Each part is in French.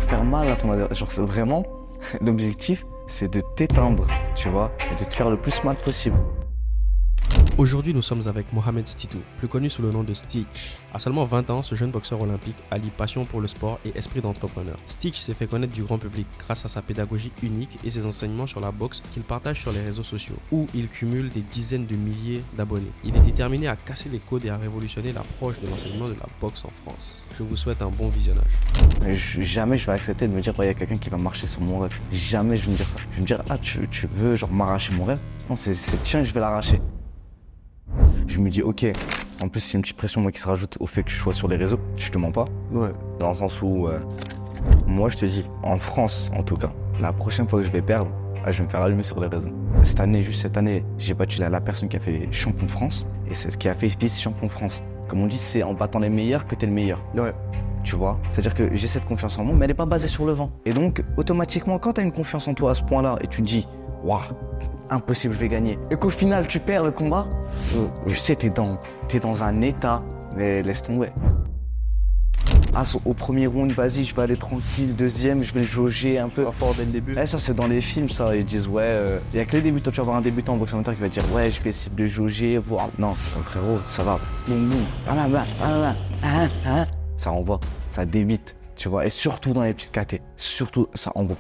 faire mal à ton adversaire. Genre, c'est vraiment, l'objectif, c'est de t'éteindre, tu vois, et de te faire le plus mal possible. Aujourd'hui, nous sommes avec Mohamed Stitou, plus connu sous le nom de Stitch. À seulement 20 ans, ce jeune boxeur olympique allie passion pour le sport et esprit d'entrepreneur. Stitch s'est fait connaître du grand public grâce à sa pédagogie unique et ses enseignements sur la boxe qu'il partage sur les réseaux sociaux, où il cumule des dizaines de milliers d'abonnés. Il est déterminé à casser les codes et à révolutionner l'approche de l'enseignement de la boxe en France. Je vous souhaite un bon visionnage. Jamais je vais accepter de me dire, il y a quelqu'un qui va marcher sur mon rêve. Jamais je vais me dire ça. Je vais me dire, ah, tu veux genre m'arracher mon rêve? Non, c'est le tien, je vais l'arracher. Je me dis, ok, en plus, il y a une petite pression moi, qui se rajoute au fait que je sois sur les réseaux, je te mens pas. Ouais. Dans le sens où, moi, je te dis, en France, en tout cas, la prochaine fois que je vais perdre, je vais me faire allumer sur les réseaux. Juste cette année, j'ai battu la personne qui a fait champion de France et celle qui a fait vice-champion de France. Comme on dit, c'est en battant les meilleurs que t'es le meilleur. Ouais. Tu vois, c'est-à-dire que j'ai cette confiance en moi, mais elle n'est pas basée sur le vent. Et donc, automatiquement, quand tu as une confiance en toi à ce point-là et tu te dis, waouh, impossible, je vais gagner. Et qu'au final, tu perds le combat, tu sais, t'es dans un état, mais laisse tomber. Ah, au premier round, vas-y, je vais aller tranquille. Deuxième, je vais le jauger un peu. Pas fort dès le début. Ça, c'est dans les films, ça. Ils disent, ouais, il y a que les débutants. Tu vas voir un débutant en boxe amateur qui va dire, ouais, je vais essayer de le jauger. Voir. Non, frérot, ça va. Ça envoie, ça débite, tu vois. Et surtout dans les petites KT. Surtout, ça envoie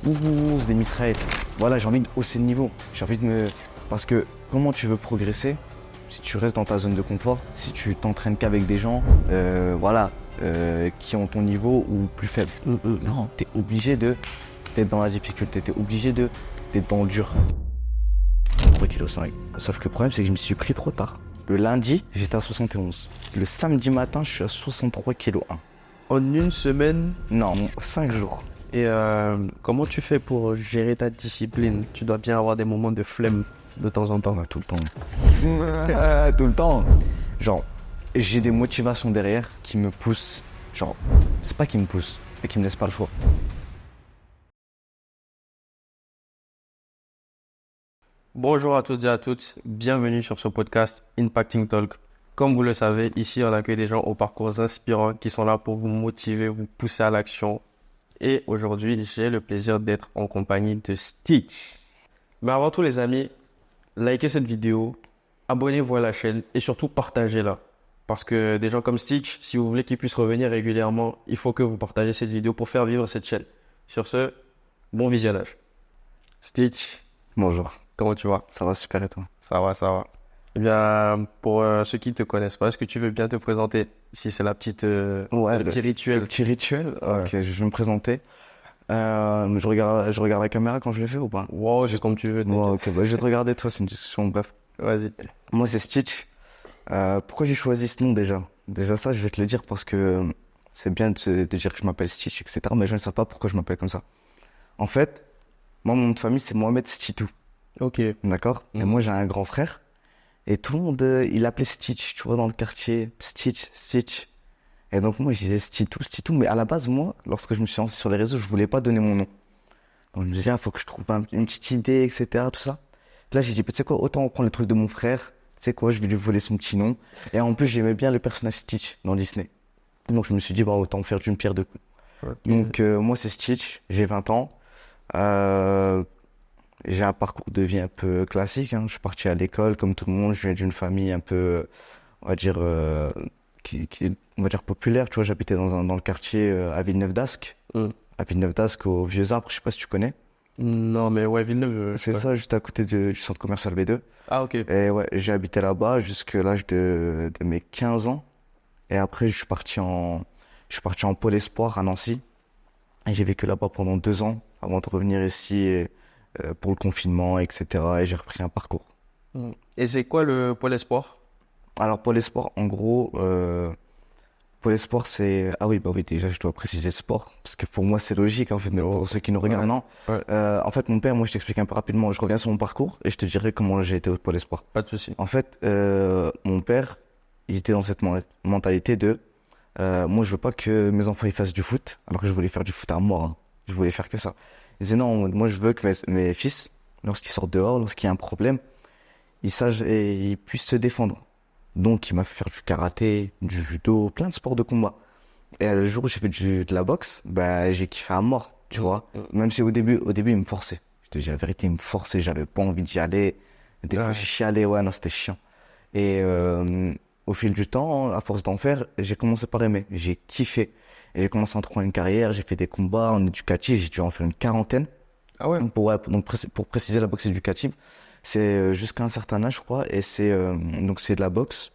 des mitraillettes. Voilà, j'ai envie de hausser le niveau. J'ai envie de me. Parce que comment tu veux progresser si tu restes dans ta zone de confort, si tu t'entraînes qu'avec des gens, qui ont ton niveau ou plus faible. Non, t'es obligé d'être dans la difficulté, t'es obligé d'être dans le dur. 3,5 kg. Sauf que le problème, c'est que je me suis pris trop tard. Le lundi, j'étais à 71. Le samedi matin, je suis à 63,1 kg. En une semaine? Non, 5 jours. Et comment tu fais pour gérer ta discipline? Tu dois bien avoir des moments de flemme de temps en temps. Tout le temps. Tout le temps. Genre, j'ai des motivations derrière qui me poussent. Genre, c'est pas qui me poussent, mais qui me laissent pas le choix. Bonjour à toutes et à toutes, bienvenue sur ce podcast Impacting Talk. Comme vous le savez, ici on accueille des gens aux parcours inspirants qui sont là pour vous motiver, vous pousser à l'action. Et aujourd'hui, j'ai le plaisir d'être en compagnie de Stitch. Mais avant tout les amis, likez cette vidéo, abonnez-vous à la chaîne et surtout partagez-la. Parce que des gens comme Stitch, si vous voulez qu'ils puissent revenir régulièrement, il faut que vous partagez cette vidéo pour faire vivre cette chaîne. Sur ce, bon visionnage. Stitch. Bonjour. Comment tu vas? Ça va super et toi? Ça va, ça va. Eh bien, pour ceux qui ne te connaissent pas, est-ce que tu veux bien te présenter? Ici, c'est la petite, le petit rituel. Le petit rituel. Ouais. Ok, je vais me présenter. Je regarde la caméra quand je l'ai fait ou pas? Wow, c'est comme tu veux. Ouais, ok, je vais te regarder toi, c'est une discussion, bref. Vas-y. Moi, c'est Stitch. Pourquoi j'ai choisi ce nom déjà? Déjà ça, je vais te le dire parce que c'est bien de dire que je m'appelle Stitch, etc. Mais je ne sais pas pourquoi je m'appelle comme ça. En fait, moi, mon nom de famille, c'est Mohamed Stitou. Ok. D'accord? Et moi, j'ai un grand frère. Et tout le monde, il l'appelait Stitch, tu vois, dans le quartier. Stitch. Et donc, moi, je disais Stitou. Mais à la base, moi, lorsque je me suis lancé sur les réseaux, je voulais pas donner mon nom. Donc, je me disais, faut que je trouve une petite idée, etc. Tout ça. Là, j'ai dit, tu sais quoi, autant on prend le truc de mon frère. Tu sais quoi, je vais lui voler son petit nom. Et en plus, j'aimais bien le personnage Stitch dans Disney. Donc, je me suis dit, autant faire d'une pierre deux coups. Okay. Donc, moi, c'est Stitch, j'ai 20 ans. J'ai un parcours de vie un peu classique. Je suis parti à l'école, comme tout le monde. Je viens d'une famille un peu, on va dire, on va dire populaire. Tu vois, j'habitais dans le quartier à Villeneuve-d'Ascq. À Villeneuve-d'Ascq, au Vieux-Arbres, je sais pas si tu connais. Non, mais ouais, Villeneuve. C'est ça, juste à côté du centre commercial B2. Ah, ok. Et ouais, j'ai habité là-bas jusqu'à l'âge de mes 15 ans. Et après, je suis parti en Pôle Espoir à Nancy. Et j'ai vécu là-bas pendant 2 ans avant de revenir ici pour le confinement, etc. Et j'ai repris un parcours. Et c'est quoi le Pôle Espoir? Alors, Pôle Espoir, en gros, Pôle Espoir, c'est... Ah oui, déjà, je dois préciser sport. Parce que pour moi, c'est logique, en fait, mais pour ceux qui nous regardent, non. Ouais. En fait, mon père, moi, je t'explique un peu rapidement. Je reviens sur mon parcours et je te dirai comment j'ai été au Pôle Espoir. Pas de souci. En fait, mon père, il était dans cette mentalité de... moi, je veux pas que mes enfants ils fassent du foot, alors que je voulais faire du foot à mort. Je voulais faire que ça. Il disait non, moi, je veux que mes fils, lorsqu'ils sortent dehors, lorsqu'il y a un problème, ils sachent et ils puissent se défendre. Donc, il m'a fait faire du karaté, du judo, plein de sports de combat. Et le jour où j'ai fait de la boxe, j'ai kiffé à mort. tu vois. Même si au début, il me forçait. Je te dis la vérité, il me forçait, j'avais pas envie d'y aller. Des fois, Ouais. je chialais, ouais, non, c'était chiant. Et au fil du temps, à force d'en faire, j'ai commencé par aimer. J'ai kiffé. Et j'ai commencé à entreprendre une carrière, j'ai fait des combats en éducatif, j'ai dû en faire une quarantaine. Ah ouais. Pour préciser, la boxe éducative, c'est jusqu'à un certain âge, je crois, et c'est de la boxe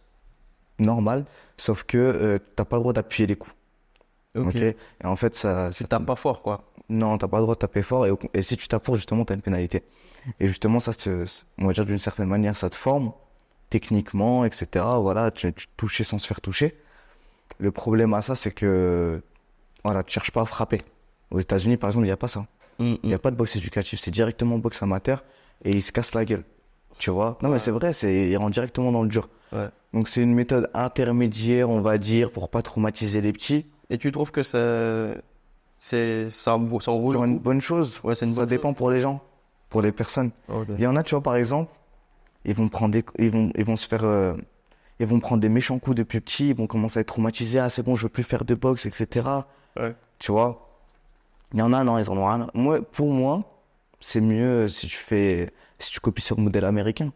normale, sauf que t'as pas le droit d'appuyer les coups. Ok. Ok. Et en fait, Tu tapes pas fort, quoi. non, t'as pas le droit de taper fort, et si tu tapes fort, justement, t'as une pénalité. Et justement, on va dire d'une certaine manière, ça te forme techniquement, etc. Voilà, tu touches sans se faire toucher. Le problème à ça, c'est que voilà, tu cherches pas à frapper. Aux États-Unis, par exemple, il n'y a pas ça. Il n'y a pas de boxe éducative, c'est directement boxe amateur et ils se cassent la gueule. Tu vois? Non, mais Ouais. c'est vrai, ils rentrent directement dans le dur. Ouais. Donc, c'est une méthode intermédiaire, on va dire, pour pas traumatiser les petits. Et tu trouves que ça en vaut Genre le une coup? bonne chose. Ouais, c'est une Ça bonne dépend pour les gens, pour les personnes. Ok. Il y en a, tu vois, par exemple, ils vont se faire, ils vont prendre des méchants coups depuis petit, ils vont commencer à être traumatisés. Ah, c'est bon, je veux plus faire de boxe, etc. Ouais. Tu vois? Il y en a, non, ils en ont rien. Pour moi, c'est mieux si tu copies sur le modèle américain.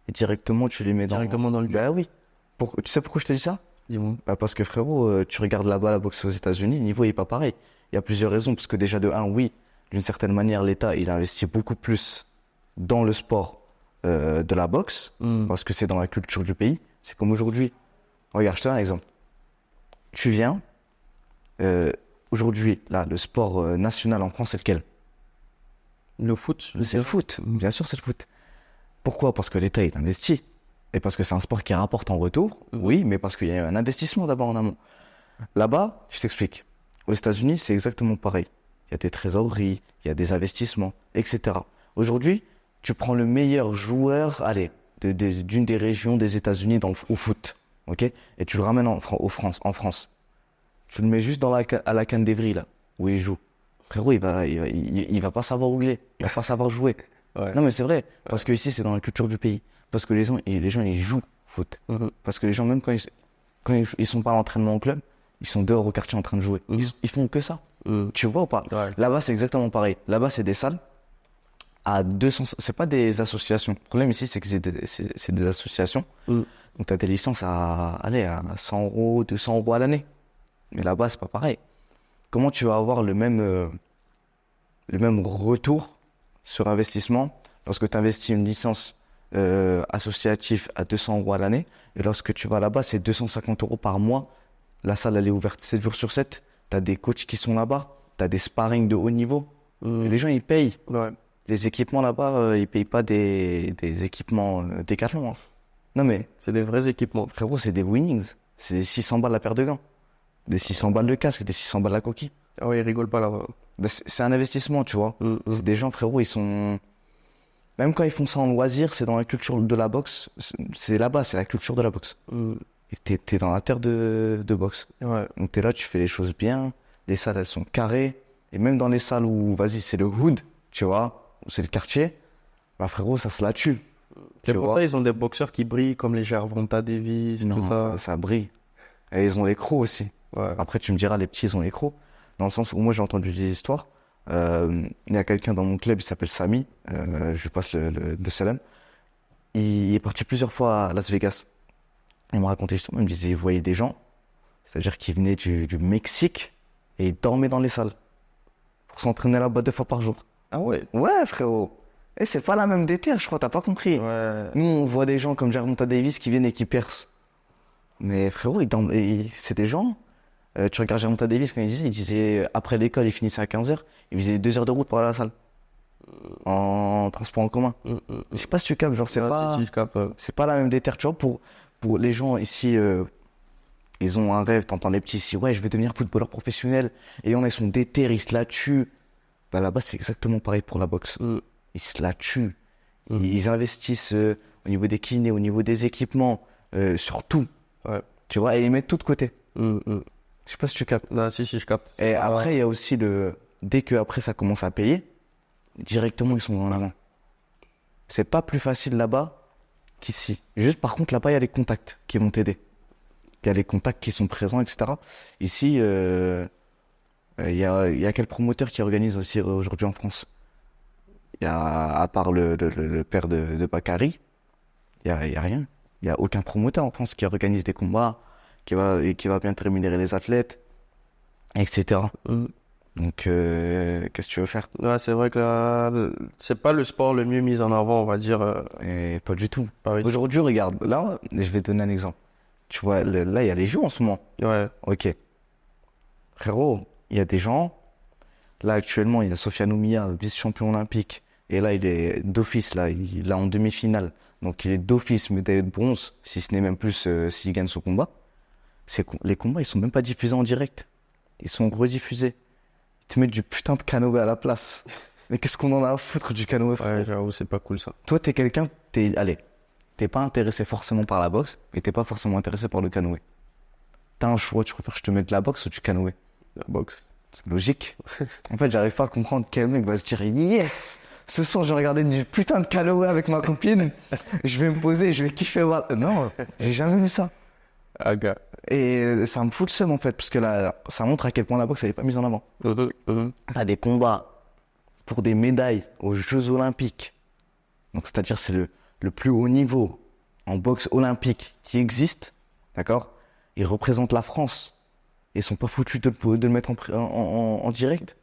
Et directement, tu les mets Directement dans le dur. Bah oui. Tu sais pourquoi je te dis ça? Dis-moi. Bah parce que frérot, tu regardes là-bas la boxe aux États-Unis, le niveau il est pas pareil. Il y a plusieurs raisons, parce que déjà de un, oui, d'une certaine manière, l'État, il investit beaucoup plus dans le sport de la boxe, parce que c'est dans la culture du pays. C'est comme aujourd'hui. Regarde, je te donne un exemple. Tu viens, aujourd'hui, là, le sport national en France, c'est lequel? Le foot, C'est le foot, bien sûr, c'est le foot. Pourquoi? Parce que l'État, il investit. Et parce que c'est un sport qui rapporte en retour. Oui, mais parce qu'il y a eu un investissement d'abord en amont. Là-bas, je t'explique. Aux États-Unis, c'est exactement pareil. Il y a des trésoreries, il y a des investissements, etc. Aujourd'hui, tu prends le meilleur joueur, allez, d'une des régions des États-Unis au foot, ok? Et tu le ramènes en France. Tu le mets juste à la canne d'Evry, là, où il joue. Frérot, il va pas savoir où il est. Il va pas savoir jouer. Ouais. Non, mais c'est vrai. Parce que ici, c'est dans la culture du pays. Parce que les gens, ils jouent au foot. Parce que les gens, même quand ils sont pas à l'entraînement au club, ils sont dehors au quartier en train de jouer. Ils font que ça. Tu vois ou pas? Ouais. Là-bas, c'est exactement pareil. Là-bas, c'est des salles à 200. C'est pas des associations. Le problème ici, c'est que c'est des associations. Donc, tu as des licences à 100 euros, 200 euros à l'année. Mais là-bas, c'est pas pareil. Comment tu vas avoir le même retour sur investissement lorsque tu investis une licence associative à 200 euros à l'année et lorsque tu vas là-bas, c'est 250 euros par mois. La salle, elle est ouverte 7 jours sur 7. Tu as des coachs qui sont là-bas. Tu as des sparring de haut niveau. Et les gens, ils payent. Ouais. Les équipements là-bas, ils payent pas des équipements Decathlon, hein. Non mais, C'est des vrais équipements. frérot, c'est des winnings. C'est 600 balles la paire de gants. Des 600 balles de casque, des 600 balles la coquille. Ah ouais, ils rigolent pas là-bas. Ben, c'est un investissement, tu vois. C'est des gens, frérot, ils sont... Même quand ils font ça en loisir, c'est dans la culture de la boxe. C'est là-bas, c'est la culture de la boxe. Et t'es dans la terre de boxe. Ouais. Donc t'es là, tu fais les choses bien. Les salles, elles sont carrées. Et même dans les salles où, vas-y, c'est le hood, tu vois, où c'est le quartier, bah frérot, ça se la tue. C'est Tu pour vois. ça ils ont des boxeurs qui brillent comme les Gervonta Davis, tout Non, ça. ça brille. Et ils ont les crocs aussi. Ouais. Après, tu me diras, les petits, ils ont les crocs. Dans le sens où moi, j'ai entendu des histoires. Il y a quelqu'un dans mon club, il s'appelle Samy. Je lui passe le salam. Il est parti plusieurs fois à Las Vegas. Il me racontait justement, il me disait, il voyait des gens, c'est-à-dire qu'ils venaient du Mexique et ils dormaient dans les salles pour s'entraîner là-bas 2 fois par jour. Ah ouais. Ouais, frérot. Et c'est pas la même déterre, je crois, t'as pas compris. Ouais. Nous, on voit des gens comme Gervonta Davis qui viennent et qui percent. Mais frérot, c'est des gens. Tu regardes Gervonta Davis quand il disait après l'école, il finissait à 15h, il faisait 2 heures de route pour aller à la salle. En transport en commun. Je sais pas si tu captes, genre, Ouais, si, je capte, ouais. c'est pas la même déterre, tu vois. Pour les gens ici, ils ont un rêve, t'entends les petits ici, ouais, je vais devenir footballeur professionnel. Et ils sont déter, ils se la tuent. Bah là-bas, c'est exactement pareil pour la boxe. Ils se la tuent. Ils investissent au niveau des kinés, au niveau des équipements, sur tout. Ouais. Tu vois, et ils mettent tout de côté. Je sais pas si tu captes. Non, si, je capte. Et après, il y a aussi dès que après ça commence à payer, directement ils sont en avant. C'est pas plus facile là-bas qu'ici. Juste par contre, là-bas, il y a les contacts qui vont t'aider. Il y a les contacts qui sont présents, etc. Ici, Il y a quel promoteur qui organise aussi aujourd'hui en France? Il y a, à part le père de Bakary, il y a rien. Il y a aucun promoteur en France qui organise des combats, et qui va bien rémunérer les athlètes, etc. Mm. Donc, qu'est-ce que tu veux faire? Ouais, c'est vrai que c'est pas le sport le mieux mis en avant, on va dire. Et pas du tout. Paris. Aujourd'hui, regarde, là, je vais te donner un exemple. Tu vois, là, il y a les Jeux en ce moment. Ouais. Ok. Frérot, il y a des gens. Là, actuellement, il y a Sofiane Oumia, vice-champion olympique. Et là, il est d'office, là. Il est en demi-finale. Donc, il est d'office médaille de bronze, si ce n'est même plus s'il gagne son combat. Les combats, ils sont même pas diffusés en direct. Ils sont rediffusés. Ils te mettent du putain de canoë à la place. Mais qu'est-ce qu'on en a à foutre du canoë, frérot? Ouais, j'avoue, c'est pas cool ça. Toi, allez, t'es pas intéressé forcément par la boxe, et t'es pas forcément intéressé par le canoë. T'as un choix, tu préfères que je te mette la boxe ou du canoë? La boxe. C'est logique. En fait, j'arrive pas à comprendre quel mec va se dire yes! Ce soir, je vais regarder du putain de canoë avec ma copine. Je vais me poser, je vais kiffer. Non, j'ai jamais vu ça. Ah, gars. Et ça me fout le seum en fait, parce que là, ça montre à quel point la boxe elle est pas mise en avant. T'as des combats pour des médailles aux Jeux Olympiques. Donc, c'est-à-dire, c'est le plus haut niveau en boxe olympique qui existe. D'accord? Ils représentent la France. Ils sont pas foutus de le mettre en direct.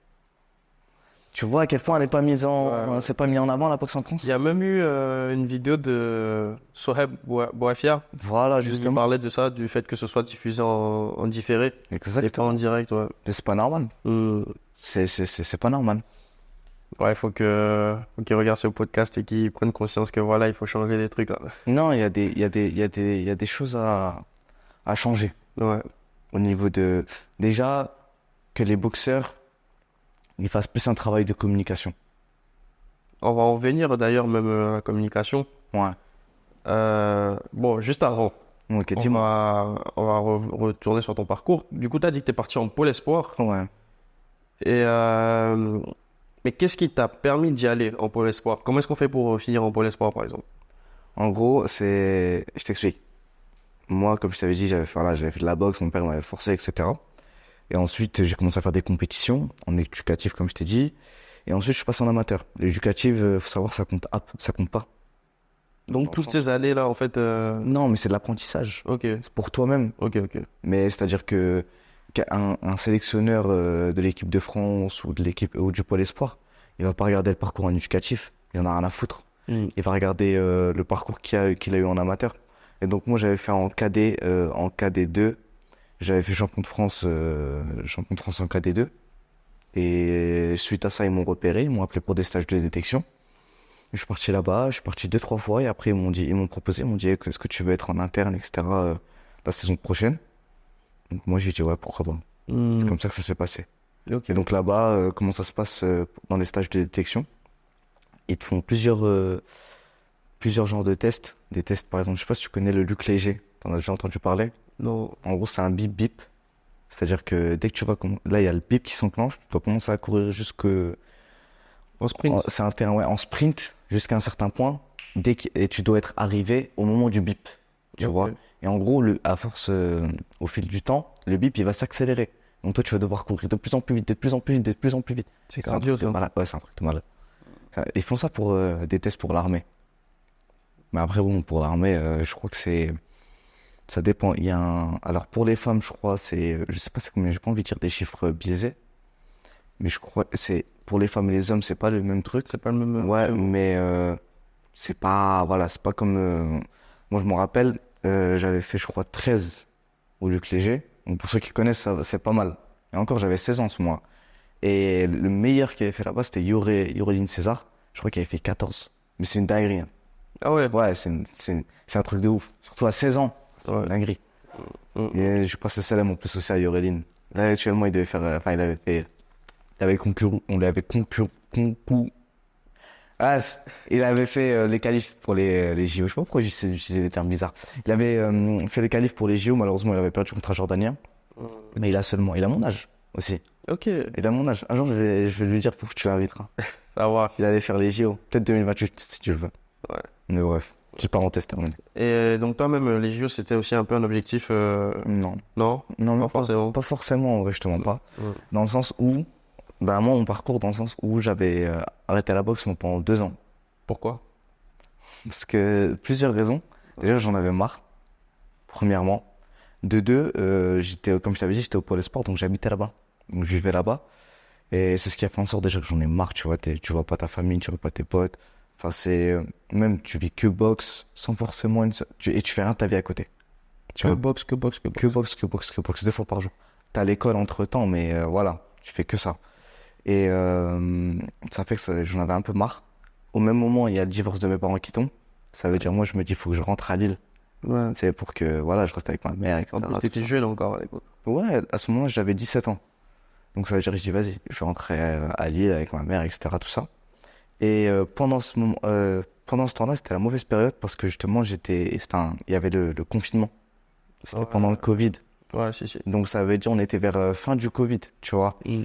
Tu vois à quel point elle est pas mise Ouais. c'est pas mis en avant la boxe en France? Il y a même eu une vidéo de Soheb Bouafia Voilà, qui justement. parlait de ça, du fait que ce soit diffusé en différé et pas Exactement. en direct. Ouais. Mais c'est pas normal. Euh, C'est pas normal. ouais, faut qu'ils regardent ce podcast et qu'ils prennent conscience que voilà, il faut changer les trucs là. Non, il y a des choses à changer. Ouais. Au niveau de. Déjà, que les boxeurs, ils fassent plus un travail de communication. On va en venir d'ailleurs même à la communication. Ouais. Bon, juste avant, Ok, on dis-moi. va retourner sur ton parcours. Du coup, tu as dit que tu es parti en pôle espoir. Ouais. Et mais qu'est-ce qui t'a permis d'y aller en pôle espoir? Comment est-ce qu'on fait pour finir en pôle espoir, par exemple? En gros, c'est. Je t'explique. Moi, comme je t'avais dit, j'avais fait de la boxe, mon père m'avait forcé, etc. Et ensuite, j'ai commencé à faire des compétitions en éducatif, comme je t'ai dit. Et ensuite, je suis passé en amateur. L'éducatif, faut savoir, ça compte pas. Donc, toutes ces années-là, en fait. Non, mais c'est de l'apprentissage. Ok, C'est pour toi-même. ok. Mais c'est-à-dire qu'un sélectionneur de l'équipe de France ou de l'équipe ou du Pôle Espoir, il va pas regarder le parcours en éducatif. Il en a rien à foutre. Mm. Il va regarder le parcours qu'il a eu en amateur. Et donc moi j'avais fait en KD, en KD2, j'avais fait champion de France en KD2. Et suite à ça ils m'ont repéré, ils m'ont appelé pour des stages de détection. Je suis parti là-bas, je suis parti 2-3 fois et après ils m'ont proposé, ils m'ont dit est-ce que tu veux être en interne, etc. La saison prochaine. Donc moi j'ai dit ouais pourquoi pas. C'est comme ça que ça s'est passé. Ok. Et donc là-bas, comment ça se passe dans les stages de détection? Ils te font plusieurs genres de tests. Des tests, par exemple, je sais pas si tu connais le Luc Léger. T'en as déjà entendu parler? Non. En gros, c'est un bip bip. C'est-à-dire que dès que tu vas, là, il y a le bip qui s'enclenche. Tu dois commencer à courir En sprint. c'est un terrain, ouais, en sprint jusqu'à un certain point. Et tu dois être arrivé au moment du bip. Tu Ok. vois? Et en gros, à force, au fil du temps, le bip, il va s'accélérer. Donc toi, tu vas devoir courir de plus en plus vite, de plus en plus vite, de plus en plus vite. C'est un cardio, truc de ça. malade. Ouais, c'est un truc de malade. Enfin, ils font ça pour des tests pour l'armée. Mais après, bon, pour l'armée, je crois que ça dépend. Alors, pour les femmes, je crois, je sais pas c'est combien, j'ai pas envie de dire des chiffres biaisés. Mais je crois que pour les femmes et les hommes, c'est pas le même truc. C'est pas le même. Ouais, mais c'est pas, voilà, c'est pas comme, moi, je me rappelle, j'avais fait, je crois, 13 au Luc Léger. Donc, pour ceux qui connaissent, c'est pas mal. Et encore, j'avais 16 ans ce mois. Et le meilleur qui avait fait là-bas, c'était Yoreline César. Je crois qu'il avait fait 14. Mais c'est une dinguerie, hein. Ah ouais. Ouais, c'est un truc de ouf. Surtout à 16 ans. C'est Ouais. une dinguerie. Mm. Et je passe le salam en plus aussi à Yoreline. Là, actuellement, il devait faire. Enfin, il avait fait. Il avait concours. On l'avait concours. Ah, il avait fait les qualifs pour les JO. Je sais pas pourquoi j'utilisais des termes bizarres. Il avait fait les qualifs pour les JO. Malheureusement, il avait perdu contre un Jordanien. Mais il a mon âge aussi. Ok. Il a mon âge. Un jour, je vais lui dire pour que tu l'inviteras. Ça va. Il allait faire les JO. Peut-être 2028 si tu le veux. Ouais. Mais bref. Petite parenthèse terminée. Et donc toi-même, les JO, c'était aussi un peu un objectif, Non. non? Non, mais Pas forcément. pas forcément, en vrai, je te mens pas. Ouais. Dans le sens où, bah, moi, mon parcours, dans le sens où j'avais arrêté la boxe moi, pendant 2 ans. Pourquoi? Parce que plusieurs raisons. Déjà, j'en avais marre, premièrement. De deux, j'étais, comme je t'avais dit, j'étais au pôle sport, donc j'habitais là-bas. Donc je vivais là-bas. Et c'est ce qui a fait en sorte déjà que j'en ai marre, tu vois. Tu vois pas ta famille, tu vois pas tes potes. Enfin, même, tu vis que boxe, sans forcément et tu fais rien de ta vie à côté. Tu Que vois, boxe, que boxe, que boxe. que boxe, 2 fois par jour. T'as l'école entre-temps, mais voilà, tu fais que ça. Et ça fait que j'en avais un peu marre. Au même moment, il y a le divorce de mes parents qui tombe. Ça veut dire, moi, je me dis, il faut que je rentre à Lille. Ouais. C'est pour que, voilà, je reste avec ma mère, En etc. plus, t'étais jeune encore à l'époque. Ouais, à ce moment-là, j'avais 17 ans. Donc ça veut dire, je dis, vas-y, je rentrais à Lille avec ma mère, etc. Tout ça. Et pendant ce temps-là, c'était la mauvaise période parce que justement, enfin, il y avait le confinement. C'était Ouais. pendant le Covid. Ouais, si. Donc ça veut dire, on était vers fin du Covid, tu vois. Mm.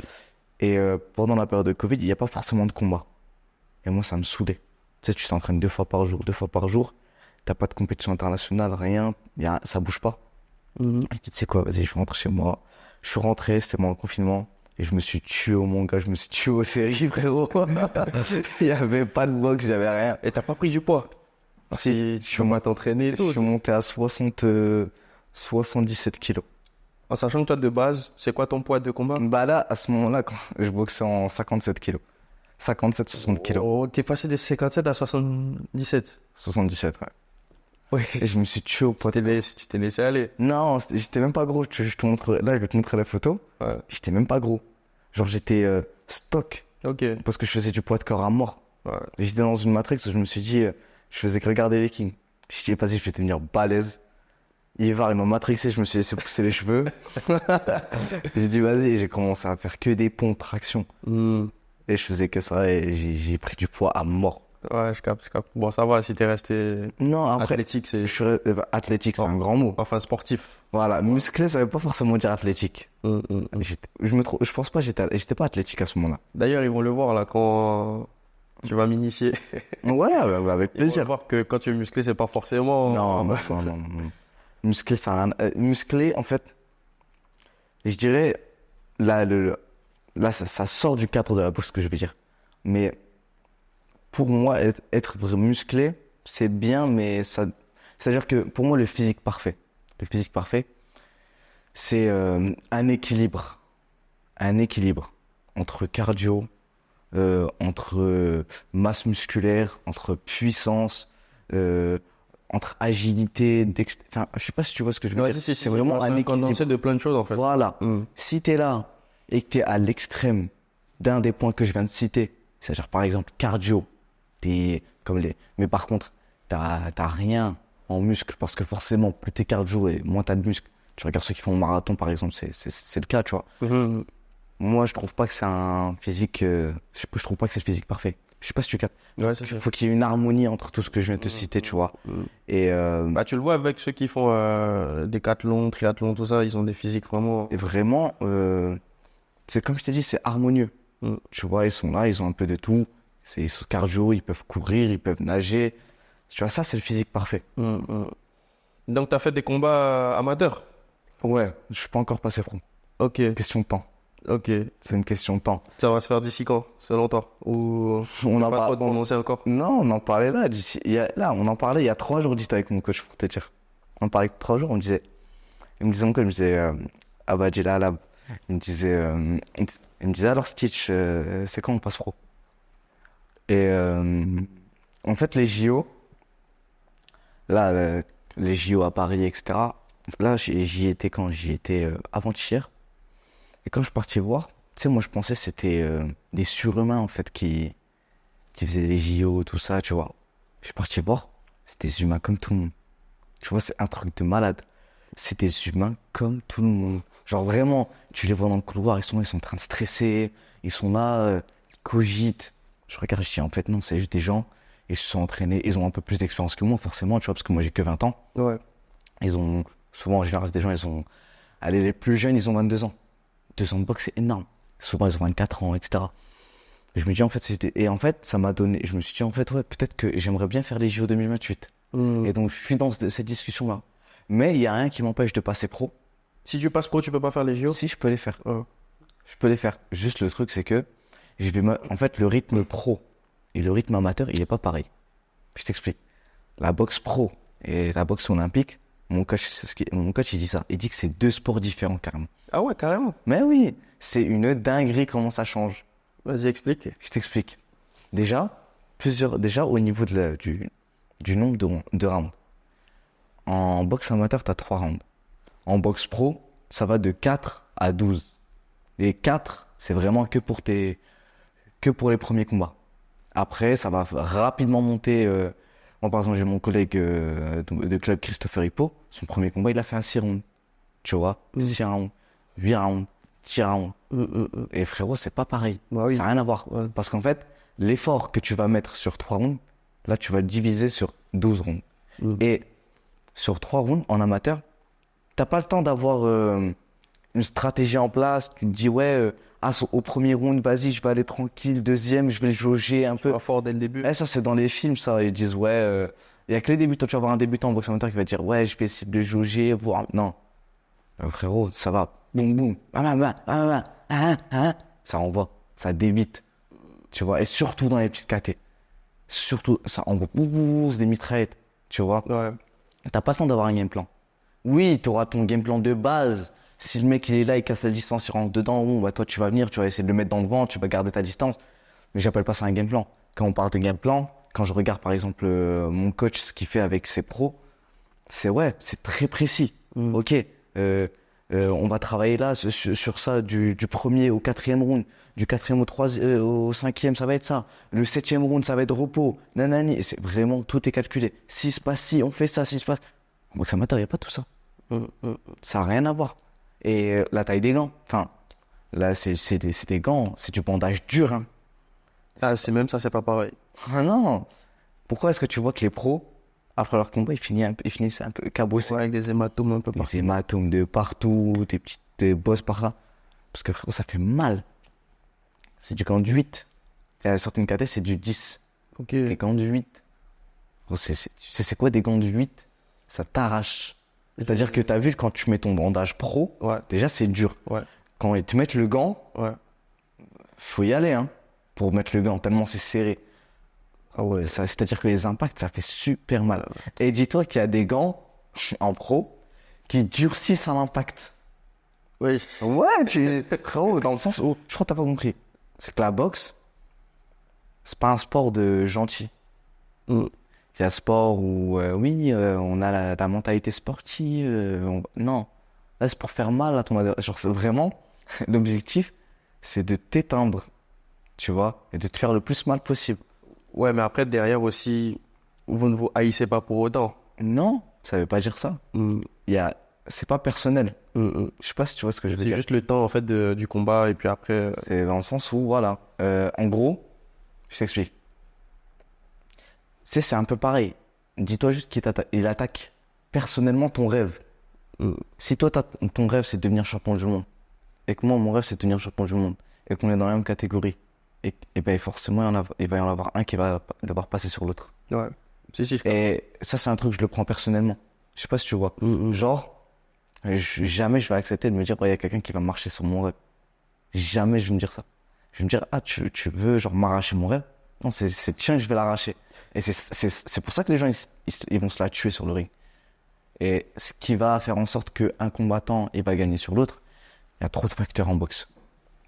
Et pendant la période de Covid, il n'y a pas forcément de combat. Et moi, ça me saoulait. Tu sais, tu t'entraînes 2 fois par jour. T'as pas de compétition internationale, rien. Ça bouge pas. Mhm. Et puis, tu sais quoi, vas-y, je rentre chez moi. Je suis rentré, c'était mon confinement. Et je me suis tué au manga, je me suis tué aux séries, frérot. Il n'y avait pas de boxe, j'avais rien. Et t'as pas pris du poids? Si tu vas t'entraîner et Je tout. suis monté à 77 kilos. En sachant que toi, de base, c'est quoi ton poids de combat? Bah là, à ce moment-là, quand je boxais en 57 kilos. 57-60 kilos. Oh, t'es passé de 57 à 77. 77, ouais. Oui. Et je me suis tué au poids. Tu t'es laissé aller. Non, j'étais même pas gros. Je te montre, là, je vais te montrer la photo. Ouais. J'étais même pas gros. Genre, j'étais stock Ok. parce que je faisais du poids de corps à mort. Ouais. J'étais dans une matrix où je me suis dit, je faisais que regarder les Kings. Je dit, vas-y, je vais devenir balèze. Ivar, il m'a matrixé, je me suis laissé pousser les cheveux. J'ai dit, vas-y, j'ai commencé à faire que des pompes, traction. Mm. Et je faisais que ça et j'ai pris du poids à mort. Ouais, je capte. Bon, ça va, si t'es resté Non, après, athlétique, c'est... je suis athlétique, c'est un grand mot. Enfin, sportif. Voilà, musclé, ça veut pas forcément dire athlétique. Mm. Je pense pas, j'étais pas athlétique à ce moment-là. D'ailleurs, ils vont le voir, là, quand tu vas m'initier. Ouais, avec Ils vont plaisir. voir que quand tu es musclé, c'est pas forcément... Non. Musclé, ça a rien. Musclé, en fait, je dirais, là ça sort du cadre de la boxe, ce que je veux dire. Mais pour moi, être vraiment musclé, c'est bien, mais c'est-à-dire que pour moi, le physique parfait, c'est un équilibre. Un équilibre entre cardio, entre masse musculaire, entre puissance, entre agilité, enfin, je sais pas si tu vois ce que je veux Ouais, dire. si, C'est vraiment un un équilibre. condensé de plein de choses, en fait. Voilà. Mm. Si tu es là et que tu es à l'extrême d'un des points que je viens de citer, c'est-à-dire par exemple cardio, t'es comme les. Mais par contre, t'as rien en muscle parce que forcément, plus t'es cardio et moins t'as de muscle. Tu regardes ceux qui font le marathon par exemple, c'est le cas, tu vois. Mhm. Moi, je trouve pas que c'est un physique. Je trouve pas que c'est le physique parfait. Je sais pas si tu captes. Ouais, c'est ça. Il faut qu'il y ait une harmonie entre tout ce que je viens de te citer, tu vois. Mm. Et Bah, tu le vois avec ceux qui font décathlon, triathlon, tout ça, ils ont des physiques vraiment... Et vraiment, c'est comme je t'ai dit, c'est harmonieux. Mm. Tu vois, ils sont là, ils ont un peu de tout. Ils sont cardio, ils peuvent courir, ils peuvent nager. Tu vois, ça, c'est le physique parfait. Donc, tu as fait des combats amateurs? Ouais, je suis pas encore passé pro. Ok, Question de temps. ok. C'est une question de temps. Ça va se faire d'ici quand, selon toi? Ou On en pas trop parle. de prononcer encore? Non, on en parlait là. Là, on en parlait il y a 3 jours, j'étais avec mon coach pour te dire. On parlait 3 jours, il me disait mon coach, il me disait, Abadjila Lab. Il me disait alors Stitch, c'est quand on passe pro? Et en fait, les JO, là, les JO à Paris, etc. Là, j'y étais quand? J'y étais avant-hier. Et quand je suis parti voir, tu sais, moi, je pensais que c'était des surhumains, en fait, qui faisaient les JO, tout ça, tu vois. Je suis parti voir, c'est des humains comme tout le monde. Tu vois, c'est un truc de malade. C'est des humains comme tout le monde. Genre vraiment, tu les vois dans le couloir, ils sont en train de stresser, ils sont là, ils cogitent. Je regarde, je dis, en fait, non, c'est juste des gens, ils se sont entraînés, ils ont un peu plus d'expérience que moi, forcément, tu vois, parce que moi, j'ai que 20 ans. Ouais. Souvent, en général, des gens, allez, les plus jeunes, ils ont 22 ans. 2 ans de boxe, c'est énorme. Souvent, ils ont 24 ans, etc. Et je me dis, en fait, et en fait, ça m'a donné, je me suis dit, en fait, ouais, peut-être que j'aimerais bien faire les JO 2028. Et donc, je suis dans cette discussion-là. Mais il y a rien qui m'empêche de passer pro. Si tu passes pro, tu peux pas faire les JO? Si, je peux les faire. Ah. Je peux les faire. Juste le truc, c'est que en fait, le rythme pro et le rythme amateur, il est pas pareil. Je t'explique. La boxe pro et la boxe olympique, mon coach, il dit ça. Il dit que c'est deux sports différents, carrément. Ah ouais, carrément. Mais oui, c'est une dinguerie comment ça change. Vas-y, explique. Je t'explique. Déjà au niveau du nombre de rounds. En boxe amateur, tu as 3 rounds. En boxe pro, ça va de 4 à 12. Et 4, c'est vraiment que pour les premiers combats. Après, ça va rapidement monter. Moi, par exemple, j'ai mon collègue de club, Christopher Hippo. Son premier combat, il a fait un 6 rounds. Tu vois, 6 rounds, 8 rounds, 10 rounds. Et frérot, c'est pas pareil. Bah oui. Ça n'a rien à voir. Ouais. Parce qu'en fait, l'effort que tu vas mettre sur 3 rounds, là, tu vas le diviser sur 12 rounds. Et sur 3 rounds, en amateur, t'as pas le temps d'avoir une stratégie en place. Tu te dis, ouais, au premier round, vas-y, je vais aller tranquille. Deuxième, je vais le jauger un peu. Pas fort dès le début. Ça, c'est dans les films, ça. Ils disent, ouais, il y a que les débutants. Tu vas avoir un débutant en boxe amateur qui va dire, ouais, je vais essayer de le jauger, voir. Non. Frérot, ça va. Boum, boum. Ça envoie. Ça débite. Tu vois. Et surtout dans les petites KT. Surtout, ça envoie. C'est des mitraillettes. Tu vois. Ouais. T'as pas le temps d'avoir un game plan. Oui, tu auras ton game plan de base. Si le mec il est là, il casse la distance, il rentre dedans, bon, bah toi tu vas venir, tu vas essayer de le mettre dans le vent, tu vas garder ta distance. Mais j'appelle pas ça un game plan. Quand on parle de game plan, quand je regarde par exemple mon coach, ce qu'il fait avec ses pros, c'est très précis. Ok, on va travailler là sur ça du premier au quatrième round, du quatrième au cinquième, ça va être ça. Le septième round, ça va être repos, nanani. Et c'est vraiment, tout est calculé. Si se passe ci, on fait ça, si se passe. En boxe amateur, il n'y a pas tout ça. Ça n'a rien à voir. Et la taille des gants, enfin, là, c'est des gants, c'est du bandage dur. Hein. Ah, c'est même ça, c'est pas pareil. Ah non! Pourquoi est-ce que tu vois que les pros, après leur combat, ils finissent un peu cabossés? Ouais, avec des hématomes un peu partout. Des hématomes de partout, des petites bosses par là. Parce que frérot, ça fait mal. C'est du gant de 8. Et à certaines KT, c'est du 10. Ok. Les gants de 8. Tu sais, c'est quoi des gants de 8? Ça t'arrache. C'est-à-dire que tu as vu, quand tu mets ton bandage pro, Ouais. déjà, c'est dur. Ouais. Quand ils te mettent le gant, Ouais. faut y aller, hein, pour mettre le gant, tellement c'est serré. Ah ouais. C'est-à-dire que les impacts, ça fait super mal. Et dis-toi qu'il y a des gants en pro qui durcissent à l'impact. Oui. Ouais, frérot, dans le sens où, je crois que t'as pas compris. C'est que la boxe, c'est pas un sport de gentil. Il y a un sport où, oui, on a la mentalité sportive. Non, là, c'est pour faire mal à ton adversaire. Genre, c'est vraiment, l'objectif, c'est de t'éteindre, tu vois, et de te faire le plus mal possible. Ouais, mais après, derrière aussi, vous ne vous haïssez pas pour autant. Non, ça veut pas dire ça. C'est pas personnel. Je sais pas si tu vois ce que je veux C'est dire. juste le temps, en fait, du combat, et puis après... C'est dans le sens où, voilà. En gros, je t'explique. C'est un peu pareil. Dis-toi juste qu'il attaque personnellement ton rêve. Si toi, ton rêve, c'est de devenir champion du monde, et que moi, mon rêve, c'est de devenir champion du monde, et qu'on est dans la même catégorie, et ben forcément, il va y en avoir un qui va devoir passer sur l'autre. Ouais. Si. Et ça, c'est un truc, je le prends personnellement. Je sais pas si tu vois. Genre, jamais je vais accepter de me dire, ouais, il y a quelqu'un qui va marcher sur mon rêve. Jamais je vais me dire ça. Je vais me dire, ah, tu veux genre m'arracher mon rêve? Non, c'est le tien, je vais l'arracher. Et c'est pour ça que les gens, ils vont se la tuer sur le ring. Et ce qui va faire en sorte qu'un combattant, il va gagner sur l'autre, il y a trop de facteurs en boxe.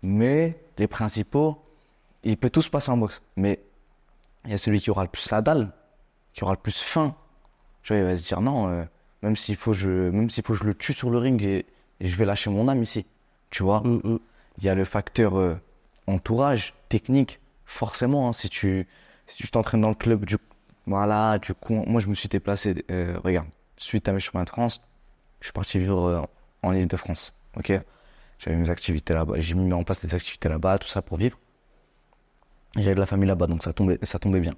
Mais les principaux, il peut tout se passer en boxe. Mais il y a celui qui aura le plus la dalle, qui aura le plus faim. Tu vois, il va se dire, non, même s'il faut que je le tue sur le ring et je vais lâcher mon âme ici. Tu vois, il y a le facteur entourage, technique. Forcément, hein, si tu t'entraînes dans le club moi je me suis déplacé, regarde, suite à mes chemins de France, je suis parti vivre en Île-de-France, ok? J'avais mes activités là-bas, j'ai mis en place des activités là-bas, tout ça pour vivre. J'avais de la famille là-bas, donc ça tombait bien.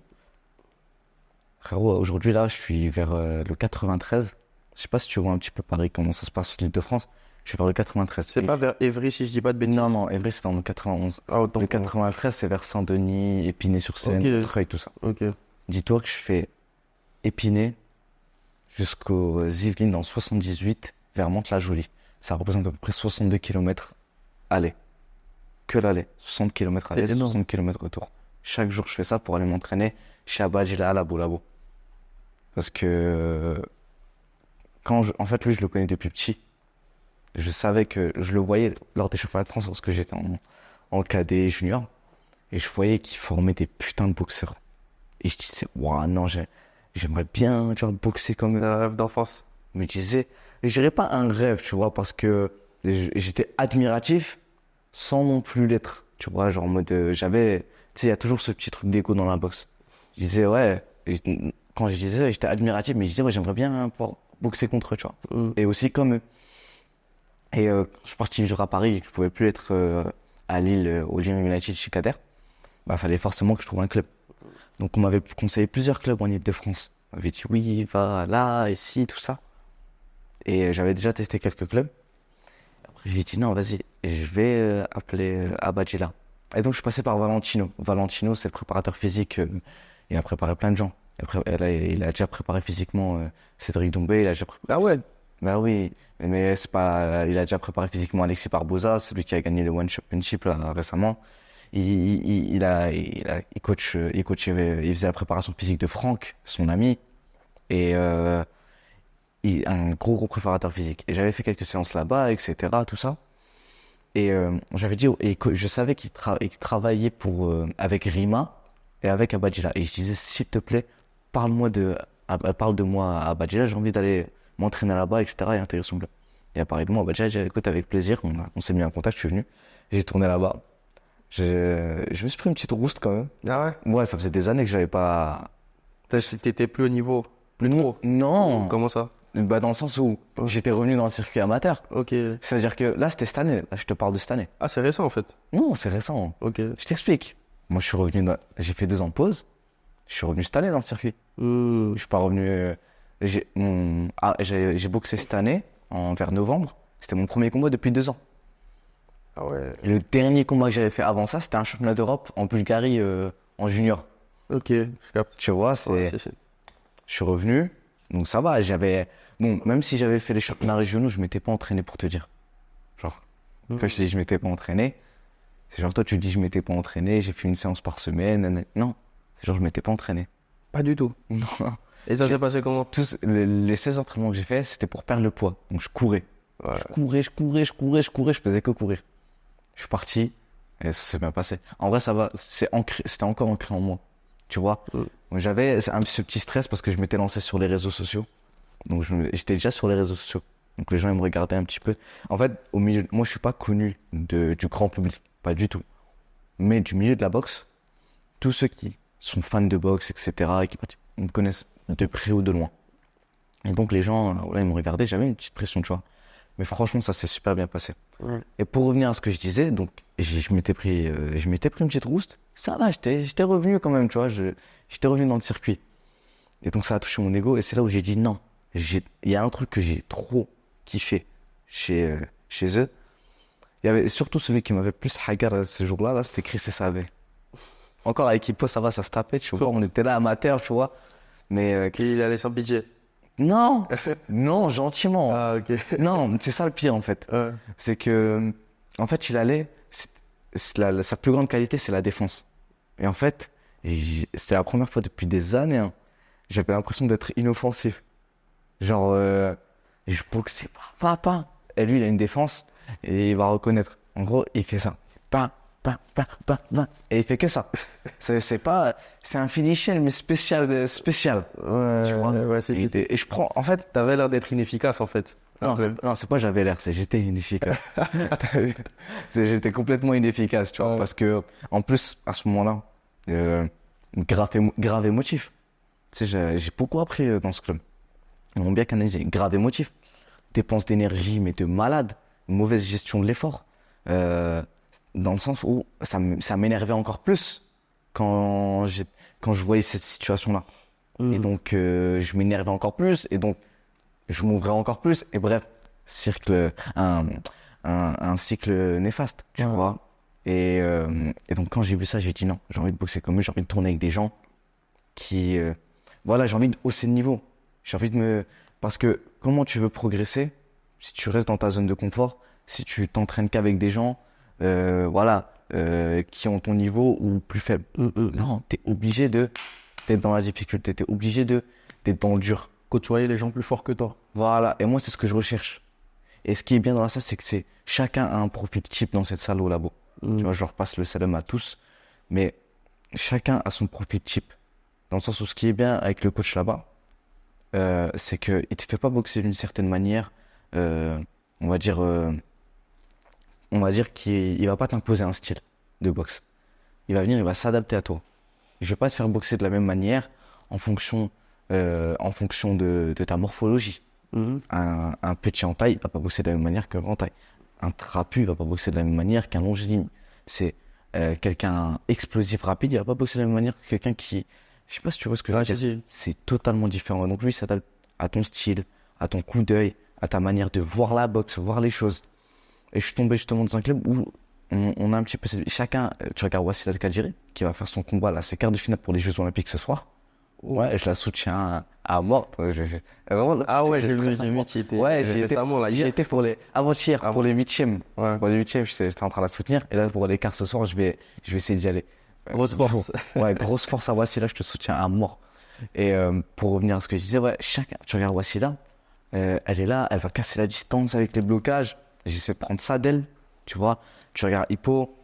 Frérot, aujourd'hui là, je suis vers le 93. Je sais pas si tu vois un petit peu Paris, comment ça se passe en Île-de-France. Je suis vers le 93. C'est pas vers Évry, si je dis pas de bêtises. Non, Évry, c'est dans le 91. Ah, autant Le pour moi. 93, c'est vers Saint-Denis, Épinay-sur-Seine, Ok. Montreuil, tout ça. Ok. Dis-toi que je fais Épinay, jusqu'aux Yvelines dans le 78 vers Mantes-la-Jolie. Ça représente à peu près 62 km aller. Que l'aller. 60 km aller, C'est énorme. 60 km retour. Chaque jour, je fais ça pour aller m'entraîner chez Abadjila à la Boulabo. Parce que en fait, lui, je le connais depuis petit. Je savais que je le voyais lors des championnats de France lorsque j'étais en cadet junior. Et je voyais qu'il formait des putains de boxeurs. Et je disais, waouh, non, j'aimerais bien, tu vois, boxer comme C'est eux. un rêve d'enfance. Mais je disais, je dirais pas un rêve, tu vois, parce que j'étais admiratif sans non plus l'être. Tu vois, genre en mode, j'avais, tu sais, il y a toujours ce petit truc d'égo dans la boxe. Je disais, ouais, quand je disais, j'étais admiratif, mais je disais, ouais, j'aimerais bien pouvoir boxer contre eux, tu vois. Et aussi comme eux. Et je suis parti vivre à Paris, je pouvais plus être à Lille, au Lyon United chez Kader. Bah, fallait forcément que je trouve un club. Donc, on m'avait conseillé plusieurs clubs en Ile-de-France. On m'avait dit, oui, va là, ici, tout ça. Et j'avais déjà testé quelques clubs. Après, j'ai dit, non, vas-y, je vais appeler Abadjila. Et donc, je suis passé par Valentino. Valentino, c'est le préparateur physique. Il a préparé plein de gens. Et après, il a déjà préparé physiquement Cédric Doumbé. Il a déjà préparé... Ah ouais. Bah oui, mais c'est pas. Il a déjà préparé physiquement Alexis Barbosa, celui qui a gagné le One Championship là, récemment. Il coachait, il faisait la préparation physique de Franck, son ami, et un gros préparateur physique. Et j'avais fait quelques séances là-bas, etc., tout ça. Et j'avais dit, je savais qu'il travaillait avec Rima et avec Abadjila. Et je disais, s'il te plaît, parle de moi à Abadjila, j'ai envie d'aller m'entraîner là-bas, etc., et intégrer son club. Et à Paris de moi, Abadjila, j'ai dit, écoute, avec plaisir, on s'est mis en contact, je suis venu, j'ai tourné là-bas. Je me suis pris une petite rouste quand même. Ah ouais. Ouais, ça faisait des années que j'avais pas. T'étais plus au niveau. Plus trop. Non, Comment ça? bah dans le sens où j'étais revenu dans le circuit amateur. Ok. C'est-à-dire que là, c'était cette année. Là, je te parle de cette année. Ah, c'est récent en fait. Non, c'est récent. Ok. Je t'explique. Moi, je suis revenu. J'ai fait 2 ans de pause. Je suis revenu cette année dans le circuit. Je suis pas revenu. J'ai boxé cette année, vers novembre. C'était mon premier combat depuis 2 ans. Ah ouais. Et le dernier combat que j'avais fait avant ça, c'était un championnat d'Europe en Bulgarie en junior. Ok. Je capte. Tu vois, Ouais, je suis revenu. Donc ça va. Bon, même si j'avais fait les championnats régionaux, je m'étais pas entraîné pour te dire. Genre, tu vois, je te dis, je m'étais pas entraîné. C'est genre, toi, tu dis, je m'étais pas entraîné, j'ai fait une séance par semaine. Non, c'est genre, je m'étais pas entraîné. Pas du tout. Non. Et ça s'est passé comment? Tous les 16 entraînements que j'ai fait, c'était pour perdre le poids. Donc je courais. Ouais. Je faisais que courir. Je suis parti et ça s'est bien passé. En vrai, ça va, c'était encore ancré en moi. Tu vois? Mm. Donc, j'avais ce petit stress parce que je m'étais lancé sur les réseaux sociaux. Donc j'étais déjà sur les réseaux sociaux. Donc les gens, ils me regardaient un petit peu. En fait, moi, je suis pas connu du grand public. Pas du tout. Mais du milieu de la boxe, tous ceux qui sont fans de boxe, etc., ils me connaissent de près ou de loin. Et donc les gens, voilà, ils me regardaient, j'avais une petite pression, tu vois. Mais franchement, ça s'est super bien passé. Ouais. Et pour revenir à ce que je disais, donc je m'étais pris une petite rouste. Ça va, j'étais revenu quand même, tu vois. J'étais revenu dans le circuit. Et donc ça a touché mon ego. Et c'est là où j'ai dit non. Il y a un truc que j'ai trop kiffé chez eux. Il y avait surtout celui qui m'avait plus hagar ce jour-là, là, c'était Chris et Savé. Encore avec Hippo, ça va, ça se tapait, tu vois. On était là amateur, tu vois. Mais Il allait sans pitié. non, non, gentiment. Ah ok. Non, c'est ça le pire en fait. Ouais. C'est que, en fait, sa plus grande qualité, c'est la défense. Et en fait, c'était la première fois depuis des années, hein, j'avais l'impression d'être inoffensif. Genre, je boxais pas. Et lui, il a une défense et il va reconnaître. En gros, il fait ça. Pas. Et il fait que ça. C'est un finition, mais spécial. Ouais, Tu vois. ouais, c'est Et je prends, en fait, T'avais l'air d'être inefficace en fait. non, c'est pas j'avais l'air, c'est j'étais inefficace. T'as vu. J'étais complètement inefficace, tu vois, Ouais. parce que, en plus, à ce moment-là, grave émotif. Tu sais, j'ai beaucoup appris dans ce club. Ils m'ont bien canalisé. Grave émotif. Dépense d'énergie, mais de malade. Mauvaise gestion de l'effort. Dans le sens où ça m'énervait encore plus quand je voyais cette situation-là. Et donc, je m'énervais encore plus. Et donc, je m'ouvrais encore plus. Et bref, un cycle néfaste, tu Ouais. vois. Et donc, quand j'ai vu ça, j'ai dit non, j'ai envie de boxer comme eux, j'ai envie de tourner avec des gens qui. Voilà, j'ai envie de hausser le niveau. J'ai envie de me... Parce que comment tu veux progresser si tu restes dans ta zone de confort, si tu t'entraînes qu'avec des gens, voilà, qui ont ton niveau ou plus faible. Non, t'es obligé d'être dans la difficulté, t'es obligé d'être dans le dur. Côtoyer les gens plus forts que toi. Voilà, et moi, c'est ce que je recherche. Et ce qui est bien dans la salle, c'est que chacun a un profil type dans cette salle au labo. Tu vois, je leur passe le salam à tous, mais chacun a son profil type. Dans le sens où ce qui est bien avec le coach là-bas, c'est qu'il ne te fait pas boxer d'une certaine manière. On va dire qu'il va pas t'imposer un style de boxe. Il va venir, il va s'adapter à toi. Je vais pas te faire boxer de la même manière en fonction de ta morphologie. Un petit en taille, il va pas boxer de la même manière qu'un grand taille. Un trapu, il va pas boxer de la même manière qu'un longiligne. C'est quelqu'un explosif rapide, il va pas boxer de la même manière que quelqu'un qui... Je sais pas si tu vois ce que je veux dire. C'est totalement différent. Donc lui, il s'adapte à ton style, à ton coup d'œil, à ta manière de voir la boxe, voir les choses. Et je suis tombé justement dans un club où on a un petit peu... Chacun, tu regardes Wassila Kadjiri, qui va faire son combat là, ses quarts de finale pour les Jeux Olympiques ce soir. Ouais, je la soutiens à mort. Vraiment, Ah ouais, j'ai vu, tu étais ouais, récemment là. J'y étais pour les avant-hier, Ah pour les huitièmes. Ouais. Pour les huitièmes, j'étais en train de la soutenir. Et là, pour les quarts ce soir, je vais essayer d'y aller. Grosse force. Ouais, grosse force à Wassila, je te soutiens à mort. Et pour revenir à ce que je disais, ouais, chacun, tu regardes Wassila, elle est là, elle va casser la distance avec les blocages. J'essaie de prendre ça d'elle, tu vois. Tu regardes Hippo,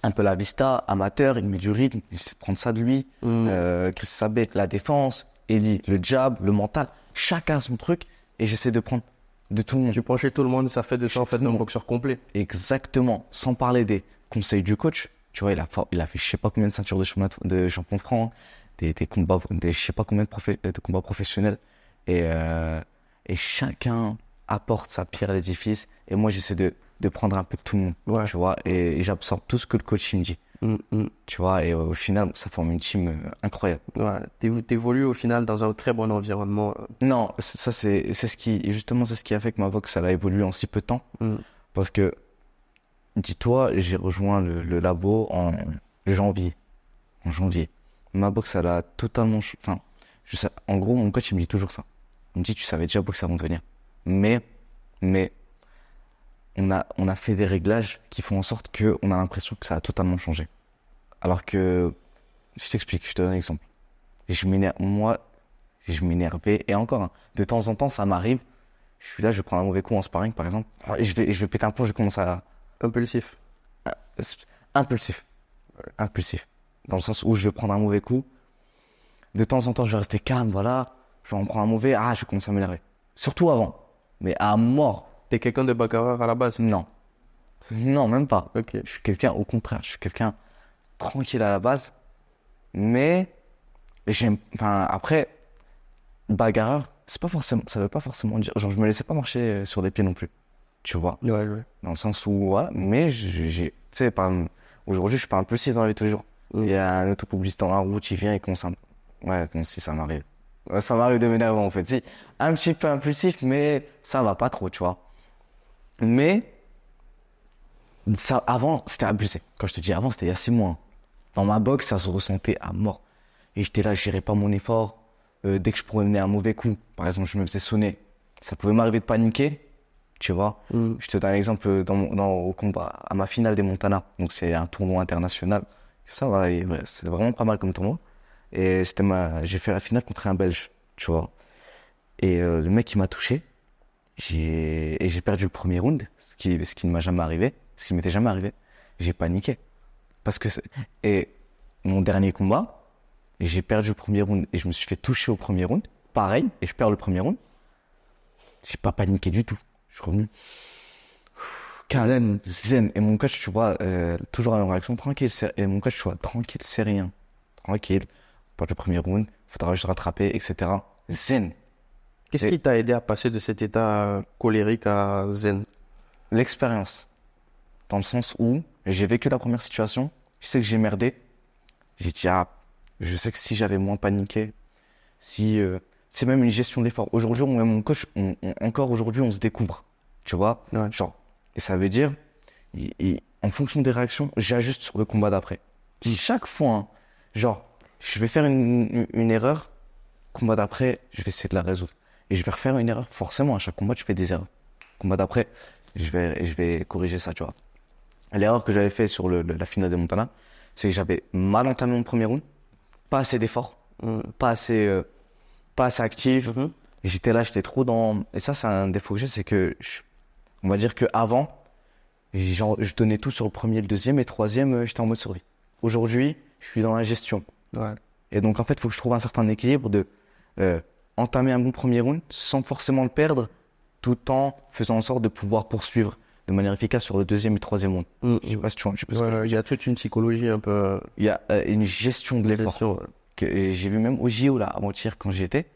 un peu la vista, amateur, il met du rythme, j'essaie de prendre ça de lui. Chris Sabet, la défense, Eli, le jab, le mental, chacun son truc, et j'essaie de prendre de tout le monde. Tu prends chez tout le monde, ça fait de toi en fait un boxeur complet. Exactement, sans parler des conseils du coach. Tu vois, il a fait je sais pas combien de ceintures de champion de France, des combats, je sais pas combien de combats professionnels. Et chacun apporte sa pierre à l'édifice. Et moi, j'essaie de prendre un peu de tout le monde. Ouais. Tu vois, et j'absorbe tout ce que le coach il me dit. Tu vois, et au final, ça forme une team incroyable. Ouais, t'évolues au final dans un très bon environnement. Non, ça c'est ce qui a fait que ma boxe elle a évolué en si peu de temps. Parce que, dis-toi, j'ai rejoint le labo en janvier. En janvier. Ma boxe, elle a totalement... Enfin, en gros, mon coach, il me dit toujours ça. Il me dit, tu savais déjà boxer avant de venir. Mais, on a fait des réglages qui font en sorte qu'on a l'impression que ça a totalement changé. Alors que, je t'explique, je te donne un exemple. Je m'énervais, et encore, hein, de temps en temps, ça m'arrive. Je suis là, je prends un mauvais coup en sparring, par exemple, et je vais péter un plomb, je commence à... Impulsif. Impulsif. Impulsif. Dans le sens où je vais prendre un mauvais coup. De temps en temps, je vais rester calme, voilà. Je vais en prendre un mauvais, je vais commencer à m'énerver. Surtout avant. Mais à mort. T'es quelqu'un de bagarreur à la base? Non. Non, même pas. Ok. Je suis quelqu'un, au contraire, je suis quelqu'un tranquille à la base. Mais, après, bagarreur, ça veut pas forcément dire, genre, je me laissais pas marcher sur les pieds non plus. Tu vois? Ouais. Dans le sens où, voilà, mais tu sais, aujourd'hui, je suis pas impulsif dans la vie de tous les jours. Il y a un automobiliste dans la route, il vient et commence à... Ouais, comme si ça m'arrive. Ouais, ça m'arrive de m'énerver, en fait. Si, un petit peu impulsif, mais ça va pas trop, tu vois. Mais, ça, avant, c'était abusé. Quand je te dis avant, c'était il y a 6 mois. Hein. Dans ma boxe, ça se ressentait à mort. Et j'étais là, je gérais pas mon effort. Dès que je prenais un mauvais coup, par exemple, je me faisais sonner. Ça pouvait m'arriver de paniquer. Tu vois, je te donne un exemple au combat, à ma finale des Montana. Donc, c'est un tournoi international. Ça va, c'est vraiment pas mal comme tournoi. Et j'ai fait la finale contre un Belge, tu vois. Et le mec, il m'a touché. J'ai perdu le premier round, ce qui ne m'a jamais arrivé, ce qui m'était jamais arrivé. J'ai paniqué. Et mon dernier combat, j'ai perdu le premier round et je me suis fait toucher au premier round. Pareil, et je perds le premier round. J'ai pas paniqué du tout. Je suis revenu. Zen. Et mon coach, tu vois, toujours la même réaction, tranquille. Et mon coach, tu vois, tranquille, c'est rien. Tranquille. Pour le premier round, faudra juste rattraper, etc. Zen. Qu'est-ce qui t'a aidé à passer de cet état colérique à zen? L'expérience. Dans le sens où j'ai vécu la première situation, je sais que j'ai merdé. J'ai dit, je sais que si j'avais moins paniqué, c'est même une gestion de l'effort. Aujourd'hui, mon coach, encore aujourd'hui, on se découvre. Tu vois? Ouais. Genre, et ça veut dire, en fonction des réactions, j'ajuste sur le combat d'après. Chaque fois, hein, genre, je vais faire une erreur combat d'après, je vais essayer de la résoudre. Et je vais refaire une erreur. Forcément, à chaque combat, tu fais des erreurs. Combat d'après, je vais corriger ça, tu vois. L'erreur que j'avais fait sur la finale de Montana, c'est que j'avais mal entamé mon premier round, pas assez d'efforts, pas assez actif. Et j'étais là, j'étais trop dans. Et ça, c'est un défaut que j'ai, c'est que on va dire que avant, je donnais tout sur le premier, le deuxième, et le troisième, j'étais en mode survie. Aujourd'hui, je suis dans la gestion. Ouais. Et donc, en fait, il faut que je trouve un certain équilibre de entamer un bon premier round sans forcément le perdre, tout en faisant en sorte de pouvoir poursuivre de manière efficace sur le deuxième et le troisième round. Je sais pas si tu vois, je sais pas ce que je veux dire. Il y a toute une psychologie un peu. Il y a une gestion de l'effort. Gestion, ouais. Que j'ai vu même au JO, là, avant-hier, quand j'y étais.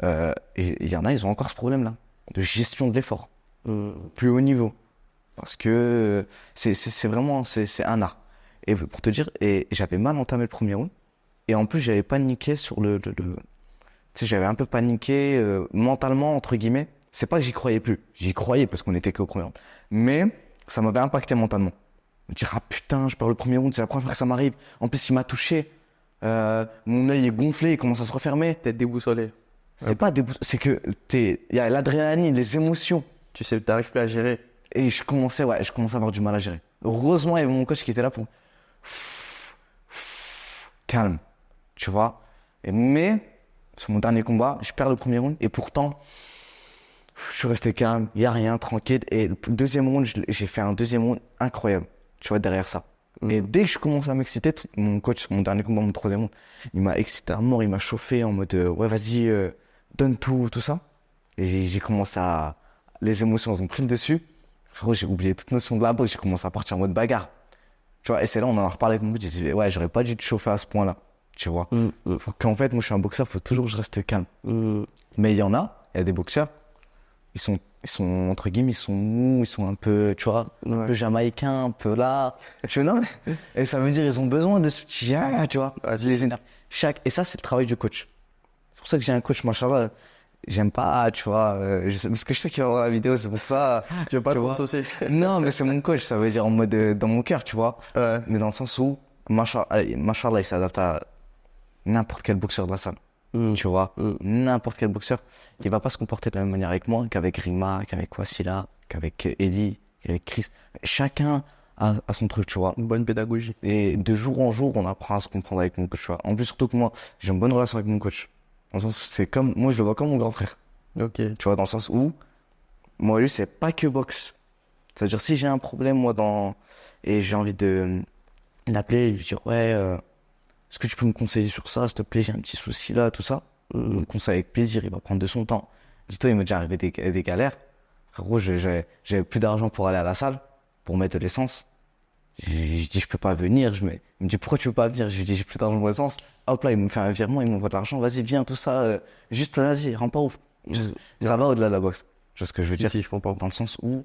Et il y en a, ils ont encore ce problème-là, de gestion de l'effort, plus haut niveau. Parce que c'est vraiment, c'est un art. Et pour te dire, et j'avais mal entamé le premier round. Et en plus, j'avais paniqué sur tu sais, j'avais un peu paniqué mentalement, entre guillemets. C'est pas que j'y croyais plus. J'y croyais parce qu'on était qu'au premier round. Mais ça m'avait impacté mentalement. Me dire, ah putain, je perds le premier round, c'est la première fois que ça m'arrive. En plus, il m'a touché. Mon œil est gonflé, il commence à se refermer. T'es déboussolé. C'est pas c'est que il y a l'adrénaline, les émotions. Tu sais, t'arrives plus à gérer. Et je commençais à avoir du mal à gérer. Heureusement, il y avait mon coach qui était là pour calme, tu vois. Mais sur mon dernier combat, je perds le premier round et pourtant, je suis resté calme, il y a rien, tranquille. Et le deuxième round, j'ai fait un deuxième round incroyable, tu vois, derrière ça. Et dès que je commence à m'exciter, mon coach, sur mon dernier combat, mon troisième round, il m'a excité à mort, il m'a chauffé en mode ouais, vas-y, donne tout ça. Et j'ai commencé à. Les émotions ont pris le dessus. Frérot, j'ai oublié toute notion de la boxe, j'ai commencé à partir en mode bagarre. Tu vois, et c'est là, on en a reparlé avec mon coach, j'ai dit, ouais, j'aurais pas dû te chauffer à ce point-là. Tu vois. Qu'en fait, moi, je suis un boxeur, faut toujours que je reste calme. Mais il y a des boxeurs, ils sont, entre guillemets, ils sont mous, ils sont un peu, tu vois, un peu jamaïcains, un peu là. Tu vois, non, mais, et ça veut dire, ils ont besoin de ce petit, tu vois, les énerves. Et ça, c'est le travail du coach. C'est pour ça que j'ai un coach, machallah. J'aime pas, tu vois, parce que je sais qu'il va voir la vidéo, c'est pour ça. Tu veux pas tu trop vois. saucer. Non, mais c'est mon coach, ça veut dire en mode dans mon cœur, tu vois. Mais dans le sens où, machallah, il s'adapte à n'importe quel boxeur de la salle. Tu vois, n'importe quel boxeur, il va pas se comporter de la même manière avec moi qu'avec Rima, qu'avec Wassila, qu'avec Eddie, qu'avec Chris. Chacun a son truc, tu vois. Une bonne pédagogie. Et de jour en jour, on apprend à se comprendre avec mon coach, tu vois. En plus, surtout que moi, j'ai une bonne relation avec mon coach. Dans le sens où c'est comme, moi je le vois comme mon grand frère. Ok. Tu vois, dans le sens où, moi lui, c'est pas que boxe. C'est-à-dire, si j'ai un problème, moi, et j'ai envie de l'appeler, lui dire, ouais, est-ce que tu peux me conseiller sur ça, s'il te plaît, j'ai un petit souci là, tout ça. Il me conseille avec plaisir, il va prendre de son temps. Dis-toi, il m'est déjà arrivé des galères. Frérot, j'avais plus d'argent pour aller à la salle, pour mettre de l'essence. Je dis, je peux pas venir. Il me dit, pourquoi tu veux pas venir? Je lui dis, j'ai plus d'argent pour l'essence. Hop là, il me fait un virement, il m'envoie de l'argent. Vas-y, viens, tout ça. Juste, vas-y, rends pas ouf. Ça va au-delà de la boxe. Tu vois ce que je veux dire? Si, je comprends. Dans le sens où,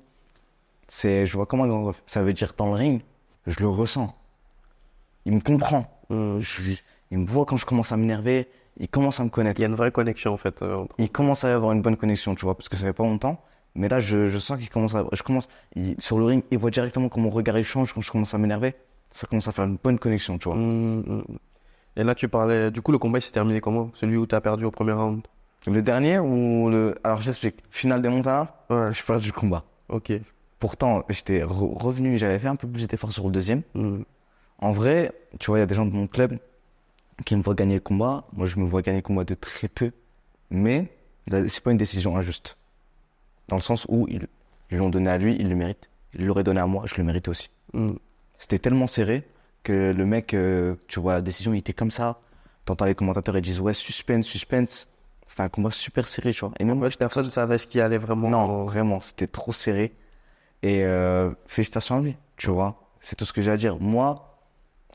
je vois comment un grand ref. Ça veut dire, dans le ring, je le ressens. Il me comprend. Il me voit quand je commence à m'énerver. Il commence à me connaître. Il y a une vraie connexion, en fait. Il commence à y avoir une bonne connexion, tu vois, parce que ça fait pas longtemps. Mais là, je sens qu'il commence sur le ring, il voit directement comment mon regard il change quand je commence à m'énerver. Ça commence à faire une bonne connexion, tu vois. Et là, tu parlais, du coup, le combat il s'est terminé comment? Celui où tu as perdu au premier round? Le dernier ou alors j'explique. Finale des Montana, je suis perdu le combat. Ok. Pourtant, j'étais revenu, j'avais fait un peu plus d'efforts sur le deuxième. En vrai, tu vois, il y a des gens de mon club qui me voient gagner le combat. Moi, je me vois gagner le combat de très peu. Mais c'est pas une décision injuste. Dans le sens où ils l'ont donné à lui, il le mérite. Il l'aurait donné à moi, je le méritais aussi. C'était tellement serré que le mec, tu vois, la décision, il était comme ça. T'entends les commentateurs, ils disent, ouais, suspense. C'était un combat super serré, tu vois. Et même En fait, personne ne savait ce qui allait vraiment. Non, vraiment, c'était trop serré. Et félicitations à lui, tu vois. C'est tout ce que j'ai à dire. Moi,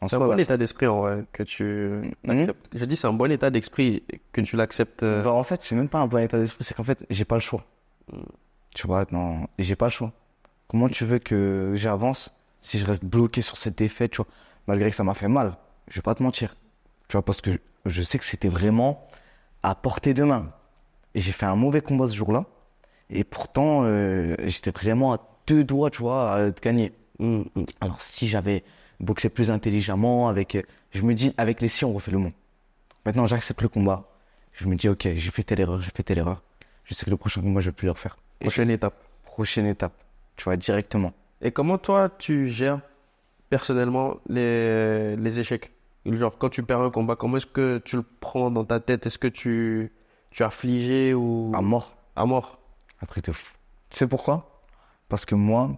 c'est un bon état d'esprit, en vrai, que tu acceptes. Je dis, c'est un bon état d'esprit que tu l'acceptes. Bah, en fait, c'est même pas un bon état d'esprit, c'est qu'en fait, j'ai pas le choix. Tu vois, non, j'ai pas le choix. Comment tu veux que j'avance si je reste bloqué sur cette défaite, tu vois, malgré que ça m'a fait mal, je vais pas te mentir. Tu vois, parce que je sais que c'était vraiment à portée de main. Et j'ai fait un mauvais combat ce jour-là. Et pourtant, j'étais vraiment à 2 doigts, tu vois, de gagner. Alors, si j'avais boxé plus intelligemment, je me dis, avec les si, on refait le monde. Maintenant, j'accepte le combat. Je me dis, ok, j'ai fait telle erreur, j'ai fait telle erreur. Je sais que le prochain combat, je vais plus le refaire. Et Prochaine étape. prochaine étape, tu vois, directement. Et comment toi, tu gères personnellement les échecs? Genre, quand tu perds un combat, comment est-ce que tu le prends dans ta tête? Est-ce que tu es affligé ou À mort, à mort? après tout. Tu sais pourquoi? Parce que moi,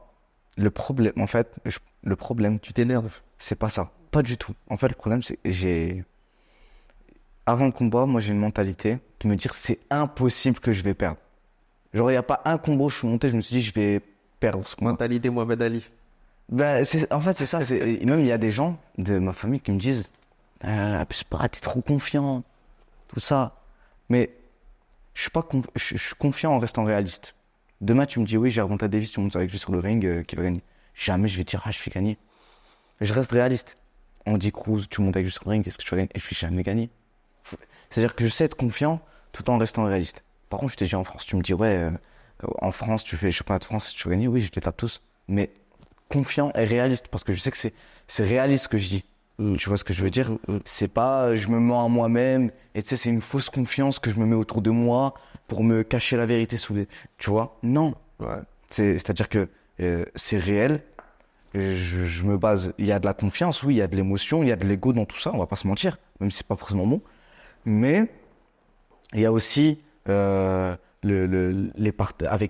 le problème, en fait, le problème, Tu t'énerves. c'est pas ça. Pas du tout. En fait, le problème, c'est que avant le combat, moi, j'ai une mentalité qui me dit c'est impossible que je vais perdre. Genre, il n'y a pas un combo où je suis monté, je me suis dit, je vais perdre ce combat. Mentalité Mohamed Ali. Ben, en fait, c'est ça. Et même, il y a des gens de ma famille qui me disent, c'est pas, t'es trop confiant, tout ça. Mais je suis pas je suis confiant en restant réaliste. Demain, tu me dis, oui, j'ai Gervonta Davis, tu montes avec lui sur le ring, qui va gagner. Jamais je vais dire, je vais gagner. Je reste réaliste. On dit, Cruz, tu montes avec lui sur le ring, qu'est-ce que tu vas gagner? Et je vais jamais gagner. C'est-à-dire que je sais être confiant tout en restant réaliste. Par contre, je t'ai dit en France, tu me dis, ouais, en France, tu fais le championnat de France, tu vas gagner, oui, je les tape tous. Mais confiant et réaliste, parce que je sais que c'est réaliste ce que je dis. Tu vois ce que je veux dire? C'est pas je me mens à moi-même, et tu sais, c'est une fausse confiance que je me mets autour de moi pour me cacher la vérité sous les. Tu vois? Non. Ouais. C'est-à-dire que c'est réel. Je me base. Il y a de la confiance, oui, il y a de l'émotion, il y a de l'ego dans tout ça, on va pas se mentir, même si c'est pas forcément bon. Mais il y a aussi avec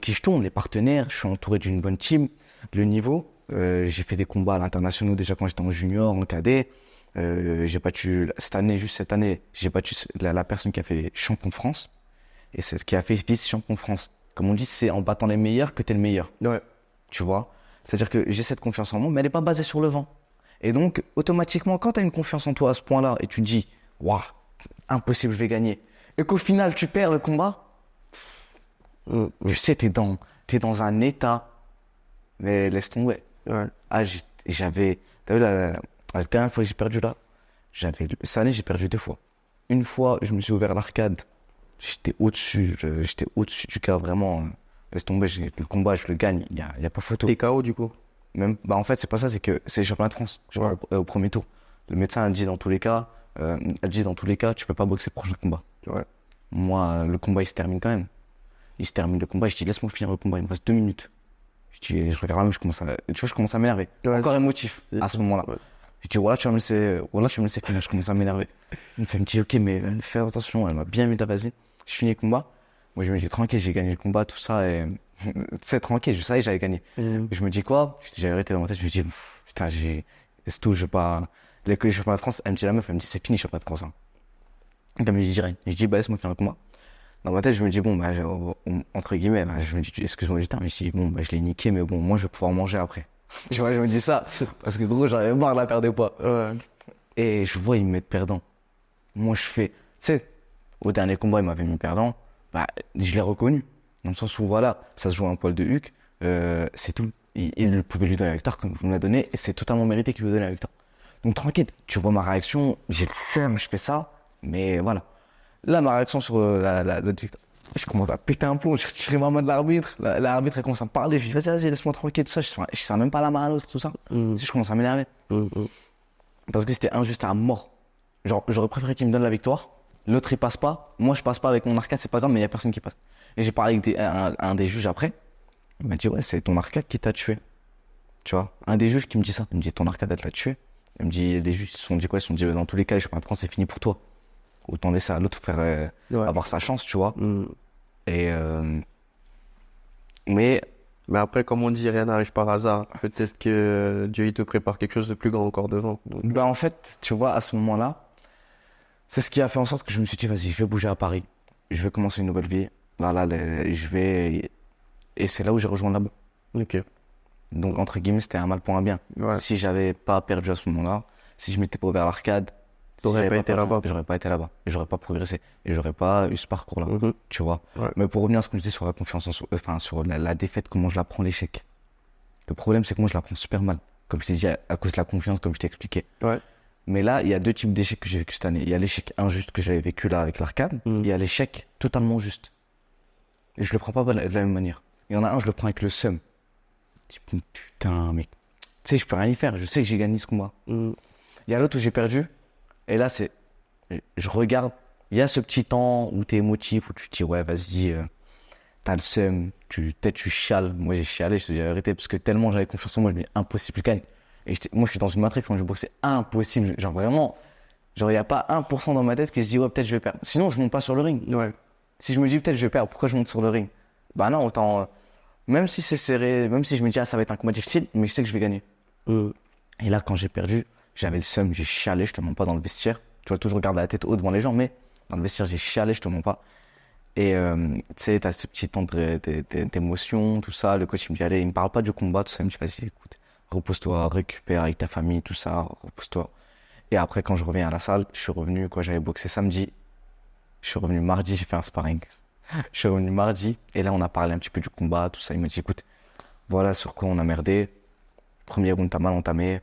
qui je tourne, les partenaires. Je suis entouré d'une bonne team. Le niveau, j'ai fait des combats à l'international déjà quand j'étais en junior, en cadet. J'ai battu juste cette année, j'ai battu la personne qui a fait champion de France et celle qui a fait vice-champion de France. Comme on dit, c'est en battant les meilleurs que t'es le meilleur. Ouais. Tu vois? C'est-à-dire que j'ai cette confiance en moi, mais elle n'est pas basée sur le vent. Et donc, automatiquement, quand tu as une confiance en toi à ce point-là et tu te dis, waouh, impossible, je vais gagner. Et qu'au final, tu perds le combat, tu sais, t'es dans un état. Mais laisse tomber. Ouais. Ah, j'avais. T'as vu la dernière fois que j'ai perdu là? Cette année, j'ai perdu 2 fois. Une fois, je me suis ouvert l'arcade. J'étais au-dessus du cas, vraiment. Laisse tomber, le combat, je le gagne. Il y a pas photo. T'es KO du coup. Même, bah en fait, c'est pas ça, c'est que c'est le championnat de France. Ouais. Au premier tour. Le médecin a dit dans tous les cas, tu peux pas boxer le prochain combat. Ouais. Moi, le combat, il se termine quand même. Il se termine le combat, je dis, laisse-moi finir le combat, il me reste 2 minutes. Je regarde là, je commence à m'énerver. Ouais. Encore émotif à ce moment-là. Ouais. Je dis, voilà, tu vas me laisser finir, je commence à m'énerver. Elle me dit, ok, mais fais attention, elle m'a bien mis ta vas-y. Je finis le combat. Moi, je me dis, tranquille, j'ai gagné le combat, tout ça, et c'est tranquille, je savais que j'avais gagné. Je me dis quoi? J'ai arrêté dans ma tête, je me dis, putain, c'est tout, je vais pas. Les championnats de France, elle me dit la meuf, elle me dit, c'est fini, championnat de France. Hein. Donc, elle me dit, direct. Je dis, bah, laisse-moi finir le combat. Dans ma tête, je me dis, bon, bah, entre guillemets, bah, je me dis, excuse-moi du temps, mais je dis, bon, bah, je l'ai niqué, mais bon, moi, je vais pouvoir manger après. Tu vois, je me dis ça, parce que gros, j'en avais marre de la perdre pas. Ouais. Et je vois, ils me mettent perdant. Moi, je fais, tu sais, au dernier combat, il m'avait mis perdant, bah, je l'ai reconnu. Dans le sens où, voilà, ça se joue à un poil de huc, c'est tout. Il pouvait lui donner la victoire comme vous me l'a donné, et c'est totalement mérité qu'il lui donne la victoire. Donc, tranquille, tu vois ma réaction, j'ai le seum, je fais ça, mais voilà. Là, ma réaction sur l'autre victoire, je commence à péter un plomb, j'ai retiré ma main de l'arbitre. L'arbitre, elle commence à me parler, je dis, vas-y, laisse-moi tranquille, tout ça. Je sers même pas la main à l'autre, tout ça. Je commence à m'énerver. Parce que c'était injuste à mort. Genre, j'aurais préféré qu'il me donne la victoire. L'autre, il passe pas. Moi, je passe pas avec mon arcade, c'est pas grave, mais il y a personne qui passe. Et j'ai parlé avec un des juges après. Il m'a dit, ouais, c'est ton arcade qui t'a tué. Tu vois, un des juges qui me dit ça. Il me dit, ton arcade, elle t'a tué. Il me dit, les juges, ils se sont dit quoi? Ils se sont dit, dans tous les cas, je prends, c'est fini pour toi. Autant laisser à l'autre faire avoir sa chance, tu vois. Et mais après, comme on dit, rien n'arrive par hasard. Peut-être que Dieu, il te prépare quelque chose de plus grand encore devant. Donc, bah en fait, tu vois, à ce moment-là, c'est ce qui a fait en sorte que je me suis dit, vas-y, je vais bouger à Paris. Je vais commencer une nouvelle vie. Voilà, je vais. Et c'est là où j'ai rejoint là-bas. ok. Donc, entre guillemets, c'était un mal pour un bien. Ouais. Si j'avais pas perdu à ce moment-là, si je m'étais pas ouvert l'arcade, T'aurais pas été là-bas. J'aurais pas été là-bas. Et j'aurais pas progressé. Et j'aurais pas eu ce parcours-là. Tu vois. Ouais. Mais pour revenir à ce que je disais sur la confiance en soi, enfin, sur la défaite, comment je la prends, l'échec. Le problème, c'est que moi, je la prends super mal. Comme je t'ai dit, à cause de la confiance, comme je t'ai expliqué. Ouais. Mais là, il y a 2 types d'échecs que j'ai vécu cette année. Il y a l'échec injuste que j'avais vécu là avec l'arcade. Et il y a l'échec totalement juste. Et je le prends pas de la même manière. Il y en a un, je le prends avec le seum. Type, putain, mec. Tu sais, je peux rien y faire. Je sais que j'ai gagné ce combat. Il y a l'autre où j'ai perdu. Et là, je regarde il y a ce petit temps où t'es émotif, où tu te dis, ouais, vas-y, t'as le seum, peut-être tu chiales. Moi, j'ai chialé, je te dis la vérité, parce que tellement j'avais confiance en moi, je me dis, impossible, gagne. Et moi, je suis dans une matrice quand je boxe, c'est impossible. Genre, vraiment, genre, il n'y a pas 1% dans ma tête qui se dit, ouais, peut-être je vais perdre. Sinon, je monte pas sur le ring. Ouais. Si je me dis, peut-être je vais perdre, pourquoi je monte sur le ring? Bah non, autant, même si c'est serré, même si je me dis, ah, ça va être un combat difficile, mais je sais que je vais gagner. Et là, quand j'ai perdu, j'avais le seum, j'ai chialé, je te mens pas dans le vestiaire. Tu vois, toujours garder la tête haute devant les gens, mais dans le vestiaire, j'ai chialé, je te mens pas. Et tu sais, t'as ce petit temps d'émotion, tout ça. Le coach, il me dit, allez, il me parle pas du combat, tout ça. Il me dit, vas-y, écoute, repose-toi, récupère avec ta famille, tout ça, repose-toi. Et après, quand je reviens à la salle, je suis revenu, quoi, j'avais boxé samedi. Je suis revenu mardi, j'ai fait un sparring. Je suis revenu mardi, et là, on a parlé un petit peu du combat, tout ça. Il m'a dit, écoute, voilà sur quoi on a merdé. Premier round, t'as mal entamé.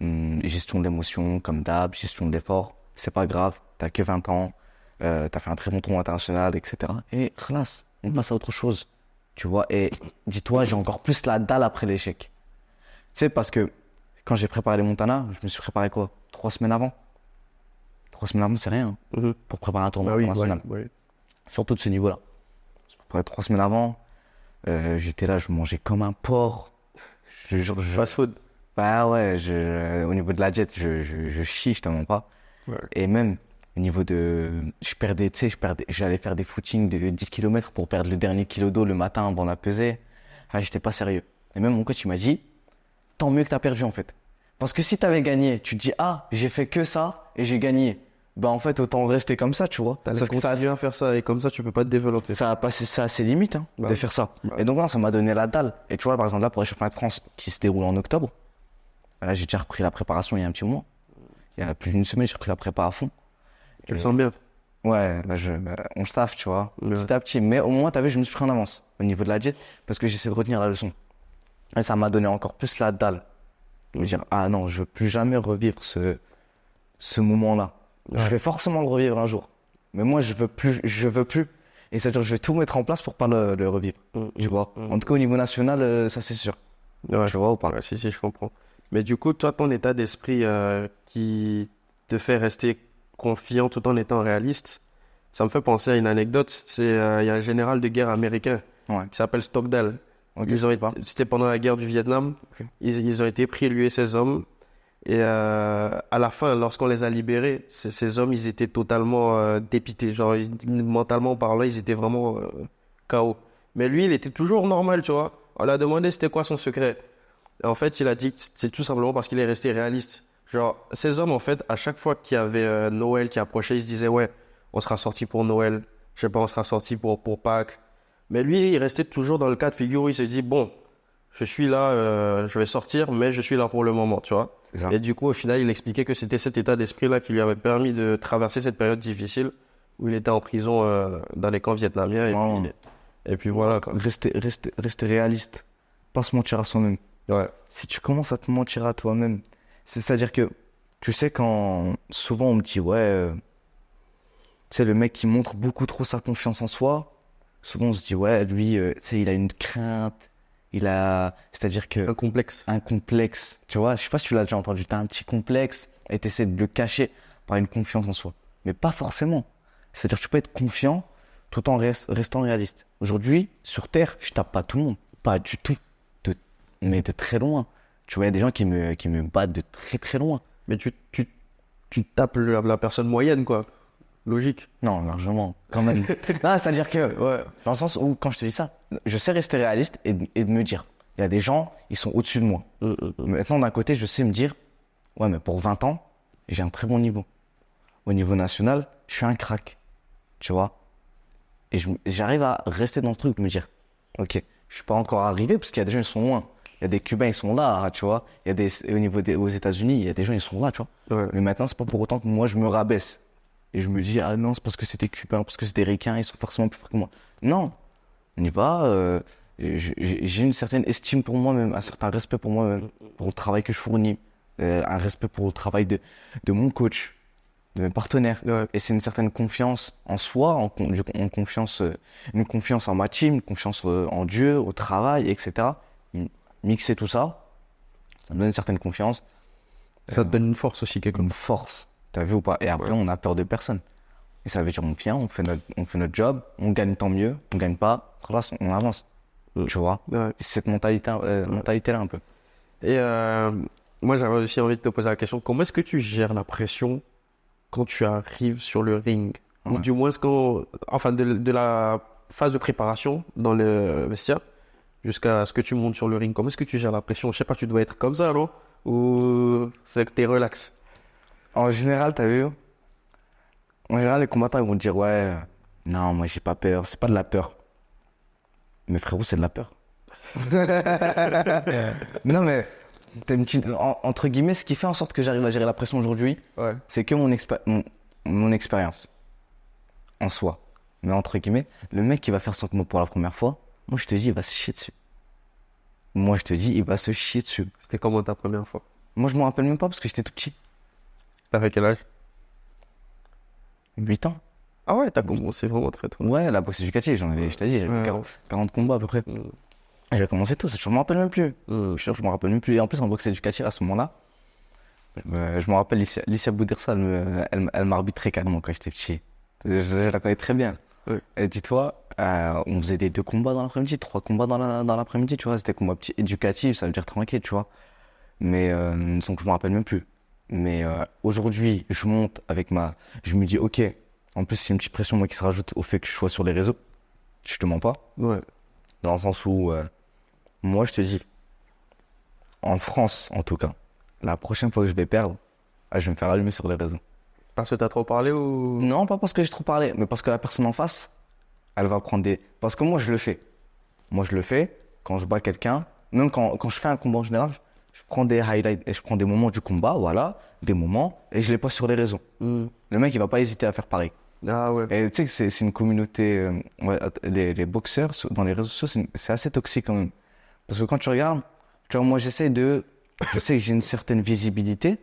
Gestion de l'émotion, comme d'hab, gestion de l'effort. C'est pas grave, t'as que 20 ans. T'as fait un très bon tournoi international, etc. Et khlas, on passe à autre chose. Tu vois, et dis-toi, j'ai encore plus la dalle après l'échec. Tu sais, parce que quand j'ai préparé les Montana, je me suis préparé quoi? 3 semaines avant? 3 semaines avant, c'est rien pour préparer un tournoi international. Ouais. Surtout de ce niveau-là. Je me préparais 3 semaines avant. J'étais là, je mangeais comme un porc. Fast food. Bah ouais, au niveau de la diète, je chie, je te mens pas. Ouais. Et même au niveau de. Je perdais, tu sais, j'allais faire des footings de 10 km pour perdre le dernier kilo d'eau le matin avant la pesée. Enfin, j'étais pas sérieux. Et même mon coach, il m'a dit, tant mieux que t'as perdu en fait. Parce que si t'avais gagné, tu te dis, ah, j'ai fait que ça et j'ai gagné. Bah en fait, autant rester comme ça, tu vois. T'allais continuer à faire ça et comme ça, tu peux pas te développer. Ça a passé ça à ses limites de faire ça. Et donc, là, ça m'a donné la dalle. Et tu vois, par exemple, là, pour les championnats de France qui se déroulent en octobre, là, j'ai déjà repris la préparation il y a un petit moment. Il y a plus d'une semaine, j'ai repris la prépa à fond. Tu le sens bien? Ouais, on se taffe, tu vois, petit à petit. Mais au moins, t'as vu, je me suis pris en avance au niveau de la diète parce que j'essaie de retenir la leçon. Et ça m'a donné encore plus la dalle. De me dire, ah non, je veux plus jamais revivre ce moment-là. Je vais forcément le revivre un jour. Mais moi, je veux plus. Et c'est-à-dire, je vais tout mettre en place pour pas le revivre. Tu vois. En tout cas, au niveau national, ça c'est sûr. Ouais. Tu vois ou pas? Ouais, si, je comprends. Mais du coup, toi, ton état d'esprit qui te fait rester confiant tout en étant réaliste, ça me fait penser à une anecdote. Il y a un général de guerre américain qui s'appelle Stockdale. Okay, C'était pendant la guerre du Vietnam. Okay. Ils ont été pris, lui et ses hommes. Et à la fin, lorsqu'on les a libérés, ces hommes, ils étaient totalement dépités. Genre, mentalement parlant, ils étaient vraiment KO. Mais lui, il était toujours normal, tu vois. On l'a demandé c'était quoi son secret. Et en fait, il a dit que c'est tout simplement parce qu'il est resté réaliste. Genre, ces hommes, en fait, à chaque fois qu'il y avait Noël qui approchait, ils se disaient, ouais, on sera sorti pour Noël. Je sais pas, on sera sorti pour Pâques. Mais lui, il restait toujours dans le cas de figure où il s'est dit, bon, je suis là, je vais sortir, mais je suis là pour le moment, tu vois. Et du coup, au final, il expliquait que c'était cet état d'esprit-là qui lui avait permis de traverser cette période difficile où il était en prison dans les camps vietnamiens. Et puis voilà, quoi. Rester réaliste. Pas se mentir à soi-même. Ouais. Si tu commences à te mentir à toi-même, c'est-à-dire que, tu sais, quand souvent on me dit, ouais, tu sais, le mec qui montre beaucoup trop sa confiance en soi, souvent on se dit, ouais, lui, tu sais, il a une crainte. C'est-à-dire que. Un complexe. Tu vois, je sais pas si tu l'as déjà entendu. T'as un petit complexe et t'essaies de le cacher par une confiance en soi. Mais pas forcément. C'est-à-dire que tu peux être confiant tout en restant réaliste. Aujourd'hui, sur Terre, je tape pas tout le monde. Pas du tout. Mais de très loin. Tu vois, il y a des gens qui me battent de très très loin. Mais tu tapes la personne moyenne, quoi. Logique. Non, largement. Quand même. Non, c'est-à-dire que, ouais, dans le sens où, quand je te dis ça, je sais rester réaliste et de me dire, il y a des gens, ils sont au-dessus de moi. Maintenant, d'un côté, je sais me dire, ouais, mais pour 20 ans, j'ai un très bon niveau. Au niveau national, je suis un crack. Tu vois? Et j'arrive à rester dans le truc, me dire, ok, je suis pas encore arrivé parce qu'il y a des gens, ils sont loin. Il y a des Cubains, ils sont là, tu vois. Il y a au niveau aux États-Unis, il y a des gens, ils sont là, tu vois. Ouais. Mais maintenant, c'est pas pour autant que moi, je me rabaisse. Et je me dis, ah non, c'est parce que c'était Cubain, parce que c'était Ricain, ils sont forcément plus forts que moi. Non, on y va. J'ai une certaine estime pour moi-même, un certain respect pour moi-même, pour le travail que je fournis, un respect pour le travail de mon coach, de mes partenaires. Ouais. Et c'est une certaine confiance en soi, une confiance en ma team, une confiance en Dieu, au travail, etc. Mixer tout ça, ça me donne une certaine confiance. Ça te donne une force aussi, quelque Une force. T'as vu ou pas? Et après, on a peur de personne. Et ça veut dire on vient, on fait notre job, on gagne tant mieux, on gagne pas, خلاص, on avance. Tu vois? Ouais. C'est cette mentalité-là un peu. Et moi, j'avais aussi envie de te poser la question, comment est-ce que tu gères la pression quand tu arrives sur le ring? Ou Ouais. du moins, enfin, de la phase de préparation dans le vestiaire jusqu'à ce que tu montes sur le ring. Comment est-ce que tu gères la pression? Je sais pas, tu dois être comme ça, non? Ou c'est que t'es relax? En général, t'as vu? En général, les combattants ils vont te dire ouais, non, moi j'ai pas peur, c'est pas de la peur. Mais frérot, c'est de la peur. Non mais, entre guillemets, ce qui fait en sorte que j'arrive à gérer la pression aujourd'hui, Ouais. c'est que mon expérience en soi. Mais entre guillemets, le mec qui va faire son combat pour la première fois, moi je te dis, il va se chier dessus. Moi je te dis, il va se chier dessus. C'était comment ta première fois? Moi je me rappelle même pas parce que j'étais tout petit. T'as fait quel âge? 8 ans. Ah ouais, t'as commencé vraiment très tôt. Ouais, la boxe éducative, je t'ai dit, j'avais Ouais. 40 combats à peu près. Mm. J'ai commencé tôt, je me rappelle même plus. Mm. Je me rappelle même plus. Et en plus, en boxe éducative, à ce moment-là, je me rappelle, Licia Boudirsa, elle m'arbitrait carrément quand j'étais petit. Je la connais très bien. Ouais. Et dis-toi, on faisait des 2 combats dans l'après-midi, 3 combats dans l'après-midi, tu vois. C'était combats petits éducatifs, ça veut dire tranquille, tu vois. Mais donc je me rappelle même plus. Mais aujourd'hui, je monte avec je me dis, ok, en plus, c'est une petite pression moi qui se rajoute au fait que je sois sur les réseaux. Je te mens pas. Ouais. Dans le sens où, moi, je te dis, en France, en tout cas, la prochaine fois que je vais perdre, je vais me faire allumer sur les réseaux. Parce que t'as trop parlé ou... Non, pas parce que j'ai trop parlé, mais parce que la personne en face, elle va prendre des... Parce que moi, je le fais. Moi, je le fais quand je bats quelqu'un, même quand je fais un combat en général, je prends des highlights et je prends des moments du combat, voilà, des moments, et je les poste sur les réseaux. Mm. Le mec, il va pas hésiter à faire pareil. Ah ouais. Et tu sais que c'est une communauté, ouais, les boxeurs dans les réseaux sociaux, c'est assez toxique quand même. Parce que quand tu regardes, tu vois, moi je sais que j'ai une certaine visibilité.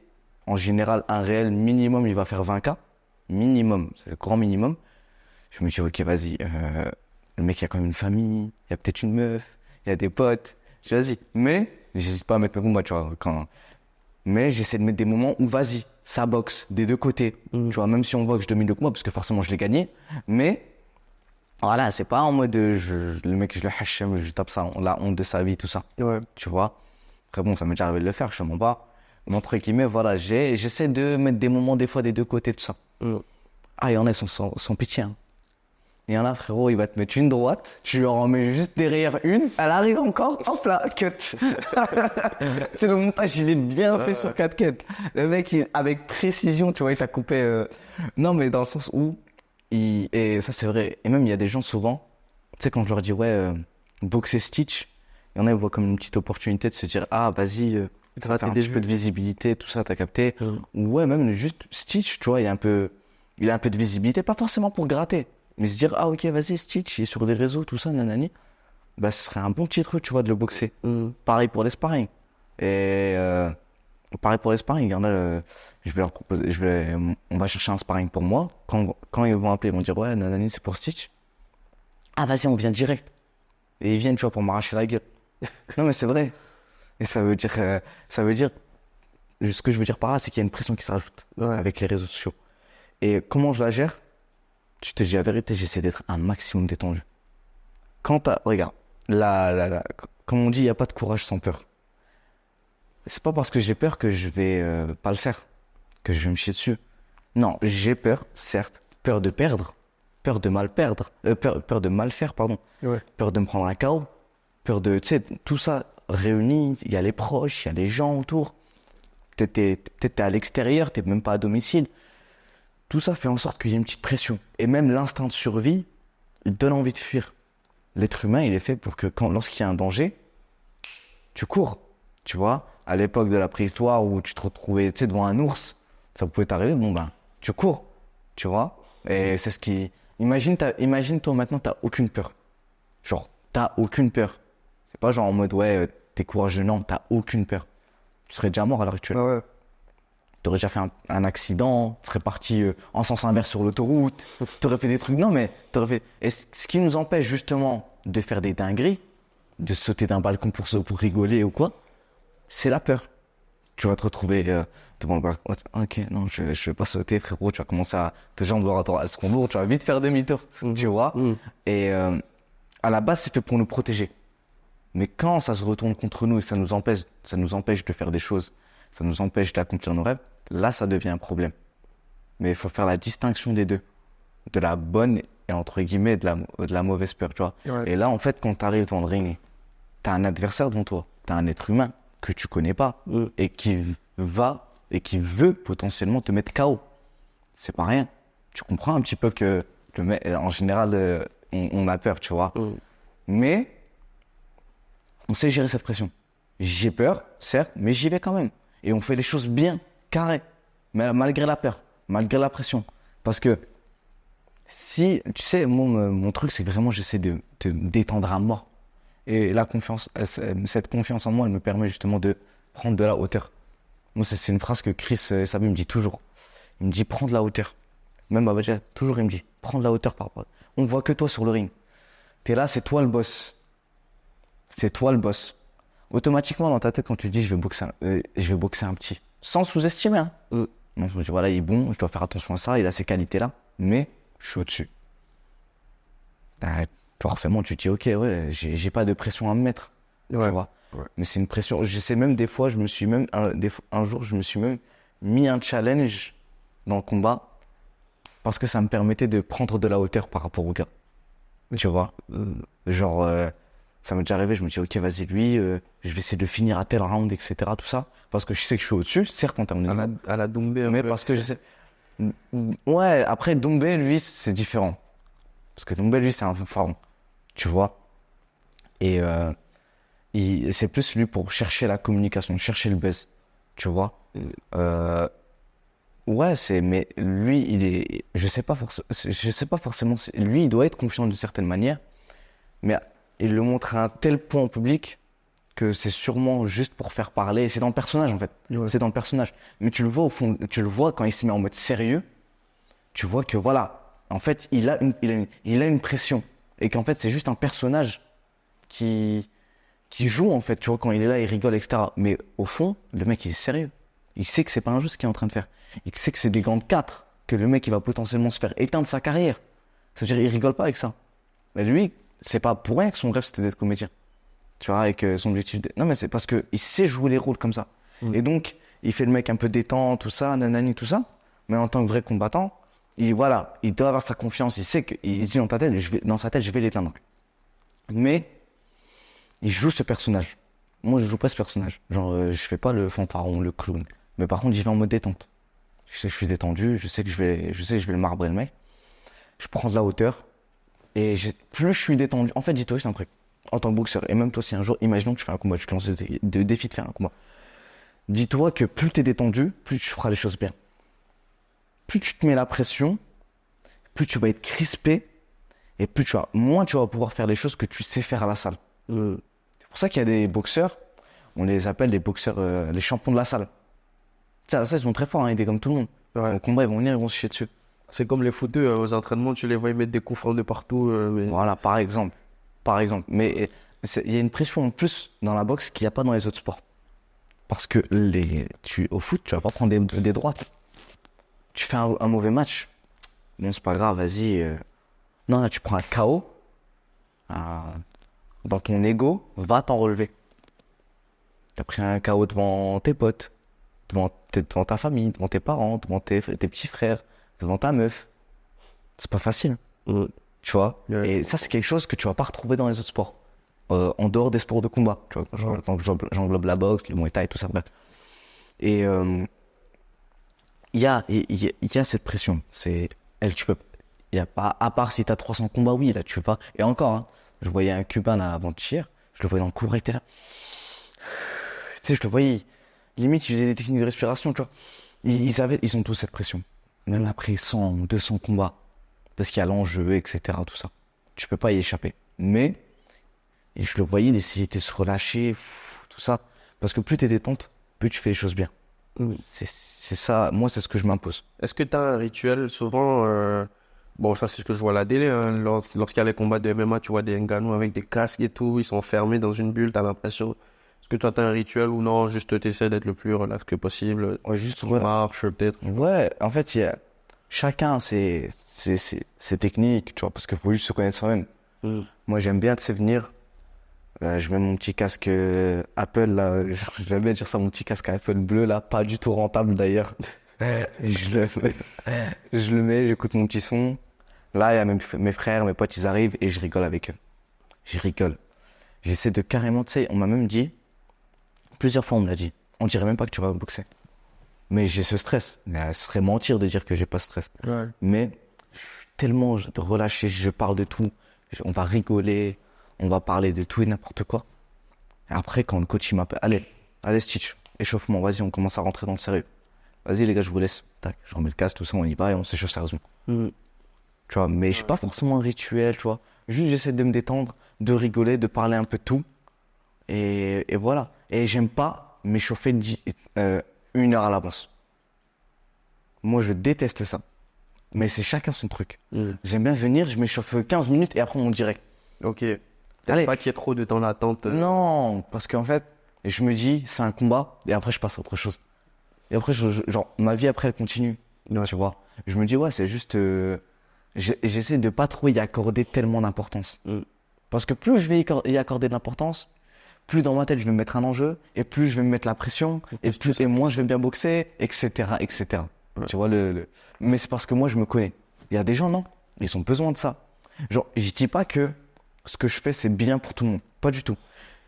En général, un réel minimum, il va faire 20K. Minimum, c'est le grand minimum. Je me dis, ok, vas-y, le mec, il y a quand même une famille, il y a peut-être une meuf, il y a des potes. Je dis, vas-y. Mais, j'hésite pas à mettre mes combats, tu vois, mais j'essaie de mettre des moments où, vas-y, ça boxe des 2 côtés. Mm. Tu vois, même si on voit que je domine le combat, parce que forcément, je l'ai gagné. Mais, voilà, c'est pas en mode, le mec, je le hachem, je tape ça, la honte de sa vie, tout ça. Ouais. Tu vois. Après, bon, ça m'est déjà arrivé de le faire, je te mens pas. Mais entre guillemets, voilà, j'essaie de mettre des moments, des fois, des 2 côtés, tout ça. Mm. Ah, il y en a, ils sont sans pitié, hein. Il y en a, frérot, il va te mettre une droite, tu lui en mets juste derrière une, elle arrive encore, hop là, cut. C'est le montage, il est bien fait sur 4 cuts. Le mec, avec précision, tu vois, il t'a coupé. Non, mais dans le sens où, et ça c'est vrai, et même il y a des gens souvent, tu sais, quand je leur dis, ouais, boxer Stitch, il y en a, ils voient comme une petite opportunité de se dire, ah, vas-y, Gratter faire un des petit peu vues. de visibilité, tout ça, t'as capté. Mm. Ou ouais, même juste Stitch, tu vois, il a un peu de visibilité, pas forcément pour gratter, mais se dire, ah ok, vas-y, Stitch, il est sur les réseaux, tout ça, nanani, bah ce serait un bon petit truc, tu vois, de le boxer. Mm. Pareil pour les sparring. Et pareil pour les sparring, il y en a, je vais leur proposer, on va chercher un sparring pour moi. Quand ils vont appeler, ils vont dire, ouais, nanani, c'est pour Stitch. Ah, vas-y, on vient direct. Et ils viennent, tu vois, pour m'arracher la gueule. Non, mais c'est vrai. Et ça veut dire, ce que je veux dire par là, c'est qu'il y a une pression qui se rajoute Ouais. avec les réseaux sociaux. Et comment je la gère? Je te dis la vérité, j'essaie d'être un maximum détendu. Regarde, comme on dit, il n'y a pas de courage sans peur. C'est pas parce que j'ai peur que je vais pas le faire, que je vais me chier dessus. Non, j'ai peur, certes, peur de perdre, peur de mal perdre, peur de mal faire, pardon, Ouais. peur de me prendre un KO, peur de, tu sais, tout ça réuni, il y a les proches, il y a les gens autour. Peut-être t'es à l'extérieur, t'es même pas à domicile. Tout ça fait en sorte qu'il y ait une petite pression. Et même l'instinct de survie, il donne envie de fuir. L'être humain, il est fait pour que lorsqu'il y a un danger, tu cours. Tu vois, à l'époque de la préhistoire où tu te retrouvais, tu sais, devant un ours, ça pouvait t'arriver, bon ben, tu cours. Tu vois. Et c'est ce qui... Imagine-toi maintenant, t'as aucune peur. Genre, t'as aucune peur. C'est pas genre en mode, ouais, t'es courageux, non, t'as aucune peur. Tu serais déjà mort à l'heure actuelle. Ah ouais. T'aurais déjà fait un accident, tu serais parti en sens inverse sur l'autoroute, t'aurais fait des trucs. Non, mais t'aurais fait. Et ce qui nous empêche justement de faire des dingueries, de sauter d'un balcon pour rigoler ou quoi, c'est la peur. Tu vas te retrouver devant le bar. Ok, non, je vais pas sauter, frérot. Tu vas commencer à. Tes jambes, attends, elles seront lourdes. Tu vas vite faire demi-tour, tu vois. Et à la base, c'est fait pour nous protéger. Mais quand ça se retourne contre nous et ça nous empêche de faire des choses, ça nous empêche d'accomplir nos rêves, là, ça devient un problème. Mais il faut faire la distinction des deux. De la bonne et entre guillemets de la mauvaise peur, tu vois. Ouais. Et là, en fait, quand tu arrives dans le ring, tu as un adversaire devant toi. Tu as un être humain que tu connais pas et qui veut potentiellement te mettre KO. C'est pas rien. Tu comprends un petit peu que en général, on a peur, tu vois. Mais on sait gérer cette pression. J'ai peur, certes, mais j'y vais quand même. Et on fait les choses bien, carré. Mais malgré la peur, malgré la pression. Parce que si, tu sais, mon truc, c'est que vraiment, j'essaie de me détendre à mort. Et la confiance, cette confiance en moi, elle me permet justement de prendre de la hauteur. Moi, c'est une phrase que Chris Sabi me dit toujours. Il me dit, prends de la hauteur. Même Babaja, toujours, il me dit, prends de la hauteur par rapport. On voit que toi sur le ring. T'es là, c'est toi le boss. C'est toi le boss. Automatiquement, dans ta tête, quand tu dis, je vais boxer un petit. Sans sous-estimer, hein. Donc, je me dis, voilà, il est bon, je dois faire attention à ça, il a ces qualités-là. Mais je suis au-dessus. Forcément, tu te dis, ok, ouais, j'ai pas de pression à me mettre. Tu vois. Ouais. Mais c'est une pression. Je sais même, des fois, un jour, je me suis même mis un challenge dans le combat parce que ça me permettait de prendre de la hauteur par rapport au gars. Tu vois. Genre, ça m'est déjà arrivé, je me dis, ok, vas-y, lui, je vais essayer de finir à tel round, etc. Tout ça. Parce que je sais que je suis au-dessus, certes, en termes de. À la Doumbé, Mais parce que je sais. Ouais, après, Doumbé, lui, c'est différent. Parce que Doumbé, lui, c'est un pharaon. Tu vois. Et c'est plus lui pour chercher la communication, chercher le buzz. Tu vois. Ouais, mais lui, je sais pas forcément, lui, il doit être confiant d'une certaine manière. Mais il le montre à un tel point en public que c'est sûrement juste pour faire parler. C'est dans le personnage, en fait. Ouais. C'est dans le personnage. Mais tu le vois au fond, tu le vois quand il se met en mode sérieux. Tu vois que voilà, en fait, il a une pression. Et qu'en fait, c'est juste un personnage qui joue, en fait. Tu vois, quand il est là, il rigole, etc. Mais au fond, le mec, il est sérieux. Il sait que c'est pas un jeu ce qu'il est en train de faire. Il sait que c'est des gants de 4, que le mec, il va potentiellement se faire éteindre sa carrière. C'est-à-dire, il rigole pas avec ça. Mais lui, c'est pas pour rien que son rêve, c'était d'être comédien. Tu vois, avec son objectif. Non, mais c'est parce qu'il sait jouer les rôles comme ça. Et donc, il fait le mec un peu détente, tout ça, nanani, tout ça. Mais en tant que vrai combattant, il doit avoir sa confiance. Il sait qu'il se dit dans sa tête, je vais l'éteindre. Mais, il joue ce personnage. Moi, je joue pas ce personnage. Genre, je fais pas le fanfaron, le clown. Mais par contre, j'y vais en mode détente. Je sais que je suis détendu, je sais que je vais le marbrer le mec. Je prends de la hauteur. Et plus je suis détendu. En fait, dis-toi, c'est un truc. En tant que boxeur, et même toi, si un jour, imaginons que tu fais un combat, tu te lances de défi de faire un combat. Dis-toi que plus tu es détendu, plus tu feras les choses bien. Plus tu te mets la pression, plus tu vas être crispé, et moins tu vas pouvoir faire les choses que tu sais faire à la salle. C'est pour ça qu'il y a des boxeurs, on les appelle des boxeurs, les champions de la salle. Tu sais, à la salle, ils sont très forts, hein, ils étaient comme tout le monde. Ouais. Au combat, ils vont venir, ils vont se chier dessus. C'est comme les footeux, aux entraînements, tu les vois ils mettent des coups francs de partout. Mais... Voilà, par exemple. Mais il y a une pression en plus dans la boxe qu'il n'y a pas dans les autres sports. Parce que au foot, tu vas pas prendre des droites. Tu fais un mauvais match. Bon, c'est pas grave, vas-y. Non, là, tu prends un KO. Dans ton ego, va t'en relever. Tu as pris un KO devant tes potes, devant ta famille, devant tes parents, devant tes petits frères, devant ta meuf. C'est pas facile. Tu vois. Ouais. Et ça, c'est quelque chose que tu vas pas retrouver dans les autres sports. En dehors des sports de combat. Tu vois, donc j'englobe la boxe, le muay thai, tout ça, bref. Et il y a cette pression. Il y a pas, à part si t'as 300 combats, oui, là, tu peux pas. Et encore, hein, je voyais un Cubain là avant-hier, je le voyais dans le couloir, il était là. Tu sais, je le voyais, limite, il faisait des techniques de respiration, tu vois. Ils ont tous cette pression. Même après 100, 200 combats. Parce qu'il y a l'enjeu, etc., tout ça. Tu peux pas y échapper. Mais, et je le voyais d'essayer de se relâcher, tout ça. Parce que plus t'es détente, plus tu fais les choses bien. C'est ça, moi, c'est ce que je m'impose. Est-ce que tu as un rituel souvent bon, ça c'est ce que je vois à la télé, hein, lorsqu'il y a les combats de MMA, tu vois des Ngannou avec des casques et tout, ils sont fermés dans une bulle, t'as l'impression. Est-ce que toi, tu as un rituel ou non? Juste tu essaies d'être le plus relax que possible. Ouais, juste, Tu ouais. marches peut-être. Ouais, en fait, chacun ses techniques, tu vois, parce qu'il faut juste se connaître soi-même. Mm. Moi, j'aime bien, tu sais, venir. Je mets mon petit casque Apple, là. J'aime bien dire ça, mon petit casque Apple bleu, là. Pas du tout rentable, d'ailleurs. Je le mets, j'écoute mon petit son. Là, il y a mes frères, mes potes, ils arrivent et je rigole avec eux. Je rigole. J'essaie de carrément, tu sais, on m'a même dit, plusieurs fois on me l'a dit, on dirait même pas que tu vas boxer. Mais j'ai ce stress. Mais ce serait mentir de dire que j'ai pas de stress. Ouais. Mais je suis tellement relâché, je parle de tout. On va rigoler, on va parler de tout et n'importe quoi. Et après, quand le coach il m'appelle, allez Stitch, échauffement, vas-y, on commence à rentrer dans le sérieux. Vas-y les gars, je vous laisse. Tac, je remets le casque, tout ça, on y va et on s'échauffe sérieusement. Mm. Tu vois, mais j'ai pas forcément un rituel, tu vois. Juste j'essaie de me détendre, de rigoler, de parler un peu de tout. Et voilà. Et j'aime pas m'échauffer 1 heure à l'avance. Moi, je déteste ça. Mais c'est chacun son truc. Mm. J'aime bien venir, je m'échauffe 15 minutes et après on direct. Ok. Allez. Peut-être pas qu'il y ait trop de temps d'attente. Non, parce qu'en fait, je me dis, c'est un combat et après je passe à autre chose. Et après, genre, ma vie après, elle continue. Tu vois. Je me dis, ouais, c'est juste. J'essaie de pas trop y accorder tellement d'importance. Mm. Parce que plus je vais y accorder de l'importance, plus dans ma tête je vais me mettre un enjeu, et plus je vais me mettre la pression, et moins je vais bien boxer, etc., etc. Ouais. Tu vois, mais c'est parce que moi je me connais. Il y a des gens, non, ils ont besoin de ça. Genre, je dis pas que ce que je fais c'est bien pour tout le monde. Pas du tout.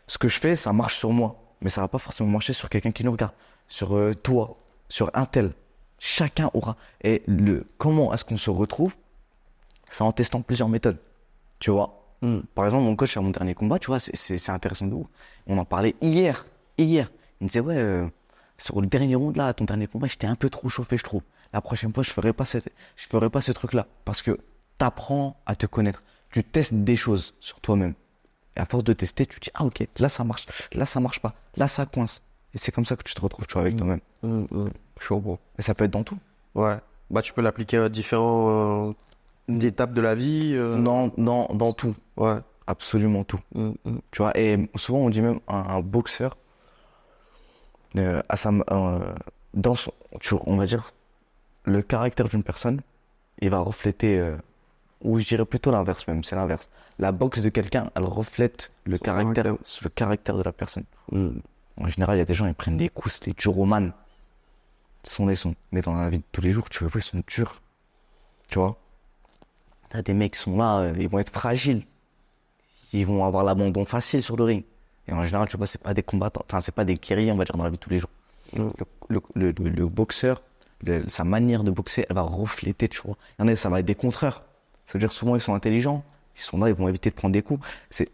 Ce que je fais, ça marche sur moi, mais ça va pas forcément marcher sur quelqu'un qui nous regarde, sur toi, sur un tel. Chacun aura. Et comment est-ce qu'on se retrouve? C'est en testant plusieurs méthodes. Tu vois. Mm. Par exemple, mon coach à mon dernier combat, tu vois, c'est intéressant de ouf. On en parlait hier. Hier. Il me disait, ouais, sur le dernier round, là, à ton dernier combat, j'étais un peu trop chauffé, je trouve. La prochaine fois, je ferai pas ce truc-là. Parce que t'apprends à te connaître. Tu testes des choses sur toi-même. Et à force de tester, tu te dis, ah, ok, là, ça marche. Là, ça marche pas. Là, ça coince. Et c'est comme ça que tu te retrouves, tu vois, avec toi-même. Mm. Mm. Je comprends. Et ça peut être dans tout. Ouais. Bah, tu peux l'appliquer à différentes étapes de la vie. Dans tout. Ouais. Absolument tout. Mm. Mm. Tu vois, et souvent on dit même un boxeur, dans on va dire, le caractère d'une personne, il va refléter, ou je dirais plutôt l'inverse même, c'est l'inverse. La boxe de quelqu'un, elle reflète le caractère de la personne. Mm. En général, il y a des gens, ils prennent des coups, c'est des duromanes. Des sons. Mais dans la vie de tous les jours, tu le vois, ils sont durs. Tu vois? T'as des mecs qui sont là, ils vont être fragiles. Ils vont avoir l'abandon facile sur le ring. Et en général, tu vois, c'est pas des combattants, enfin, c'est pas des guerriers, on va dire, dans la vie de tous les jours. Mm. Le boxeur, sa manière de boxer, elle va refléter, tu vois. Il y en a, ça va être des contreurs. Ça veut dire, souvent, ils sont intelligents. Ils sont là, ils vont éviter de prendre des coups. Il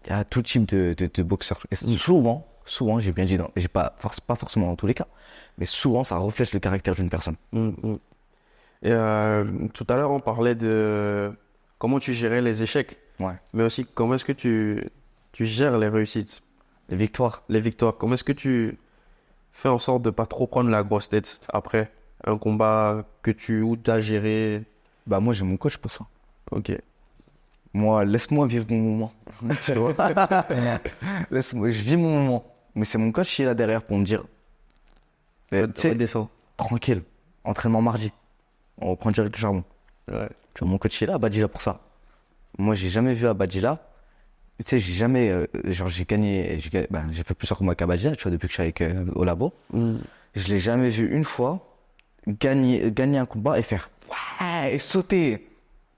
y a tout type de boxeurs. Et souvent, j'ai bien dit, j'ai pas forcément dans tous les cas, mais souvent, ça reflète le caractère d'une personne. Mm. Mm. Et tout à l'heure, on parlait de comment tu gérais les échecs, Ouais. mais aussi comment est-ce que tu gères les réussites, Les victoires. les victoires. Comment est-ce que tu fais en sorte de pas trop prendre la grosse tête après un combat où tu as géré. Bah, moi, j'ai mon coach pour ça. Ok. Moi, laisse-moi vivre mon moment. Tu vois? Laisse-moi, je vis mon moment. Mais c'est mon coach qui est là derrière pour me dire, tu sais, Descends. tranquille, entraînement mardi. On reprend direct le charbon. Ouais. Tu vois, mon coach est là, Abadila pour ça. Moi, j'ai jamais vu Abadila. Tu sais, j'ai jamais, genre, j'ai fait plusieurs combats qu'Abadila, tu vois, depuis que je suis avec, au labo. Mm. Je l'ai jamais vu une fois gagner un combat et faire, ouais, et sauter.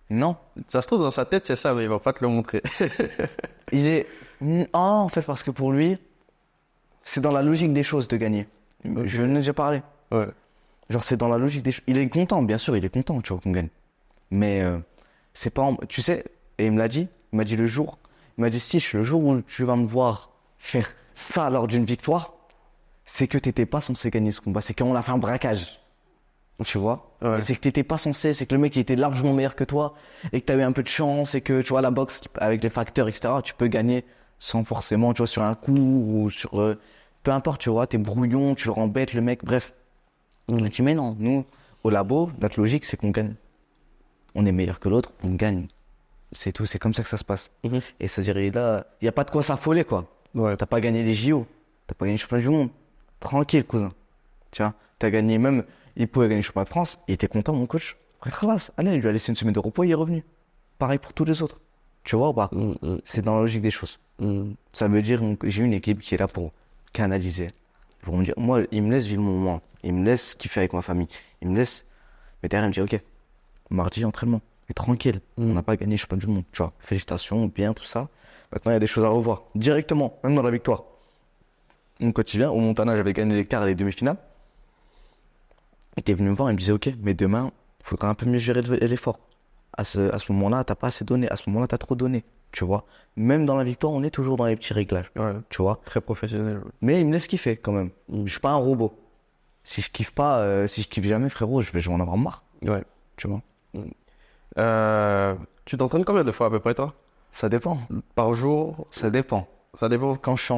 Non. Ça se trouve dans sa tête, c'est ça, mais il va pas te le montrer. Il est, en fait, parce que pour lui, c'est dans la logique des choses de gagner. Ok. Je n'ai déjà parlé. Ouais. Genre, c'est dans la logique des choses. Il est content, bien sûr, il est content, tu vois, qu'on gagne. Mais c'est pas... Tu sais, et il me l'a dit, il m'a dit il m'a dit, Stitch, le jour où tu vas me voir faire ça lors d'une victoire, c'est que t'étais pas censé gagner ce combat, c'est qu'on a fait un braquage. Tu vois? Ouais. C'est que t'étais pas censé, c'est que le mec il était largement meilleur que toi, et que t'as eu un peu de chance, et que, tu vois, la boxe, avec les facteurs, etc., tu peux gagner sans forcément, tu vois, sur un coup, ou sur... peu importe, tu vois, t'es brouillon, tu le embêtes, le mec, bref. On a dit, mais non, nous, au labo, notre logique, c'est qu'on gagne. On est meilleur que l'autre, on gagne. C'est tout, c'est comme ça que ça se passe. Mhm. Et c'est-à-dire, là, il n'y a pas de quoi s'affoler, quoi. Ouais. T'as pas gagné les JO. T'as pas gagné le championnat du monde. Tranquille, cousin. Tu vois, t'as gagné même, il pouvait gagner le championnat de France, il était content, mon coach. Frère Khalas, allez, il lui a laissé une semaine de repos, il est revenu. Pareil pour tous les autres. Tu vois ou pas? C'est dans la logique des choses. Ça veut dire que j'ai une équipe qui est là pour canaliser. Pour me dire, moi, il me laisse vivre mon moment. Il me laisse kiffer avec ma famille. Il me laisse. Mais derrière, il me dit, ok, mardi, entraînement. Et tranquille, on n'a pas gagné le championnat du monde. Tu vois, félicitations, bien, tout ça. Maintenant, il y a des choses à revoir. Directement, même dans la victoire. Mon quotidien, au Montana, j'avais gagné les quarts et les demi-finales. Il était venu me voir, il me disait, ok, mais demain, il faudra un peu mieux gérer l'effort. À ce moment-là, t'as pas assez donné. À ce moment-là, t'as trop donné. Tu vois, même dans la victoire, on est toujours dans les petits réglages. Ouais, Tu vois, très professionnel. mais il me laisse kiffer quand même. Je suis pas un robot. Si je kiffe pas, si je kiffe jamais, frérot, je vais en avoir marre. Ouais. Tu vois, Tu t'entraînes combien de fois à peu près, toi? ça dépend. Par jour? Ça dépend. Ça dépend. Quand je suis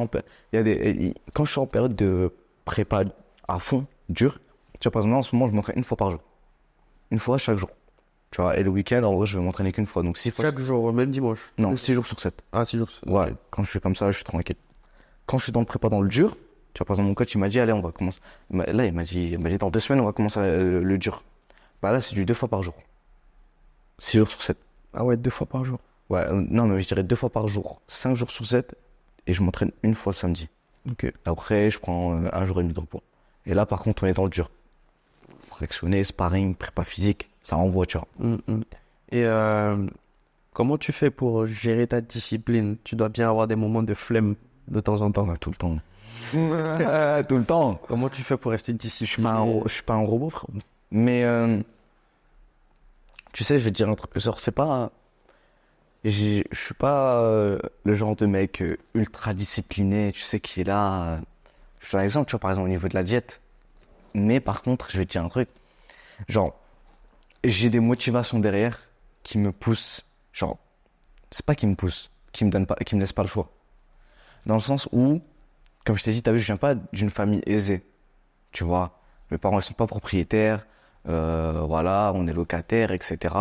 quand je suis en période de prépa à fond, dur, tu vois, par exemple, en ce moment, je m'entraîne une fois par jour. Une fois chaque jour. Tu vois, et le week-end, en vrai, je vais m'entraîner qu'une fois. Donc 6 fois. Chaque jour, même dimanche. Non, 6 jours sur 7. Ah, 6 jours. Ouais, quand je suis comme ça, je suis tranquille. Quand je suis dans le prépa dans le dur, tu vois, par exemple, mon coach, il m'a dit, allez, on va commencer. Là, il m'a dit, dans 2 semaines, on va commencer le dur. Bah là, c'est du 2 fois par jour. 6 jours sur 7. Ah ouais, 2 fois par jour. Ouais, non, mais je dirais 2 fois par jour. 5 jours sur 7. Et je m'entraîne une fois le samedi. Ok. Après, je prends 1 jour et demi de repos. Et là, par contre, on est dans le dur. Fractionné, sparring, prépa physique, ça envoie, tu vois. Et comment tu fais pour gérer ta discipline? Tu dois bien avoir des moments de flemme de temps en temps. Ouais, tout le temps. Tout le temps. Comment tu fais pour rester discipliné? Je suis pas un robot, frère. Mais, tu sais, je vais te dire un truc. Genre, c'est pas. Je suis pas le genre de mec ultra discipliné, tu sais, qui est là. Je te donne un exemple, tu vois, par exemple, au niveau de la diète. Mais par contre, je vais te dire un truc. Genre, j'ai des motivations derrière qui me poussent. Genre, c'est pas qui me poussent, qui me laissent pas le choix. Dans le sens où, comme je t'ai dit, t'as vu, je viens pas d'une famille aisée. Tu vois, mes parents, ils sont pas propriétaires. Voilà, on est locataire, etc.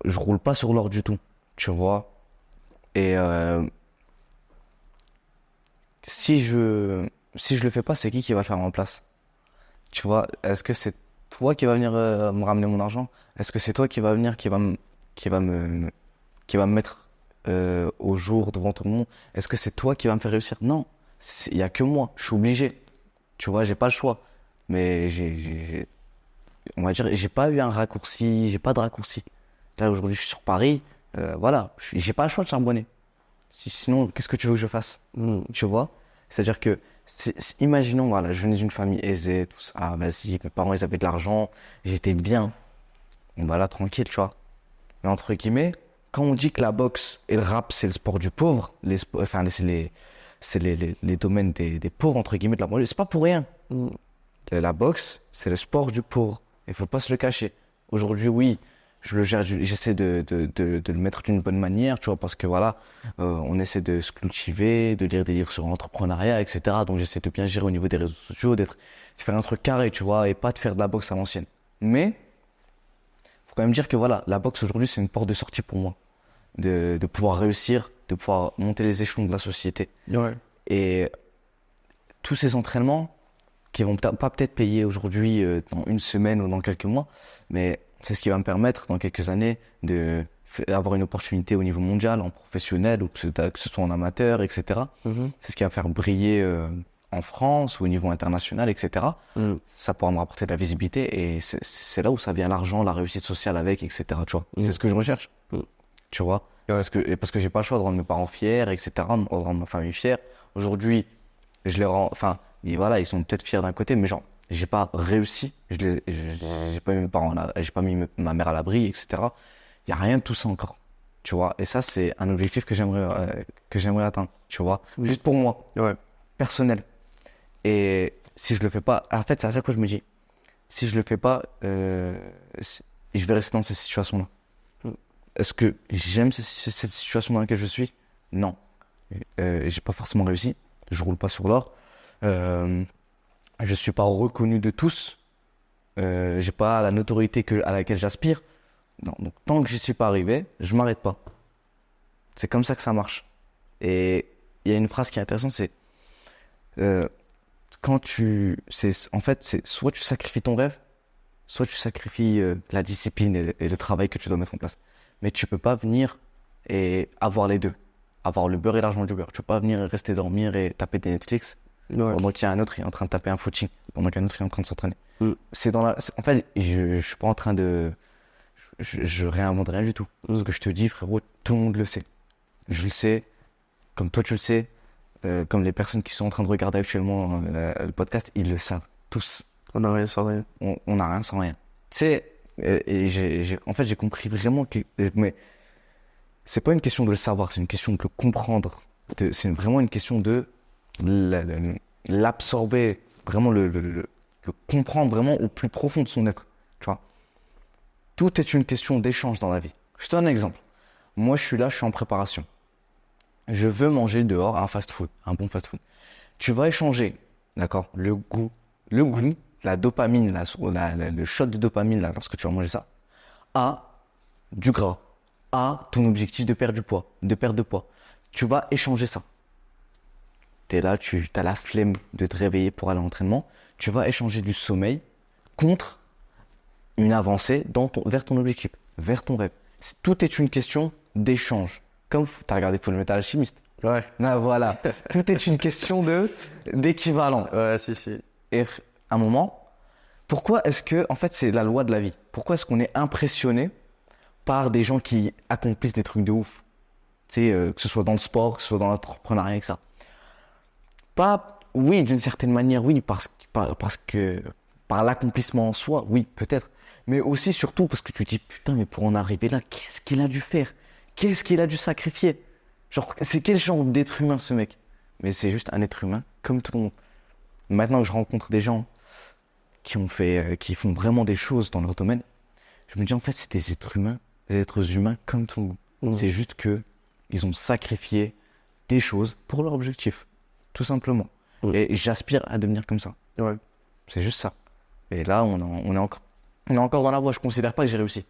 Je roule pas sur l'or du tout, tu vois. Et si je le fais pas, c'est qui va le faire en place? Tu vois, est-ce que c'est toi qui va venir me ramener mon argent? Est-ce que c'est toi qui va venir, qui va me mettre au jour devant tout le monde? Est-ce que c'est toi qui va me faire réussir? Non, il y a que moi. Je suis obligé. Tu vois, j'ai pas le choix. Mais on va dire, j'ai pas eu un raccourci, j'ai pas de raccourci. Là aujourd'hui, je suis sur Paris. Voilà, j'ai pas le choix de charbonner. Sinon, qu'est-ce que tu veux que je fasse? Tu vois? C'est-à-dire que, imaginons, voilà, je venais d'une famille aisée, tout ça, vas-y, mes parents, ils avaient de l'argent, j'étais bien. Bon, bah là, tranquille, tu vois. Mais entre guillemets, quand on dit que la boxe et le rap, c'est le sport du pauvre, c'est les domaines des pauvres, entre guillemets, de la banlieue, c'est pas pour rien. La boxe, c'est le sport du pauvre. Il faut pas se le cacher. Aujourd'hui, oui, je le gère, j'essaie de le mettre d'une bonne manière, tu vois, parce que voilà, on essaie de se cultiver, de lire des livres sur l'entrepreneuriat, etc. Donc j'essaie de bien gérer au niveau des réseaux sociaux, de faire un truc carré, tu vois, et pas de faire de la boxe à l'ancienne. Mais, faut quand même dire que voilà, la boxe aujourd'hui, c'est une porte de sortie pour moi. De pouvoir réussir, de pouvoir monter les échelons de la société. Ouais. Et tous ces entraînements, qui vont pas peut-être payer aujourd'hui, dans une semaine ou dans quelques mois, mais c'est ce qui va me permettre dans quelques années d'avoir une opportunité au niveau mondial, en professionnel, ou que ce soit en amateur, etc. C'est ce qui va faire briller en France ou au niveau international, etc. Ça pourra me rapporter de la visibilité et c'est là où ça vient l'argent, la réussite sociale avec, etc. Tu vois, c'est ce que je recherche. Tu vois, parce que j'ai pas le choix de rendre mes parents fiers, etc. De rendre ma famille fière. Aujourd'hui, je les rends, enfin, et voilà, ils sont peut-être fiers d'un côté, mais genre, j'ai pas réussi, j'ai pas mis mes parents j'ai pas mis ma mère à l'abri, etc. Il y a rien de tout ça encore, tu vois. Et ça, c'est un objectif que j'aimerais atteindre, tu vois. Juste pour moi, personnel. Et si je le fais pas, en fait, c'est à ça que je me dis, si je le fais pas, je vais rester dans cette situation-là. Est-ce que j'aime cette situation dans laquelle je suis? Non. J'ai pas forcément réussi. Je roule pas sur l'or. Je suis pas reconnu de tous. J'ai pas la notoriété à laquelle j'aspire. Non. Donc tant que je suis pas arrivé, je m'arrête pas. C'est comme ça que ça marche. Et il y a une phrase qui est intéressante, c'est euh, en fait, c'est soit tu sacrifies ton rêve, soit tu sacrifies la discipline et le travail que tu dois mettre en place. Mais tu peux pas venir et avoir les deux. Avoir le beurre et l'argent du beurre. Tu peux pas venir et rester dormir et taper des Netflix pendant qu'il y a un autre qui est en train de taper un footing, pendant qu'un autre est en train de s'entraîner. En fait, je suis pas en train de... Je réinvente rien du tout. Ce que je te dis, frérot, tout le monde le sait. Je le sais, comme toi tu le sais, comme les personnes qui sont en train de regarder actuellement le podcast, ils le savent tous. On n'a rien sans rien. On n'a rien sans rien. Tu sais, en fait, j'ai compris vraiment que... Mais c'est pas une question de le savoir, c'est une question de le comprendre. C'est vraiment une question de l'absorber, vraiment le comprendre vraiment au plus profond de son être. Tu vois. Tout est une question d'échange dans la vie. Je te donne un exemple. Moi, je suis là, je suis en préparation. Je veux manger dehors un fast-food, un bon fast-food. Tu vas échanger, d'accord, le goût, la dopamine, le shot de dopamine là, lorsque tu vas manger ça, à du gras, à ton objectif de perdre du poids, de perdre de poids. Tu vas échanger ça. Tu es là, tu as la flemme de te réveiller pour aller à l'entraînement. Tu vas échanger du sommeil contre une avancée vers ton objectif, vers ton rêve. Tout est une question d'échange. Comme tu as regardé Fullmetal Alchemist. Ouais. Ah, voilà. Tout est une question d'équivalent. Ouais, si. Et à un moment, pourquoi est-ce que, en fait, c'est la loi de la vie. Pourquoi est-ce qu'on est impressionné par des gens qui accomplissent des trucs de ouf? Tu sais, que ce soit dans le sport, que ce soit dans l'entrepreneuriat, etc. Pas, oui, d'une certaine manière, oui, parce que par l'accomplissement en soi, oui, peut-être. Mais aussi, surtout, parce que tu te dis, putain, mais pour en arriver là, qu'est-ce qu'il a dû faire? Qu'est-ce qu'il a dû sacrifier? Genre, c'est quel genre d'être humain, ce mec? Mais c'est juste un être humain, comme tout le monde. Maintenant que je rencontre des gens qui font vraiment des choses dans leur domaine, je me dis, en fait, c'est des êtres humains comme tout le monde. C'est juste que ils ont sacrifié des choses pour leur objectif, tout simplement. Et j'aspire à devenir comme ça. Ouais. C'est juste ça. Et là, on est encore dans la voie. Je considère pas que j'ai réussi.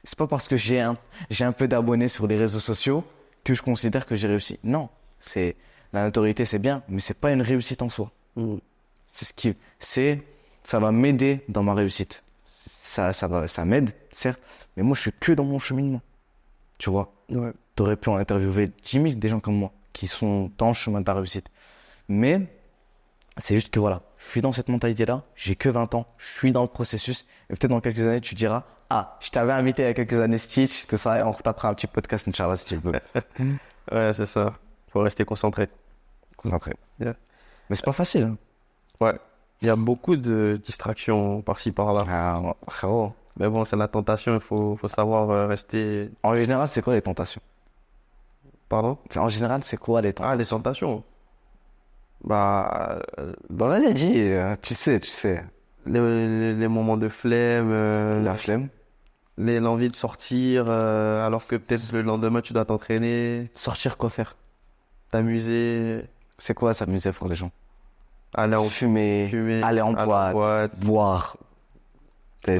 C'est pas parce que j'ai un peu d'abonnés sur les réseaux sociaux que je considère que j'ai réussi. Non, la notoriété, c'est bien, mais c'est pas une réussite en soi. Ça va m'aider dans ma réussite. Ça m'aide, certes, mais moi, je suis que dans mon cheminement. Tu vois. Ouais. T'aurais pu en interviewer 10 000 des gens comme moi qui sont dans le chemin de la réussite. Mais c'est juste que voilà, je suis dans cette mentalité-là, j'ai que 20 ans, je suis dans le processus, et peut-être dans quelques années, tu diras, ah, je t'avais invité il y a quelques années, Stitch, tout ça, et on retapera un petit podcast, Inch'Allah, si tu veux. Ouais, c'est ça. Faut rester concentré. Concentré. Yeah. Mais c'est pas facile. Hein. Ouais. Il y a beaucoup de distractions par-ci, par-là. Ah, frérot. Mais bon, c'est la tentation, il faut savoir rester... En général, c'est quoi les tentations? Pardon? En général, c'est quoi les tentations? Ah, les tentations. Bah, Bah vas-y, dis, tu sais. les moments de flemme, La flemme. l'envie de sortir, alors que peut-être le lendemain tu dois t'entraîner, Sortir, quoi faire? t'amuser, C'est quoi s'amuser pour les gens? aller en Fumer, aller en boîte, boire. Ouais.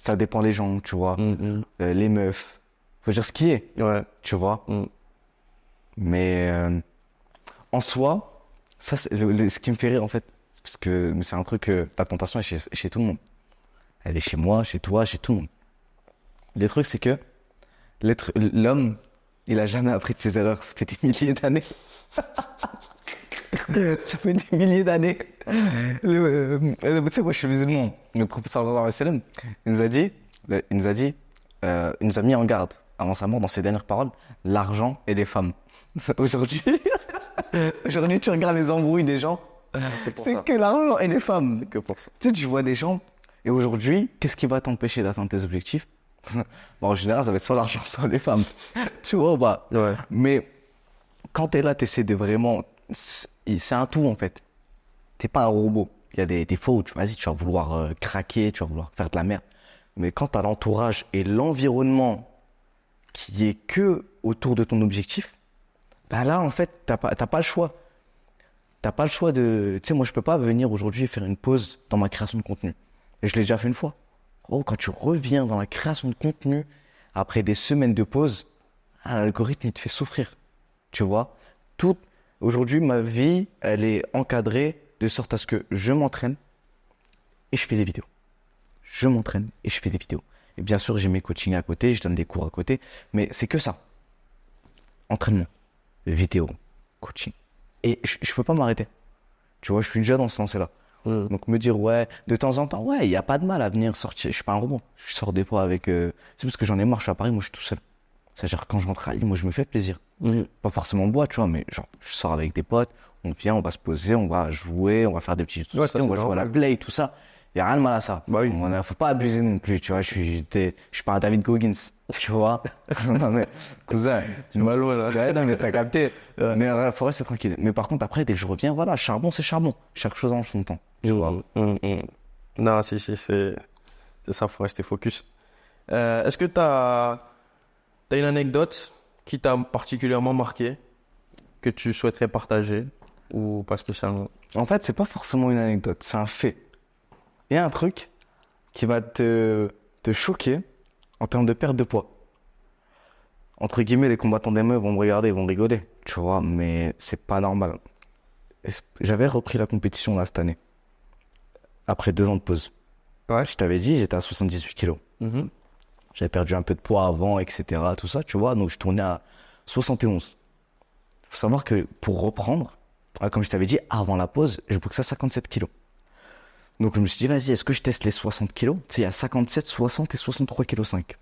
Ça dépend les gens, tu vois. Mm, Les meufs. Faut dire ce qui est, ouais. tu vois. Mm. Mais en soi, ça, c'est ce qui me fait rire en fait, mais c'est un truc que la tentation est chez tout le monde. Elle est chez moi, chez toi, chez tout le monde. Le truc, c'est que l'homme, il a jamais appris de ses erreurs. Ça fait des milliers d'années. Ça fait des milliers d'années. Tu sais, moi, je suis musulman. Le professeur sallallahu alayhi wa sallam, il nous a mis en garde avant sa mort dans ses dernières paroles, l'argent et les femmes. Aujourd'hui, tu regardes les embrouilles des gens, c'est que l'argent et les femmes. C'est que pour ça. Tu sais, tu vois des gens, et aujourd'hui, qu'est-ce qui va t'empêcher d'atteindre tes objectifs? En général, ça va être soit l'argent, soit les femmes. Tu vois, bah. Ouais. Mais quand t'es là, t'essaies de vraiment. C'est un tout en fait. T'es pas un robot. Il y a des fois où tu vas vouloir craquer, tu vas vouloir faire de la merde. Mais quand t'as l'entourage et l'environnement qui est que autour de ton objectif, ben là, en fait, t'as pas le choix. T'as pas le choix de... Tu sais, moi, je peux pas venir aujourd'hui faire une pause dans ma création de contenu. Et je l'ai déjà fait une fois. Oh, quand tu reviens dans la création de contenu, après des semaines de pause, l'algorithme, il te fait souffrir. Tu vois? Aujourd'hui, ma vie, elle est encadrée de sorte à ce que je m'entraîne et je fais des vidéos. Je m'entraîne et je fais des vidéos. Et bien sûr, j'ai mes coachings à côté, je donne des cours à côté, mais c'est que ça. Entraînement, vidéo, coaching. Et je peux pas m'arrêter. Tu vois, je suis déjà dans ce lancé-là. Donc me dire, ouais, de temps en temps, ouais, il n'y a pas de mal à venir sortir. Je suis pas un robot. Je sors des fois avec... C'est parce que j'en ai marre, je suis à Paris, moi je suis tout seul. C'est-à-dire quand je rentre à Lille, moi je me fais plaisir. Pas forcément en boîte, tu vois, mais genre, je sors avec des potes, on vient, on va se poser, on va jouer, on va faire des petits jeux de Ouais, société, ça, on va c'est jouer à la normal. play, tout ça. Il n'y a rien de mal à ça. Bah oui. Faut pas abuser non plus, tu vois. Je suis pas un David Goggins, tu vois. Non, mais, cousin, Tu vas loin, là. ouais, non, mais t'as capté. Mais faut rester tranquille. Mais par contre, après, dès que je reviens, voilà, charbon, c'est charbon. Chaque chose en son temps. Tu vois. Non, si, c'est ça, faut rester focus. Est-ce que t'as une anecdote qui t'a particulièrement marqué, que tu souhaiterais partager, ou pas spécialement? En fait, c'est pas forcément une anecdote, c'est un fait. Il y a un truc qui va te choquer en termes de perte de poids. Entre guillemets, les combattants des meufs vont me regarder, ils vont rigoler, tu vois, mais c'est pas normal. J'avais repris la compétition là cette année, après 2 ans de pause. Ouais. Je t'avais dit, j'étais à 78 kilos. J'avais perdu un peu de poids avant, etc. Tout ça, tu vois, donc je tournais à 71. Faut savoir que pour reprendre, comme je t'avais dit, avant la pause, je boxais à 57 kilos. Donc je me suis dit, vas-y, est-ce que je teste les 60 kilos? Tu sais, il y a 57, 60 et 63 kilos 5.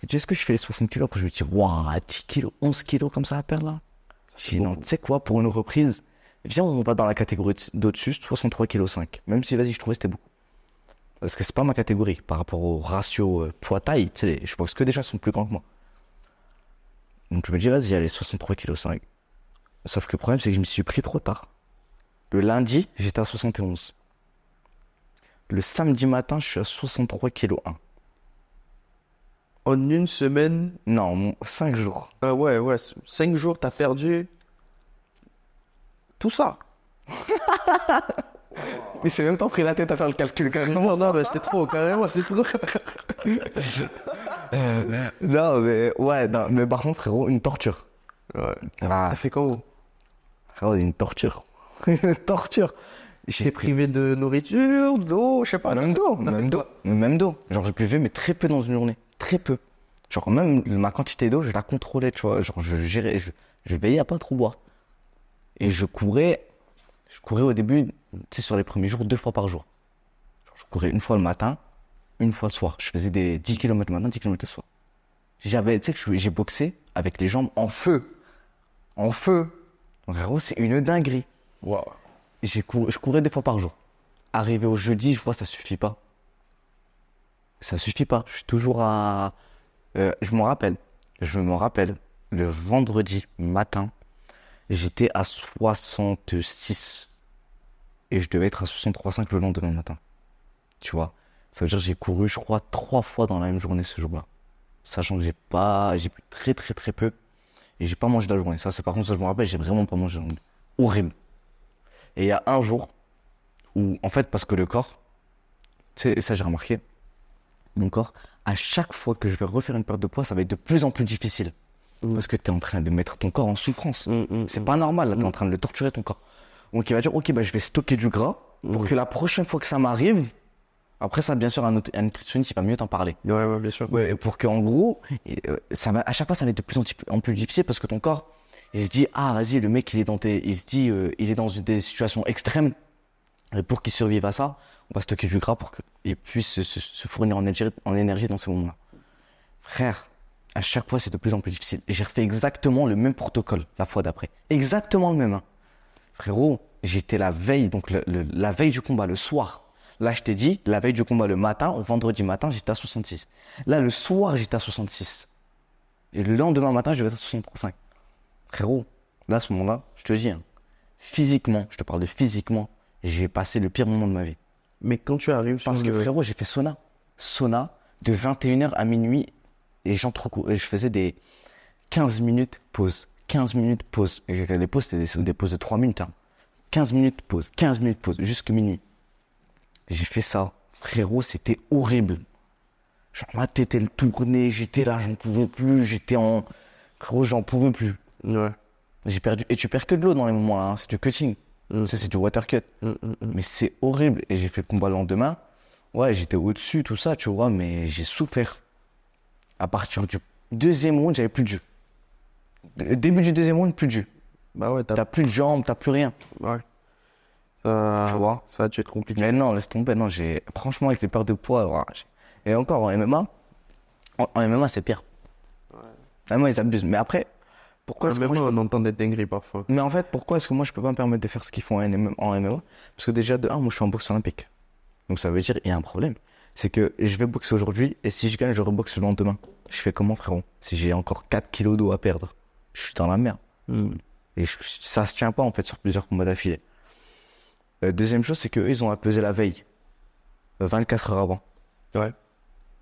J'ai dit, est-ce que je fais les 60 kilos? Après, je me dis, waouh, 10 kilos, 11 kilos comme ça à perdre là. J'ai dit, non, tu sais quoi, pour une reprise, viens, on va dans la catégorie d'au-dessus, 63 kilos 5. Même si, vas-y, je trouvais que c'était beaucoup. Parce que c'est pas ma catégorie par rapport au ratio poids-taille. Tu sais, je pense que des gens sont plus grands que moi. Donc je me dis, vas-y, allez, 63 kilos 5. Sauf que le problème, c'est que je me suis pris trop tard. Le lundi, j'étais à 71. Le samedi matin, je suis à 63 kilos 1. En une semaine, Non, 5 jours. ouais, 5 jours, t'as perdu tout ça. Mais c'est même pas pris la tête à faire le calcul carrément. Non, mais c'est trop, carrément, c'est trop. Non, mais ouais, non, mais par contre, frérot, une torture. Ouais. Ah, T'as fait comment? frérot, une torture. Une torture. T'es privé de nourriture, d'eau, je sais pas. Même d'eau, même d'eau, même d'eau. Genre, je buvais, mais très peu dans une journée. Très peu. Genre, même ma quantité d'eau, je la contrôlais, tu vois. Genre, je gérais, je veillais à pas trop boire. Et je courais au début, tu sais, sur les premiers jours, 2 fois par jour. Genre, je courais une fois le matin, une fois le soir. Je faisais des 10 km le matin, 10 km le soir. J'avais, tu sais, que j'ai boxé avec les jambes en feu. En feu. Donc, frérot, c'est une dinguerie. Waouh. Je courais 2 fois par jour. Arrivé au jeudi, je vois, ça suffit pas. Ça suffit pas. Je suis toujours à. Je m'en rappelle. Le vendredi matin, j'étais à 66. Et je devais être à 63,5 le lendemain matin. Tu vois. Ça veut dire que j'ai couru, je crois, 3 fois dans la même journée ce jour-là. Sachant que j'ai bu très très très peu. Et j'ai pas mangé la journée. Ça, c'est par contre, ça je me rappelle, j'ai vraiment pas mangé la journée. Horrible. Et il y a un jour où, en fait, parce que le corps, tu sais, et ça j'ai remarqué, mon corps, à chaque fois que je vais refaire une perte de poids, ça va être de plus en plus difficile. Parce que tu es en train de mettre ton corps en souffrance. C'est pas normal, là, tu es en train de le torturer ton corps. Donc il va dire, ok, bah, je vais stocker du gras pour que la prochaine fois que ça m'arrive, après ça, bien sûr, un nutritionniste, il va mieux t'en parler. Ouais, bien sûr. Ouais, pour qu'en gros, ça va, à chaque fois, ça va être de plus en plus difficile parce que ton corps, il se dit, ah, vas-y, le mec, il se dit, il est dans des situations extrêmes. Et pour qu'il survive à ça, on va stocker du gras pour qu'il puisse se fournir en énergie dans ces moments-là. Frère, à chaque fois, c'est de plus en plus difficile. Et j'ai refait exactement le même protocole la fois d'après. Exactement le même. Hein. Frérot, j'étais la veille, donc la veille du combat, le soir. Là, je t'ai dit, la veille du combat, le matin, vendredi matin, j'étais à 66. Là, le soir, j'étais à 66. Et le lendemain matin, je devais être à 63,5. Frérot, là, à ce moment-là, je te dis, hein, physiquement, je te parle de physiquement, j'ai passé le pire moment de ma vie. Mais quand tu arrives sur Parce que frérot, j'ai fait sauna. Sauna de 21h à minuit. Et je faisais des 15 minutes pause. 15 minutes pause. Et les pauses, c'était des pauses de 3 minutes. Hein. 15 minutes pause. 15 minutes pause. Jusqu'à minuit. J'ai fait ça. Frérot, c'était horrible. Genre, ma tête, elle tournait. J'étais là, j'en pouvais plus. Frérot, j'en pouvais plus. Ouais. J'ai perdu. Et tu perds que de l'eau dans les moments là, hein. C'est du cutting. C'est du water cut. Mais c'est horrible. Et j'ai fait le combat le lendemain. Ouais, j'étais au-dessus, tout ça, tu vois, mais j'ai souffert. À partir du deuxième round, j'avais plus de jus. Le début du deuxième round, plus de jus. Bah ouais, T'as plus de jambes, t'as plus rien. Ouais. Tu vois. Ça a dû être compliqué. Mais non, laisse tomber. Non, franchement, avec les pertes de poids, voilà, et encore en MMA, en MMA, c'est pire. En MMA, ils abusent. Mais après, pourquoi est-ce que Même moi, moi, on entend des dingueries parfois. Mais en fait, pourquoi est-ce que moi, je peux pas me permettre de faire ce qu'ils font en MMA? Parce que déjà, de un, moi, je suis en boxe olympique. Donc ça veut dire, il y a un problème. C'est que je vais boxer aujourd'hui, et si je gagne, je reboxe le lendemain. Je fais comment, frérot? Si j'ai encore 4 kilos d'eau à perdre, je suis dans la merde. Et ça se tient pas, en fait, sur plusieurs combats d'affilée. Deuxième chose, c'est qu'eux, ils ont à peser la veille. 24 heures avant. Ouais.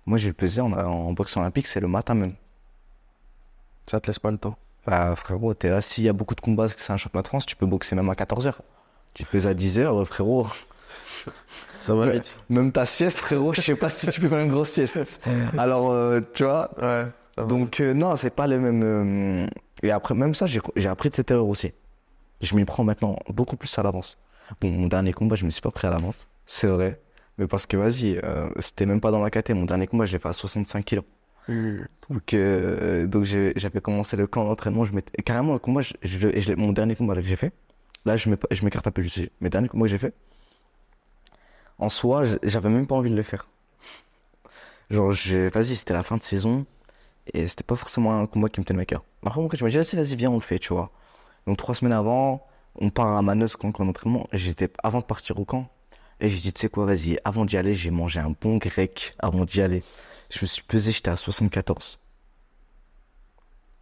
Moi, j'ai le pesé en boxe olympique, c'est le matin même. Ça te laisse pas le temps. Bah, frérot, t'es là, s'il y a beaucoup de combats, que c'est un championnat de France, tu peux boxer même à 14 heures. Tu pèses à 10 heures, frérot. Ça va vite. Même ta sieste, frérot, je sais pas si tu peux faire une grosse sieste. Alors, tu vois. Ouais. Ça va. Donc, non, c'est pas le même. Et après, même ça, j'ai appris de cette erreur aussi. Je m'y prends maintenant beaucoup plus à l'avance. Bon, mon dernier combat, je me suis pas pris à l'avance, c'est vrai. Mais parce que, vas-y, c'était même pas dans la KT. Mon dernier combat, je l'ai fait à 65 kilos. Donc j'avais commencé le camp d'entraînement. Carrément, le combat, mon dernier combat là, que j'ai fait, là, je m'écarte un peu. Mes derniers combats que j'ai fait, en soi, j'avais même pas envie de le faire. Genre, vas-y, c'était la fin de saison. Et c'était pas forcément un combat qui me tenait à cœur. Après, mon coach m'a dit, vas-y, viens, on le fait, tu vois. Donc, 3 semaines avant, on part à Manos, camp d'entraînement. Avant de partir au camp. Et j'ai dit, tu sais quoi, vas-y, avant d'y aller, j'ai mangé un bon grec avant d'y aller. Je me suis pesé, j'étais à 74.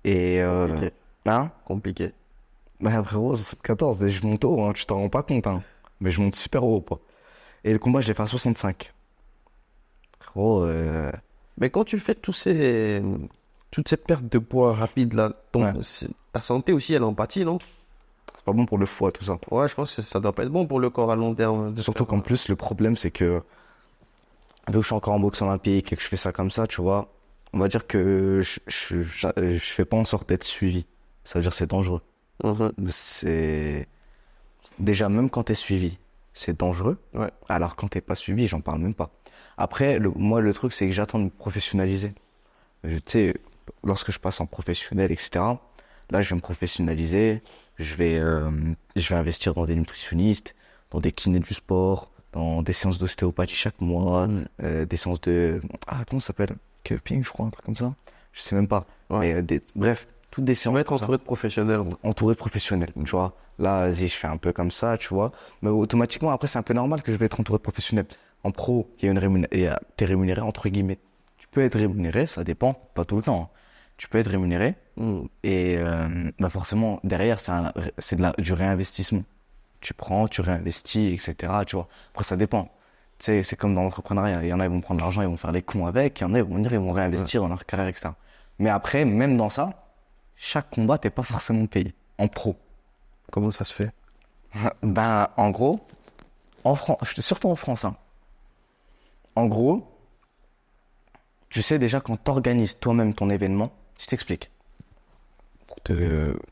Et Compliqué. hein? Compliqué. Bah frérot, 74, et je monte haut, hein, tu t'en rends pas compte, hein. Mais je monte super haut, quoi. Et le combat, je l'ai fait à 65. Frérot, Mais quand tu fais toutes ces pertes de poids rapides là, Ouais. ta santé aussi, elle en pâtit, non? c'est pas bon pour le foie, tout ça. Ouais, je pense que ça doit pas être bon pour le corps à long terme. Surtout qu'en plus, le problème, c'est que, vu que je suis encore en boxe olympique et que je fais ça comme ça, tu vois, on va dire que je fais pas en sorte d'être suivi. Ça veut dire que c'est dangereux. Mhm. C'est. Déjà, même quand t'es suivi, c'est dangereux. Ouais. Alors quand t'es pas suivi, j'en parle même pas. Après, moi, le truc, c'est que j'attends de me professionnaliser. Tu sais, lorsque je passe en professionnel, etc., là, je vais me professionnaliser. Je vais investir dans des nutritionnistes, dans des kinés du sport, dans des séances d'ostéopathie chaque mois, des séances de... Ah, comment ça s'appelle? Cupping, je crois, un truc comme ça. Je sais même pas. Ouais. Mais bref, toutes des On séances va être comme ça. entouré de professionnels. Entouré de professionnels, tu vois. Là, vas-y, je fais un peu comme ça, tu vois. Mais automatiquement, après, c'est un peu normal que je vais être entouré de professionnels. En pro, il y a t'es rémunéré entre guillemets. Tu peux être rémunéré, ça dépend, pas tout le temps, hein. Tu peux être rémunéré et bah forcément, derrière, du réinvestissement. Tu prends, tu réinvestis, etc. Tu vois. Après, ça dépend. Tu sais, c'est comme dans l'entrepreneuriat. Il y en a, ils vont prendre l'argent, ils vont faire les cons avec. Il y en a, ils vont venir, ils vont réinvestir dans leur carrière, etc. Mais après, même dans ça, chaque combat, t'es pas forcément payé. En pro. Comment ça se fait? Ben, en gros, surtout en France, hein. En gros, tu sais déjà quand t'organises toi-même ton événement, je t'explique.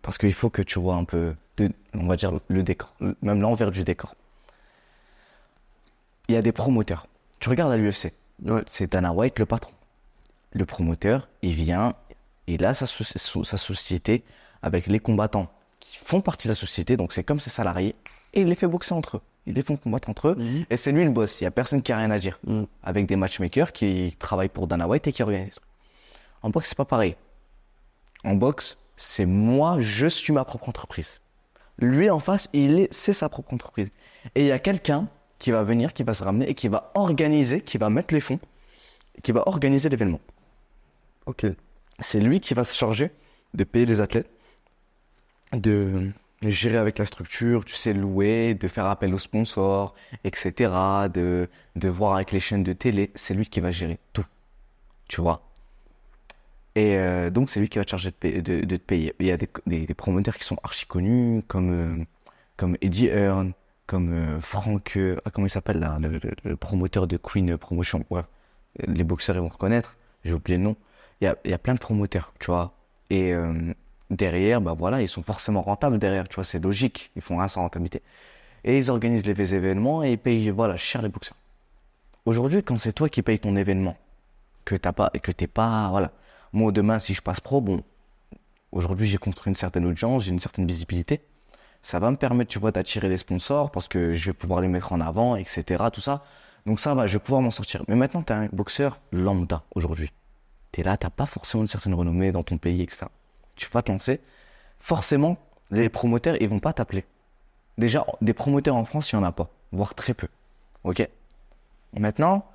Parce qu'il faut que tu vois un peu, on va dire, le décor, même l'envers du décor. Il y a des promoteurs. Tu regardes à l'UFC, Ouais. c'est Dana White le patron. Le promoteur, il vient, il a sa société avec les combattants qui font partie de la société, donc c'est comme ses salariés, et il les fait boxer entre eux. Ils les font combattre entre eux, et c'est lui le boss. Il n'y a personne qui a rien à dire. Avec des matchmakers qui travaillent pour Dana White et qui organisent. En boxe, c'est pas pareil. En boxe, c'est moi, je suis ma propre entreprise. Lui, en face, c'est sa propre entreprise. Et il y a quelqu'un qui va venir, qui va se ramener et qui va organiser, qui va mettre les fonds, qui va organiser l'événement. Ok. C'est lui qui va se charger de payer les athlètes, de gérer avec la structure, tu sais, louer, de faire appel aux sponsors, etc., de voir avec les chaînes de télé. C'est lui qui va gérer tout, tu vois. Et donc, c'est lui qui va te charger de te payer. Il y a des promoteurs qui sont archi connus, comme Eddie Hearn, comme Franck... comment il s'appelle là, le promoteur de Queen Promotion. Ouais. Les boxeurs, ils vont reconnaître. J'ai oublié le nom. Il y a plein de promoteurs, tu vois. Et derrière, bah voilà, ils sont forcément rentables derrière, tu vois, c'est logique, ils font rien sans rentabilité. Et ils organisent les événements et ils payent, voilà, cher les boxeurs. Aujourd'hui, quand c'est toi qui payes ton événement, que t'as pas, et que t'es pas, voilà. Moi, demain, si je passe pro, bon, aujourd'hui, j'ai construit une certaine audience, j'ai une certaine visibilité. Ça va me permettre, tu vois, d'attirer les sponsors parce que je vais pouvoir les mettre en avant, etc., tout ça. Donc ça va, je vais pouvoir m'en sortir. Mais maintenant, t'es un boxeur lambda aujourd'hui. T'es là, t'as pas forcément une certaine renommée dans ton pays, etc. Tu vas te lancer. Forcément, les promoteurs, ils vont pas t'appeler. Déjà, des promoteurs en France, il y en a pas, voire très peu. Ok? Maintenant,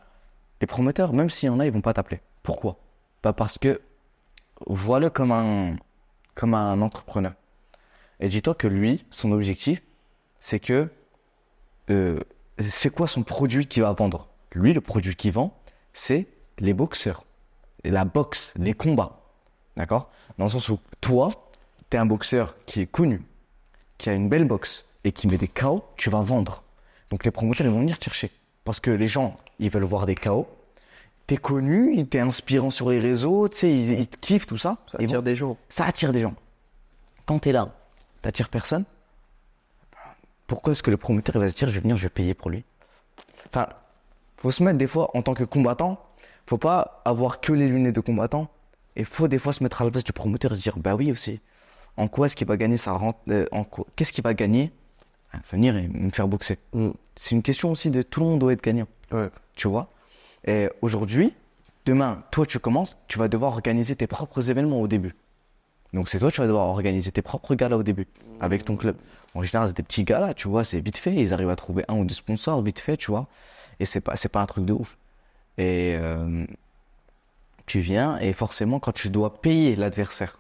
les promoteurs, même s'il y en a, ils vont pas t'appeler. Pourquoi? Pas parce que, vois-le comme un entrepreneur. Et dis-toi que lui, son objectif, c'est que, euh, c'est quoi son produit qu'il va vendre? Lui, le produit qu'il vend, c'est les boxeurs, la boxe, les combats. D'accord? Dans le sens où toi, t'es un boxeur qui est connu, qui a une belle boxe et qui met des KO, tu vas vendre. Donc les promoteurs, ils vont venir te chercher. Parce que les gens, ils veulent voir des KO. T'es connu, t'es inspirant sur les réseaux, tu sais, ils te kiffent, tout ça. Ça attire des gens. Ça attire des gens. Quand t'es là, t'attires personne. Pourquoi est-ce que le promoteur il va se dire, je vais venir, je vais payer pour lui? Enfin, faut se mettre des fois en tant que combattant, faut pas avoir que les lunettes de combattant. Et faut des fois se mettre à la place du promoteur et se dire, bah oui aussi, en quoi est-ce qu'il va gagner sa rente, qu'est-ce qu'il va gagner à venir et me faire boxer? C'est une question aussi de tout le monde doit être gagnant. Ouais. Tu vois? Et aujourd'hui, demain, toi tu commences, tu vas devoir organiser tes propres événements au début. Donc c'est toi, tu vas devoir organiser tes propres galas au début, avec ton club. En général, c'est des petits galas, tu vois, c'est vite fait. Ils arrivent à trouver un ou deux sponsors, vite fait, tu vois. Et c'est pas un truc de ouf. Et tu viens, et forcément, quand tu dois payer l'adversaire,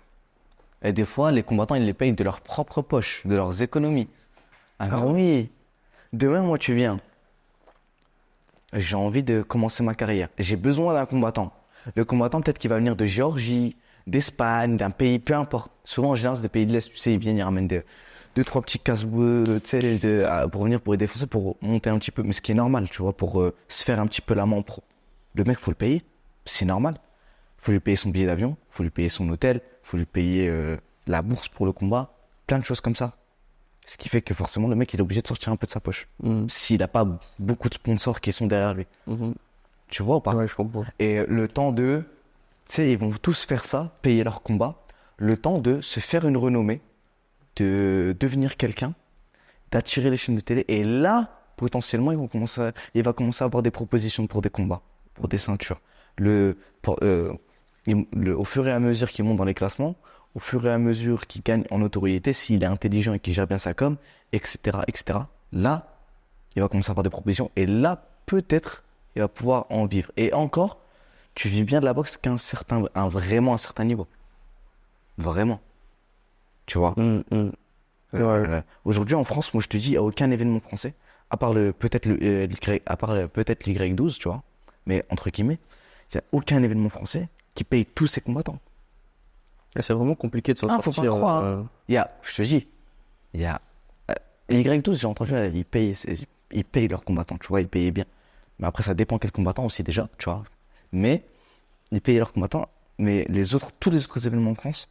et des fois, les combattants, ils les payent de leur propre poche, de leurs économies. Alors oui, demain, moi, tu viens. J'ai envie de commencer ma carrière. J'ai besoin d'un combattant. Le combattant, peut-être qu'il va venir de Géorgie, d'Espagne, d'un pays, peu importe. Souvent, en général, c'est des pays de l'Est, tu sais, ils viennent, ils ramènent deux, trois petits casse-boueux, tu sais, pour venir pour les défoncer, pour monter un petit peu. Mais ce qui est normal, tu vois, pour se faire un petit peu la main en pro. Le mec, faut le payer. C'est normal. Faut lui payer son billet d'avion, faut lui payer son hôtel, faut lui payer la bourse pour le combat. Plein de choses comme ça. Ce qui fait que forcément, le mec, il est obligé de sortir un peu de sa poche. S'il n'a pas beaucoup de sponsors qui sont derrière lui. Tu vois ou pas? Ouais, je comprends. Et le temps de... Tu sais, ils vont tous faire ça, payer leur combat. Le temps de se faire une renommée, de devenir quelqu'un, d'attirer les chaînes de télé. Et là, potentiellement, il va commencer à avoir des propositions pour des combats, pour des ceintures. Au fur et à mesure qu'il monte dans les classements, au fur et à mesure qu'il gagne en notoriété, s'il est intelligent et qu'il gère bien sa com, etc., etc., là, il va commencer à avoir des propositions. Et là, peut-être, il va pouvoir en vivre. Et encore, tu vis bien de la boxe vraiment un certain niveau. Vraiment. Tu vois. Aujourd'hui, en France, moi, je te dis, il n'y a aucun événement français, à part peut-être l'Y12, tu vois. Mais entre guillemets, il n'y a aucun événement français qui paye tous ses combattants. Et c'est vraiment compliqué de s'en Faut sortir. pas croire. Je te dis, il y a l'Y12, j'ai entendu, ils payent leurs combattants, tu vois, ils payaient bien. Mais après, ça dépend quel combattant aussi déjà, tu vois. Mais ils payaient leurs combattants. Mais tous les autres événements en France,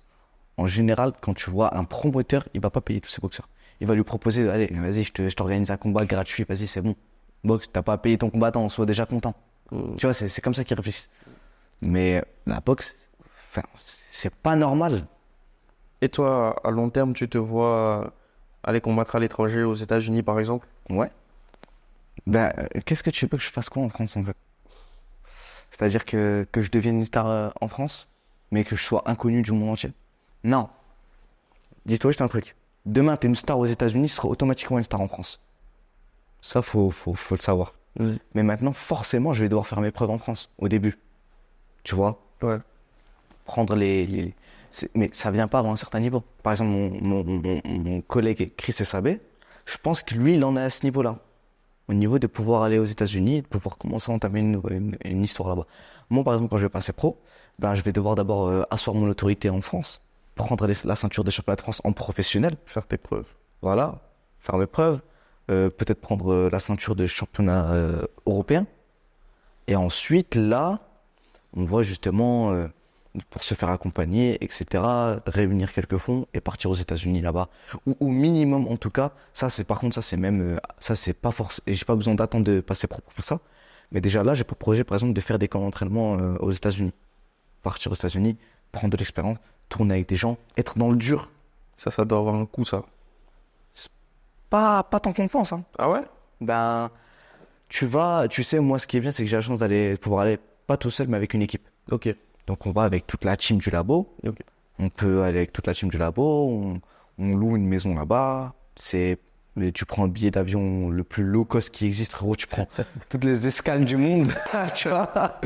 en général, quand tu vois un promoteur, il va pas payer tous ses boxeurs. Il va lui proposer, allez, vas-y, je t'organise un combat gratuit, vas-y, c'est bon. Boxe, t'as pas payé ton combattant, sois déjà content. Tu vois, c'est comme ça qu'ils réfléchissent. Mais la boxe, enfin, c'est pas normal. Et toi, à long terme, tu te vois aller combattre à l'étranger, aux États-Unis par exemple? Ouais. Ben, qu'est-ce que tu veux que je fasse quoi en France en fait? C'est-à-dire que je devienne une star en France, mais que je sois inconnu du monde entier? Non. Dis-toi juste un truc. Demain, t'es une star aux États-Unis, tu seras automatiquement une star en France. Ça, faut le savoir. Mais maintenant, forcément, je vais devoir faire mes preuves en France, au début. Tu vois? Ouais. Prendre mais ça vient pas avant un certain niveau. Par exemple, mon collègue Chris Sabé, je pense que lui, il en est à ce niveau-là. Au niveau de pouvoir aller aux États-Unis et de pouvoir commencer à entamer une histoire là-bas. Moi, par exemple, quand je vais passer pro, ben, je vais devoir d'abord asseoir mon autorité en France, prendre la ceinture des championnats de France en professionnel. Faire tes preuves. Voilà, faire mes preuves. Peut-être prendre la ceinture de championnat européen. Et ensuite, là, on voit justement pour se faire accompagner, etc., réunir quelques fonds et partir aux États-Unis là-bas. Ou au minimum, en tout cas, par contre, ça c'est même, ça c'est pas forcément, et j'ai pas besoin d'attendre de passer pro pour faire ça. Mais déjà là, j'ai pour projet, par exemple, de faire des camps d'entraînement aux États-Unis. Partir aux États-Unis, prendre de l'expérience, tourner avec des gens, être dans le dur. Ça doit avoir un coût, ça. Pas tant qu'on pense, hein. Ah ouais? Ben, tu sais, moi, ce qui est bien, c'est que j'ai la chance de pouvoir aller, pas tout seul, mais avec une équipe. Ok. Donc, on va avec toute la team du labo. Ok. On peut aller avec toute la team du labo. On loue une maison là-bas. Mais tu prends le billet d'avion le plus low cost qui existe, frérot. Tu prends toutes les escales du monde. Tu vois?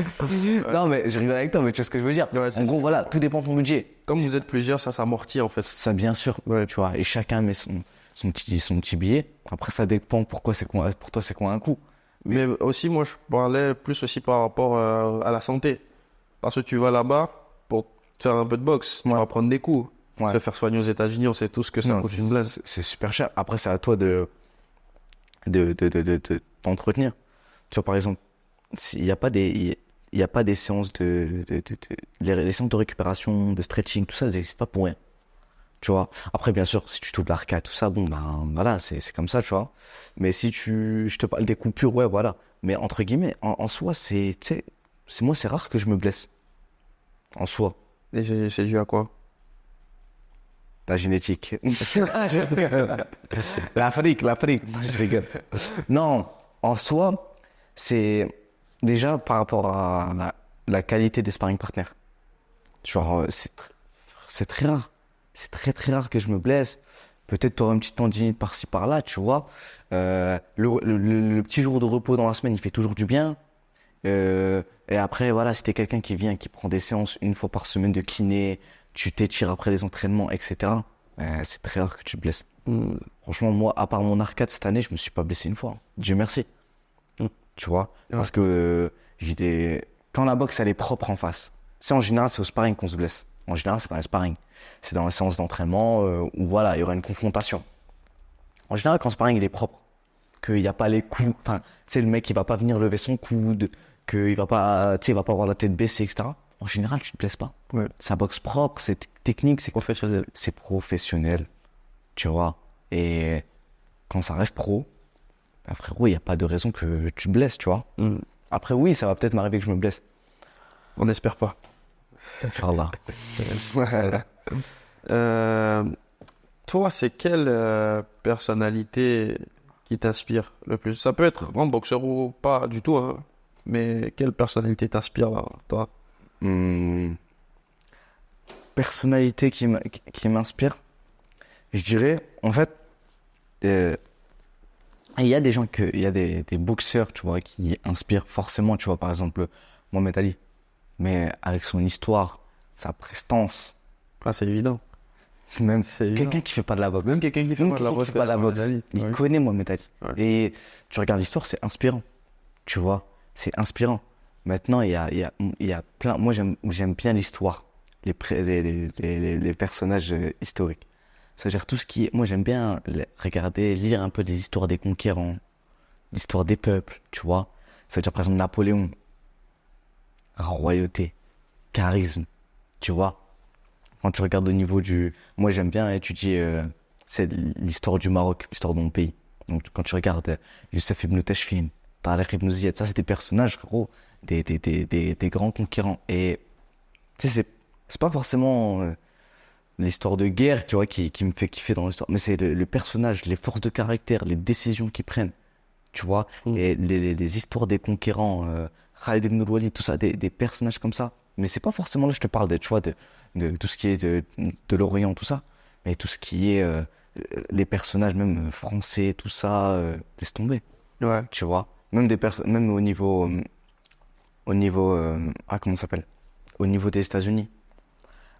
Non, mais je rigole avec toi, mais tu vois ce que je veux dire. Ouais, En gros, voilà, tout dépend de ton budget. Comme vous êtes plusieurs, ça s'amortit en fait. Ça, bien sûr. Tu vois, et chacun met son petit billet. Après, ça dépend pour toi, c'est quoi un coup. Mais aussi, moi, je parlais plus aussi par rapport à la santé. Parce que tu vas là-bas pour faire un peu de boxe, tu Ouais. vas prendre des coups. Ouais. Se faire soigner aux États-Unis, on sait tous que ça Non, coûte une blinde. c'est super cher. Après, c'est à toi t'entretenir. Tu vois, par exemple, il n'y a pas il y a pas des séances les séances de récupération, de stretching, tout ça, elles n'existent pas pour rien. Tu vois. Après, bien sûr, si tu touches de l'arcade, tout ça, bon, ben, voilà, c'est comme ça, tu vois. Mais si je te parle des coupures, ouais, voilà. Mais entre guillemets, en soi, tu sais, moi, c'est rare que je me blesse. En soi. Et c'est dû à quoi? La génétique. L'Afrique. Non, je rigole. Non, en soi, c'est déjà par rapport à la qualité des sparring partners. Genre, c'est très rare. C'est très très rare que je me blesse. Peut-être tu auras une petite tendinite par-ci par-là, tu vois. Le petit jour de repos dans la semaine, il fait toujours du bien. Et après, voilà, si t'es quelqu'un qui vient, qui prend des séances une fois par semaine de kiné, tu t'étires après les entraînements, etc. C'est très rare que tu te blesses. Franchement, moi, à part mon arcade cette année, je me suis pas blessé une fois, hein. Dieu merci. Tu vois? Ouais. Parce que quand la boxe, elle est propre en face. C'est en général, c'est au sparring qu'on se blesse. En général, c'est dans les sparring. C'est dans les séances d'entraînement où voilà, il y aura une confrontation. En général, quand le sparring il est propre, qu'il n'y a pas les coups, enfin, tu sais, le mec il va pas venir lever son coude, qu'il va pas, tu sais, il va pas avoir la tête baissée, etc. En général, tu te blesses pas. Ouais. C'est boxe propre, c'est technique, Professionnel. c'est professionnel, tu vois. Et quand ça reste pro, ben frérot, il n'y a pas de raison que tu te blesses, tu vois. Après, oui, ça va peut-être m'arriver que je me blesse. On n'espère pas. Inch'Allah. Toi, c'est quelle personnalité qui t'inspire le plus? Ça peut être un boxeur ou pas du tout, hein. Mais quelle personnalité t'inspire là, toi? Personnalité qui m'inspire, je dirais, en fait, il y a il y a des boxeurs, tu vois, qui inspirent forcément, tu vois, par exemple, Mohamed Ali. Mais avec son histoire, sa prestance, Ah, c'est évident. même C'est quelqu'un évident. qui fait pas de la boxe. Même quelqu'un qui fait Même pas de la quelqu'un boxe, qui fait pas de la boxe, il Ouais. connaît Mohamed Ali. Ouais. Et tu regardes l'histoire, c'est inspirant. Tu vois, c'est inspirant. Maintenant, il y a plein. Moi, j'aime bien l'histoire, les personnages historiques. C'est-à-dire tout ce qui est. Moi, j'aime bien regarder, lire un peu les histoires des conquérants, l'histoire des peuples, tu vois. C'est-à-dire, par exemple, Napoléon, royauté, charisme, tu vois. Quand tu regardes au niveau du... Moi, j'aime bien étudier c'est l'histoire du Maroc, l'histoire de mon pays. Donc, quand tu regardes Youssef ibn Tashfin, Tariq ibn Ziyad, ça, c'est des personnages, gros, des grands conquérants. Et, tu sais, c'est pas forcément l'histoire de guerre, tu vois, qui me fait kiffer dans l'histoire, mais c'est le personnage, les forces de caractère, les décisions qu'ils prennent, tu vois, et les histoires des conquérants, Khalid ibn Walid, tout ça, des personnages comme ça. Mais c'est pas forcément là, je te parle tu vois, de tout ce qui est de l'Orient, tout ça. Mais tout ce qui est les personnages même français, tout ça, laisse tomber, Ouais. tu vois. Même même au niveau, comment ça s'appelle? Au niveau des États-Unis.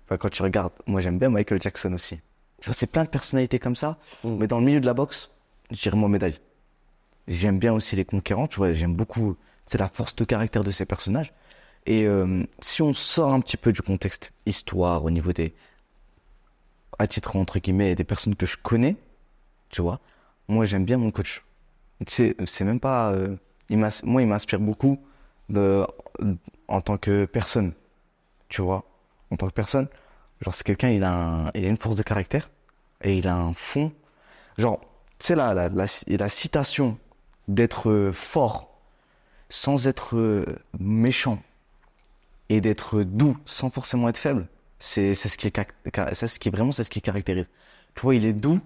Enfin, quand tu regardes, moi j'aime bien Michael Jackson aussi. Tu vois, c'est plein de personnalités comme ça. Mais dans le milieu de la boxe, je dirais Mohamed Ali. J'aime bien aussi les conquérants, tu vois, j'aime beaucoup, c'est la force de caractère de ces personnages. Et si on sort un petit peu du contexte histoire au niveau à titre entre guillemets, des personnes que je connais, tu vois, moi j'aime bien mon coach. C'est même pas, moi il m'inspire beaucoup de, en tant que personne, tu vois. en tant que personne. Genre, c'est quelqu'un, il a une force de caractère et il a un fond. Genre, tu sais, la citation d'être fort sans être méchant et d'être doux sans forcément être faible, c'est ce qui c'est ce qui caractérise. Tu vois, il est doux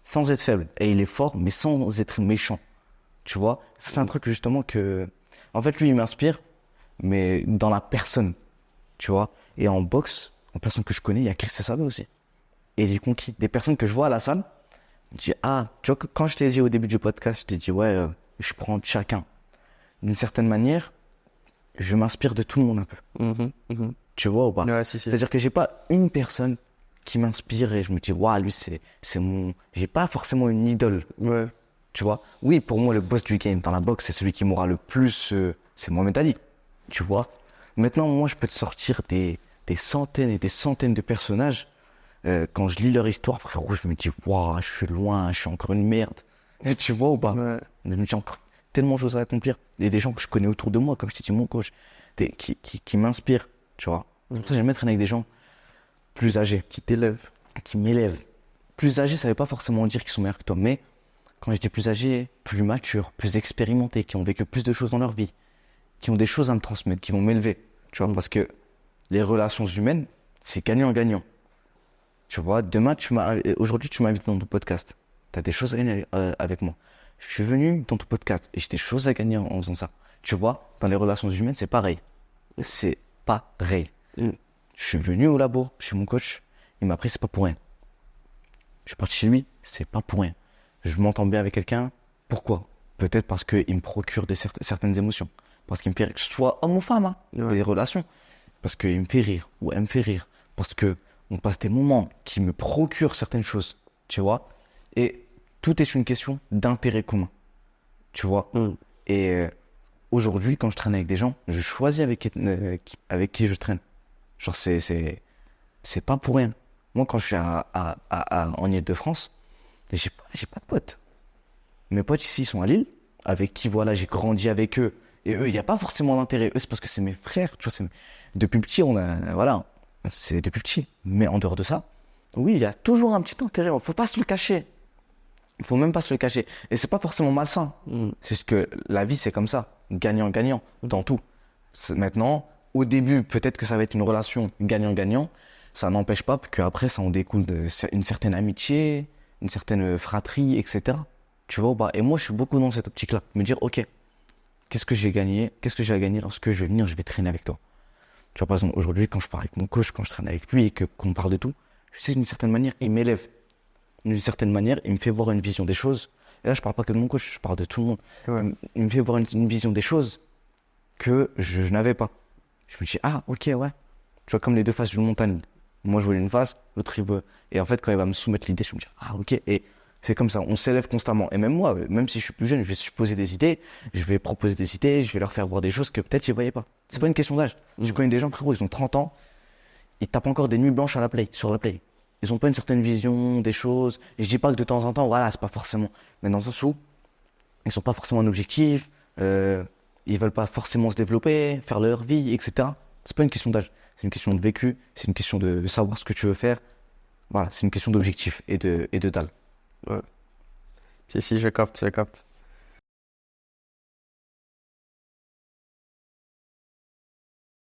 sans être faible et il est fort mais sans être méchant. Tu vois, c'est un truc justement que, en fait, lui, il m'inspire, mais dans la personne, tu vois. Et en boxe, en personne que je connais, il y a Chris Sabé aussi. Et il est conquis. Des personnes que je vois à la salle, je dis, ah, tu vois, quand je t'ai dit au début du podcast, je t'ai dit, ouais, je prends de chacun. D'une certaine manière, je m'inspire de tout le monde un peu. Tu vois ou pas? Ouais, si. C'est-à-dire que j'ai pas une personne qui m'inspire et je me dis, waouh, lui, c'est mon. J'ai pas forcément une idole. Ouais. Tu vois? Oui, pour moi, le boss du game dans la boxe, c'est celui qui m'aura le plus. C'est Mohamed Ali. Tu vois? Maintenant, moi, je peux te sortir des centaines et des centaines de personnages. Quand je lis leur histoire, frérot, je me dis, waouh, je suis loin, je suis encore une merde. Et tu vois ou pas? Ouais. Je me dis encore tellement de choses à accomplir. Il y a des gens que je connais autour de moi, comme je t'ai dit, mon coach, qui m'inspirent. Tu vois? C'est pour ça que j'aime être avec des gens plus âgés, Qui t'élève. qui m'élèvent. Plus âgés, ça veut pas forcément dire qu'ils sont meilleurs que toi, mais quand j'étais plus âgé, plus mature, plus expérimenté, qui ont vécu plus de choses dans leur vie, qui ont des choses à me transmettre, qui vont m'élever. Tu vois, parce que les relations humaines, c'est gagnant-gagnant. Tu vois, aujourd'hui, tu m'invites dans ton podcast. Tu as des choses à gagner avec moi. Je suis venu dans ton podcast et j'ai des choses à gagner en faisant ça. Tu vois, dans les relations humaines, c'est pareil. C'est pareil. Mm. Je suis venu au labo, chez mon coach, il m'a pris, c'est pas pour rien. Je suis parti chez lui, c'est pas pour rien. Je m'entends bien avec quelqu'un, pourquoi? Peut-être parce qu'il me procure certaines émotions. Parce qu'il me fait rire, que ce soit homme ou femme, hein, Ouais. des relations. Parce qu'il me fait rire, ou elle me fait rire. Parce que on passe des moments qui me procurent certaines choses, tu vois. Et tout est une question d'intérêt commun, tu vois. Mm. Et aujourd'hui, quand je traîne avec des gens, je choisis avec qui je traîne. Genre, c'est pas pour rien. Moi, quand je suis en Île-de-France, j'ai pas de potes. Mes potes ici, ils sont à Lille, avec qui, voilà, j'ai grandi avec eux. Et eux, il n'y a pas forcément d'intérêt. Eux, c'est parce que c'est mes frères, tu vois. Depuis petit, voilà, c'est depuis petit. Mais en dehors de ça, oui, il y a toujours un petit intérêt. Faut pas se le cacher. Il faut même pas se le cacher. Et c'est pas forcément malsain. Mm. C'est ce que la vie, c'est comme ça. Gagnant-gagnant, dans tout. Maintenant, au début, peut-être que ça va être une relation gagnant-gagnant. Ça n'empêche pas qu'après, ça en découle une certaine amitié, une certaine fratrie, etc. Tu vois, bah, et moi, je suis beaucoup dans cette optique-là. Me dire, ok, qu'est-ce que j'ai gagné? Qu'est-ce que j'ai à gagner lorsque je vais venir, je vais traîner avec toi? Tu vois, par exemple, aujourd'hui, quand je parle avec mon coach, quand je traîne avec lui et qu'on parle de tout, je sais d'une certaine manière, il m'élève. D'une certaine manière, il me fait voir une vision des choses. Et là, je parle pas que de mon coach, je parle de tout le monde. Ouais. Il me fait voir une vision des choses que je n'avais pas. Je me dis, ah, ok, ouais. Tu vois, comme les deux faces d'une montagne. Moi, je voulais une face, l'autre, il veut. Et en fait, quand il va me soumettre l'idée, je me dis, ah, ok. Et c'est comme ça, on s'élève constamment. Et même moi, même si je suis plus jeune, je vais supposer des idées, je vais proposer des idées, je vais leur faire voir des choses que peut-être ils ne voyaient pas. C'est pas une question d'âge. Je connais des gens, frérot, ils ont 30 ans, ils tapent encore des nuits blanches sur la play. Ils ont pas une certaine vision des choses. Et je dis pas que de temps en temps, voilà, c'est pas forcément. Mais dans le sens où ils sont pas forcément un objectif, ils veulent pas forcément se développer, faire leur vie, etc. C'est pas une question d'âge. C'est une question de vécu, c'est une question de savoir ce que tu veux faire. Voilà, c'est une question d'objectif et de dalle. Ouais. Si, je capte.